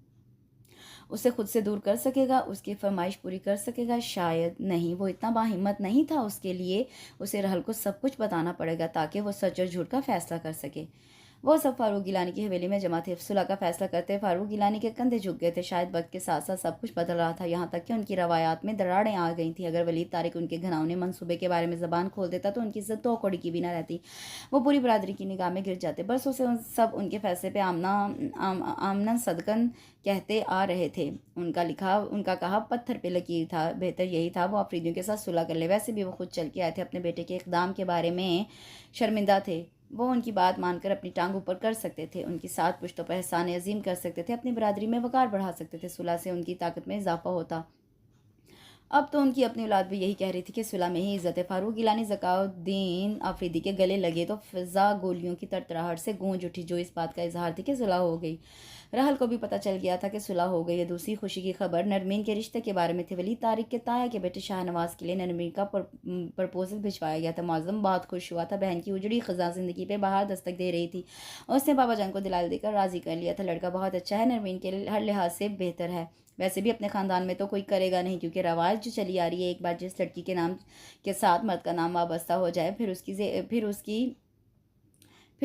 उसे खुद से दूर कर सकेगा, उसकी फरमाइश पूरी कर सकेगा? शायद नहीं। वो इतना बाहिम्मत नहीं था। उसके लिए उसे राहल को सब कुछ बताना पड़ेगा ताकि वो सच और झूठ का फैसला कर सके। वो सब फारूक गिलानी की हवेली में जमा थे। सुलह का फैसला करते फारूक गिलानी के कंधे झुक गए थे। शायद वक्त के साथ साथ सब कुछ बदल रहा था, यहाँ तक कि उनकी रवायात में दरारें आ गई थी। अगर वलीद तारिक उनके घनावने मंसूबे के बारे में ज़बान खोल देता तो उनकी इज्जत दो कौड़ी की भी ना रहती। वो पूरी बरादरी की निगाह में गिर जाते। बरसों से सब उनके फैसले पे आमना सदकन कहते आ रहे थे। उनका कहा पत्थर पे लकीर था। बेहतर यही था वो अफरीदियों के साथ सुलह कर ले। वैसे भी वो खुद चल के आए थे। अपने बेटे के इक़दाम के बारे में शर्मिंदा थे। वो उनकी बात मानकर अपनी टांग ऊपर कर सकते थे, उनकी 7 पुश्तों पर एहसान अजीम कर सकते थे, अपनी बरादरी में वक़ार बढ़ा सकते थे। सुलह से उनकी ताकत में इजाफा होता। अब तो उनकी अपनी औलाद भी यही कह रही थी कि सुलह में ही इज़्ज़त है। फ़ारूक गिलानी ज़काउद्दीन अफरीदी के गले लगे तो फ़िज़ा गोलियों की तड़तड़ाहट से गूंज उठी, जो इस बात का इजहार थी कि सुलह हो गई। रहल को भी पता चल गया था कि सुलह हो गई है। दूसरी खुशी की खबर नरमीन के रिश्ते के बारे में थी। वलीद तारिक के ताया के बेटे शाहनवाज के लिए नरमीन का प्रपोजल भिजवाया गया था। मौज़म बहुत खुश हुआ था। बहन की उजड़ी ख़ज़ां ज़िंदगी पे बाहर दस्तक दे रही थी। उसने बाबा जान को दिलाल देकर राज़ी कर लिया था। लड़का बहुत अच्छा है, नरमीन के हर लिहाज से बेहतर है। वैसे भी अपने ख़ानदान में तो कोई करेगा नहीं, क्योंकि रवाज जो चली आ रही है, एक बार जिस लड़की के नाम के साथ मर्द का नाम वाबस्ता हो जाए फिर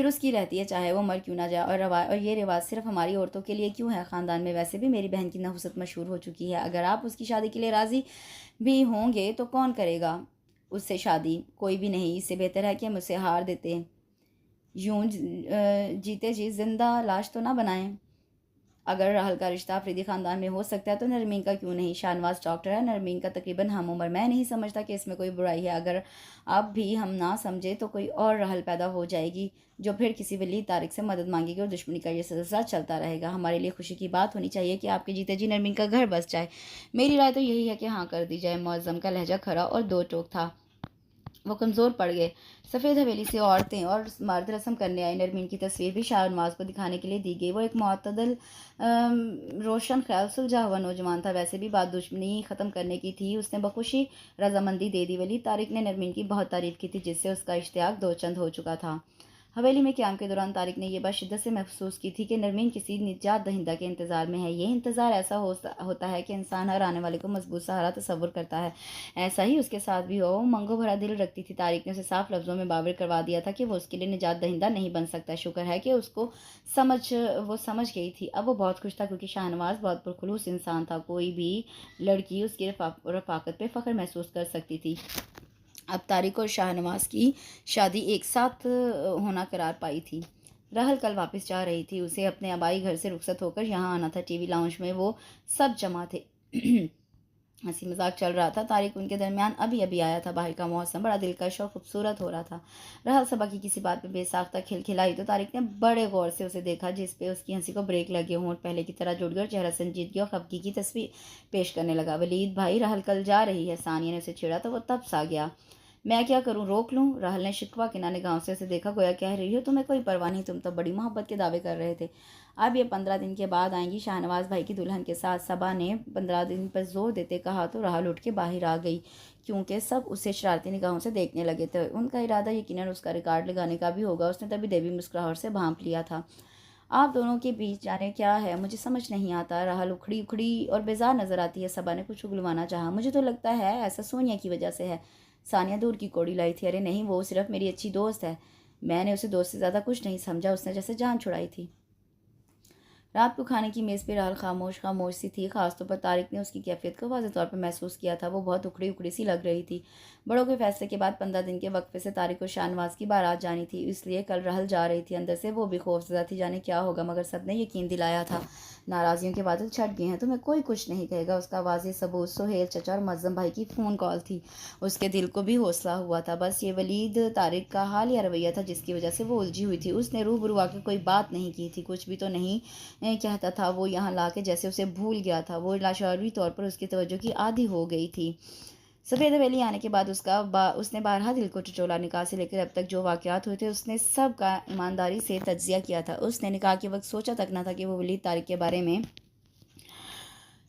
उसकी रहती है, चाहे वो मर क्यों ना जाए। और ये रिवाज सिर्फ हमारी औरतों के लिए क्यों है, ख़ानदान में वैसे भी मेरी बहन की नहुसत मशहूर हो चुकी है। अगर आप उसकी शादी के लिए राज़ी भी होंगे तो कौन करेगा उससे शादी? कोई भी नहीं। इससे बेहतर है कि हम उसे हार देते। यूं जीते जी जिंदा लाश तो ना बनाएं। अगर रहल का रिश्ता अफरीदी ख़ानदान में हो सकता है तो नरमीन का क्यों नहीं? शाहनवाज डॉक्टर है, नरमीन का तकरीबन हम उम्र। मैं नहीं समझता कि इसमें कोई बुराई है। अगर अब भी हम ना समझे तो कोई और रहल पैदा हो जाएगी, जो फिर किसी वली तारिक से मदद मांगेगी और दुश्मनी का ये सिलसिला चलता रहेगा। हमारे लिए खुशी की बात होनी चाहिए कि आपके जीते जी नरमीन का घर बस जाए। मेरी राय तो यही है कि हाँ कर दी जाए। मुअज़्ज़म का लहजा खरा और दो टोक था। वो कमज़ोर पड़ गए। सफ़ेद हवेली से औरतें और मर्द रस्म करने आए। नरमीन की तस्वीर भी शाहनवाज को दिखाने के लिए दी गई। वो एक मुअत्तदल रोशन ख्याल सुलझा हुआ नौजवान था। वैसे भी बात दुश्मनी ख़त्म करने की थी। उसने बखुशी रजामंदी दे दी। वली तारिक ने नरमीन की बहुत तारीफ़ की थी, जिससे उसका इश्तियाक दो चंद हो चुका था। हवेली में क़याम के दौरान तारिक ने यह बात शिद्दत से महसूस की थी कि नरमीन किसी निजात दहिंदा के इंतज़ार में है। ये इंतज़ार ऐसा होता है कि इंसान हर आने वाले को मजबूत सहारा तस्वुर करता है। ऐसा ही उसके साथ भी हुआ। वो मंगो भरा दिल रखती थी। तारिक ने उसे साफ लफ्ज़ों में बावर करवा दिया था कि वो उसके लिए निजात दहिंदा नहीं बन सकता। शुक्र है कि वो समझ गई थी। अब वो बहुत खुश था, क्योंकि शाहनवाज बहुत पुरखुलूस इंसान था। कोई भी लड़की उसकी रफ़ाकत पे फ़ख्र महसूस कर सकती थी। अब तारिक और शाहनवाज की शादी एक साथ होना करार पाई थी। रहल कल वापस जा रही थी। उसे अपने आबाई घर से रुखसत होकर यहाँ आना था। टीवी लाउंज में वो सब जमा थे। हंसी मजाक चल रहा था। तारिक उनके दरमियान अभी अभी आया था। बाहर का मौसम बड़ा दिलकश और खूबसूरत हो रहा था। रहल सबा की किसी बात पे बेसाख्ता खिलखिलाई तो तारिक ने बड़े गौर से उसे देखा, जिस पे उसकी हंसी को ब्रेक लगे। होंठ पहले की तरह जुड़ गए। चेहरा संजीदगी और खफगी की तस्वीर पेश करने लगा। वलीद भाई, रहल कल जा रही है। सानिया ने उसे छेड़ा तो वो तब सा गया। मैं क्या करूं, रोक लूं? राहल ने शिकवा किनारे गांव से उसे देखा। गोया कह रही हो तुम्हें कोई परवाह नहीं, तुम तो बड़ी मोहब्बत के दावे कर रहे थे। अब ये 15 दिन के बाद आएंगी शाहनवाज भाई की दुल्हन के साथ। सबा ने 15 दिन पर जोर देते कहा तो राहल उठ के बाहर आ गई, क्योंकि सब उसे शरारती निगाहों से देखने लगे थे। उनका इरादा यकीनन उसका रिकॉर्ड लगाने का भी होगा। उसने तभी देवी मुस्कुराहट से भांप लिया था। आप दोनों के बीच जाने क्या है, मुझे समझ नहीं आता। राहल उखड़ी उखड़ी और बेजार नजर आती है। सबा ने कुछ उगलवाना चाहा। मुझे तो लगता है ऐसा सोनिया की वजह से है। सानिया दूर की कौड़ी लाई थी। अरे नहीं, वो सिर्फ मेरी अच्छी दोस्त है। मैंने उसे दोस्त से ज़्यादा कुछ नहीं समझा। उसने जैसे जान छुड़ाई थी। रात को खाने की मेज़ पे राहल खामोश खामोश सी थी। खासतौर पर तारिक ने उसकी कैफियत को वाज़ेह तौर पर महसूस किया था। वो बहुत उखड़ी उखड़ी सी लग रही थी। बड़ों के फैसले के बाद 15 दिन के वक्फे से तारिक को शाहनवाज की बारात जानी थी, इसलिए कल रहल जा रही थी। अंदर से वो भी खौफजदा थी, जाने क्या होगा, मगर सब ने यकीन दिलाया था नाराज़ियों के बादल छट गए हैं। तुम्हें कोई कुछ नहीं कहेगा। उसका वाज़ेह सबूत सुहेल चचा और मज़्ज़म भाई की फ़ोन कॉल थी। उसके दिल को भी हौसला हुआ था। बस ये वलीद तारिक का हाल या रवैया था जिसकी वजह से वो उलझी हुई थी। उसने रूबरू आकर कोई बात नहीं की थी। कुछ भी तो नहीं कहता था। वो यहाँ लाके जैसे उसे भूल गया था। वो लाशौरी तौर पर उसकी तवज्जो की आदी हो गई थी। सफ़ेद हवेली आने के बाद उसने बारहा दिल को टटोला। निकाह से लेकर अब तक जो वाक़यात हुए थे, उसने सब का ईमानदारी से तज्ज़िया किया था। उसने निकाह के वक्त सोचा तक ना था कि वो वलीद तारिक के बारे में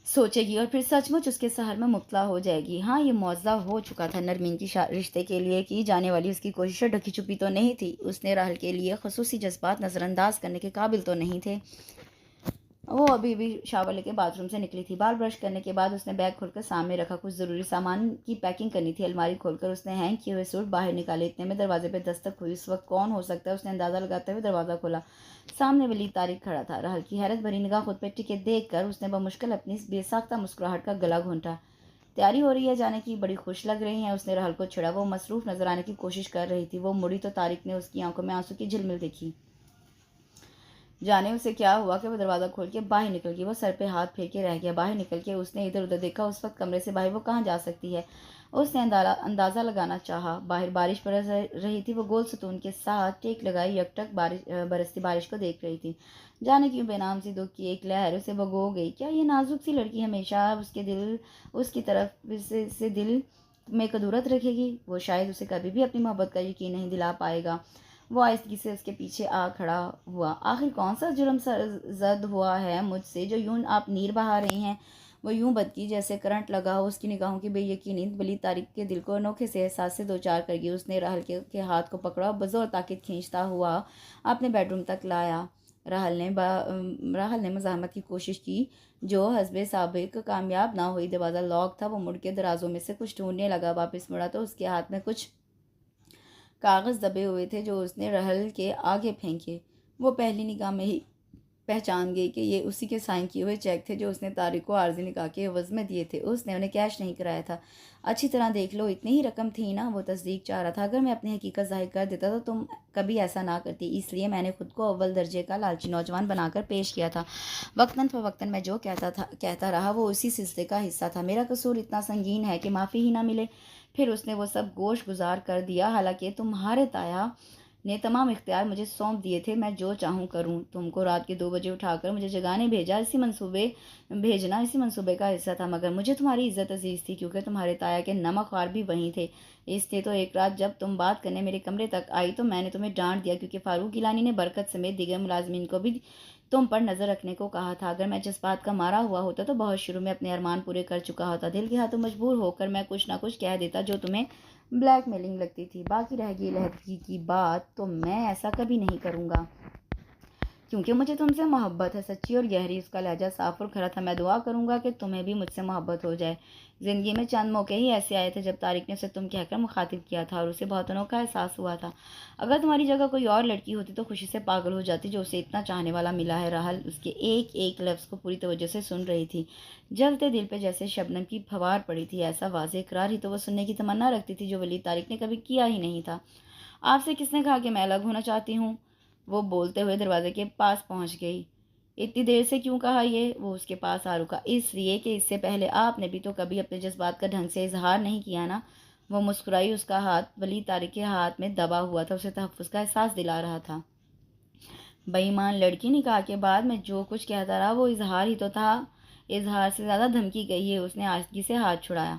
सोचेगी और फिर सचमुच उसके सहर में मुब्तला हो जाएगी। हाँ, ये मुआवजा हो चुका था। नरमीन की रिश्ते के लिए की जाने वाली उसकी कोशिशें ढकी छुपी तो नहीं थी। उसने राहल के लिए खसूसी जज्बात नज़रअंदाज करने के काबिल तो नहीं थे। वो अभी भी शावर लेके बाथरूम से निकली थी। बाल ब्रश करने के बाद उसने बैग खोलकर सामने रखा। कुछ ज़रूरी सामान की पैकिंग करनी थी। अलमारी खोलकर उसने हैंग किए हुए सूट बाहर निकाले। इतने में दरवाजे पे दस्तक हुई। इस वक्त कौन हो सकता है, उसने अंदाज़ा लगाते हुए दरवाज़ा खोला। सामने वलीद तारिक खड़ा था। रहल की हैरत भरी निगाह खुद पे टिके देख कर उसने बमुश्किल अपनी बेसाख्ता मुस्कुराहट का गला घोंटा। तैयारी हो रही है जाने की, बड़ी खुश लग रही हैं। उसने रहल को छेड़ा। वो मसरूफ़ नजर आने की कोशिश कर रही थी। वो मुड़ी तो तारिक ने उसकी आंखों में आंसू की झिलमिल देखी। जाने उसे क्या हुआ कि वो दरवाज़ा खोल के बाहर निकल गई। वो सर पे हाथ फेर के रह गया। बाहर निकल के उसने इधर उधर देखा। उस वक्त कमरे से बाहर वो कहाँ जा सकती है। उसने अंदाज़ा लगाना चाहा। बाहर बारिश बरस रही थी। वो गोल सतून के साथ टेक लगाई यकटक बरसती बारिश को देख रही थी। जाने क्यों बेनाम सी दुख की एक लहर उसे भगो गई। क्या ये नाजुक सी लड़की हमेशा उसकी तरफ से दिल में कदूरत रखेगी। वो शायद उसे कभी भी अपनी मोहब्बत का यकीन नहीं दिला पाएगा। वो आहिस्तगी से उसके पीछे आ खड़ा हुआ। आखिर कौन सा जुर्म जद हुआ है मुझसे जो यूं आप नीर बहा रही हैं। वो यूं बदकी जैसे करंट लगा हो। उसकी निगाहों की बेयकीनी वली तारिक के दिल को अनोखे से एहसास से दो चार कर गई। उसने राहल के हाथ को पकड़ा और बजोर ताकत खींचता हुआ अपने बेडरूम तक लाया। राहल ने मज़ाहमत की कोशिश की जो हस्बे साबिक कामयाब ना हुई। दरवाज़ा लॉक था। वो मुड़ के दराजों में से कुछ ढूंढने लगा। वापस मुड़ा तो उसके हाथ में कुछ कागज़ दबे हुए थे जो उसने रहल के आगे फेंके। वो पहली निगाह में ही पहचान गई कि ये उसी के साइन किए हुए चेक थे जो उसने तारिक को आर्जी निकाह के एवज़ में दिए थे। उसने उन्हें कैश नहीं कराया था। अच्छी तरह देख लो, इतनी ही रकम थी ना। वो तस्दीक चाह रहा था। अगर मैं अपनी हकीकत जाहिर कर देता तो तुम कभी ऐसा ना करती। इसलिए मैंने खुद को अव्वल दर्जे का लालची नौजवान बनाकर पेश किया था। वक्तन फ़वक्तन मैं जो कहता रहा वो उसी सिलसिले का हिस्सा था। मेरा कसूर इतना संगीन है कि माफ़ी ही ना मिले। फिर उसने वो सब गोश गुजार कर दिया। हालांकि तुम्हारे ताया ने तमाम इख्तियार मुझे सौंप दिए थे। मैं जो चाहूँ करूँ। तुमको रात के 2 बजे उठाकर मुझे जगाने भेजना इसी मंसूबे का हिस्सा था। मगर मुझे तुम्हारी इज्जत अजीज़ थी क्योंकि तुम्हारे ताया के नमक ख्वार भी वहीं थे। इसलिए तो एक रात जब तुम बात करने मेरे कमरे तक आई तो मैंने तुम्हें डांट दिया क्योंकि फारूक गिलानी ने बरकत समेत दीगर मुलाजमीन को भी तुम पर नज़र रखने को कहा था। अगर मैं जिस बात का मारा हुआ होता तो बहुत शुरू में अपने अरमान पूरे कर चुका होता। दिल के हाथों मजबूर होकर मैं कुछ ना कुछ कह देता जो तुम्हें ब्लैकमेलिंग लगती थी। बाकी रह गई लहदगी की बात, तो मैं ऐसा कभी नहीं करूँगा क्योंकि मुझे तुमसे मोहब्बत है, सच्ची और गहरी। उसका लहजा साफ और खरा था। मैं दुआ करूँगा कि तुम्हें भी मुझसे मोहब्बत हो जाए। ज़िंदगी में चंद मौके ही ऐसे आए थे जब तारिक ने उसे तुम कहकर मुखातिब किया था और उसे बहुत अनोखा एहसास हुआ था। अगर तुम्हारी जगह कोई और लड़की होती तो खुशी से पागल हो जाती जो उसे इतना चाहने वाला मिला है। राहल उसके एक एक लफ्ज़ को पूरी तवज्जो से सुन रही थी। जलते दिल पे जैसे शबनम की फवार पड़ी थी। ऐसा वाज़ेह इकरार ही तो वह सुनने की तमन्ना रखती थी जो वली तारिक ने कभी किया ही नहीं था। आपसे किसने कहा कि मैं अलग होना चाहती हूँ। वो बोलते हुए दरवाजे के पास पहुंच गई। इतनी देर से क्यों कहा ये। वो उसके पास आ रुका। इसलिए कि इससे पहले आपने भी तो कभी अपने जज्बात का ढंग से इजहार नहीं किया ना। वो मुस्कुराई। उसका हाथ वली तारिक के हाथ में दबा हुआ था। उसे तहफ़्फ़ुज़ का एहसास दिला रहा था। बेईमान लड़की निकाह के बाद मैं जो कुछ कहता रहा वो इजहार ही तो था। इजहार से ज़्यादा धमकी गई है। उसने आज़गी से हाथ छुड़ाया।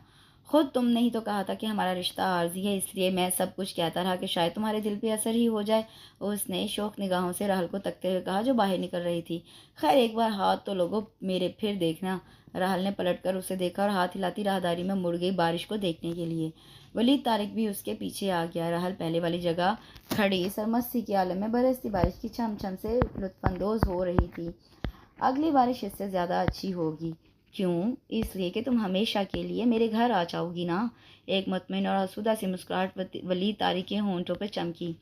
खुद तुमने ही तो कहा था कि हमारा रिश्ता आर्जी है, इसलिए मैं सब कुछ कहता रहा कि शायद तुम्हारे दिल पे असर ही हो जाए। उसने शौक निगाहों से राहल को तकते हुए कहा जो बाहर निकल रही थी। खैर एक बार हाथ तो लोगों मेरे फिर देखना। राहल ने पलटकर उसे देखा और हाथ हिलाती राहदारी में मुड़ गई बारिश को देखने के लिए। वलीद तारिक भी उसके पीछे आ गया। राहल पहले वाली जगह खड़ी सरमस्ती के आलम में बरसती बारिश की छम छम से लुत्फानंदोज हो रही थी। अगली बारिश इससे ज़्यादा अच्छी होगी। क्यों। इसलिए कि तुम हमेशा के लिए मेरे घर आ जाओगी ना। एक मुतमईन और आसूदा सी मुस्कुराहट वली तारिक के होंठों पर चमकी।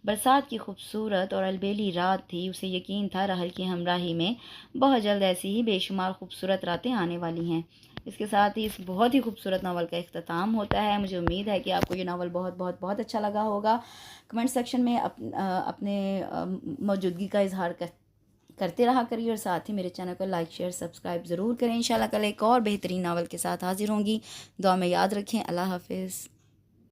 बरसात की खूबसूरत और अलबेली रात थी। उसे यकीन था राहल की हमराही में बहुत जल्द ऐसी ही बेशुमार खूबसूरत रातें आने वाली हैं। इसके साथ ही इस बहुत ही खूबसूरत नावल का इख्तिताम होता है। मुझे उम्मीद है कि आपको ये नावल बहुत बहुत बहुत अच्छा लगा होगा। कमेंट सेक्शन में अपने मौजूदगी का इजहार करते रहा करिए और साथ ही मेरे चैनल को लाइक शेयर सब्सक्राइब ज़रूर करें। इंशाल्लाह कल एक और बेहतरीन नावल के साथ हाजिर होंगी। दुआ में याद रखें। अल्लाह हाफिज़।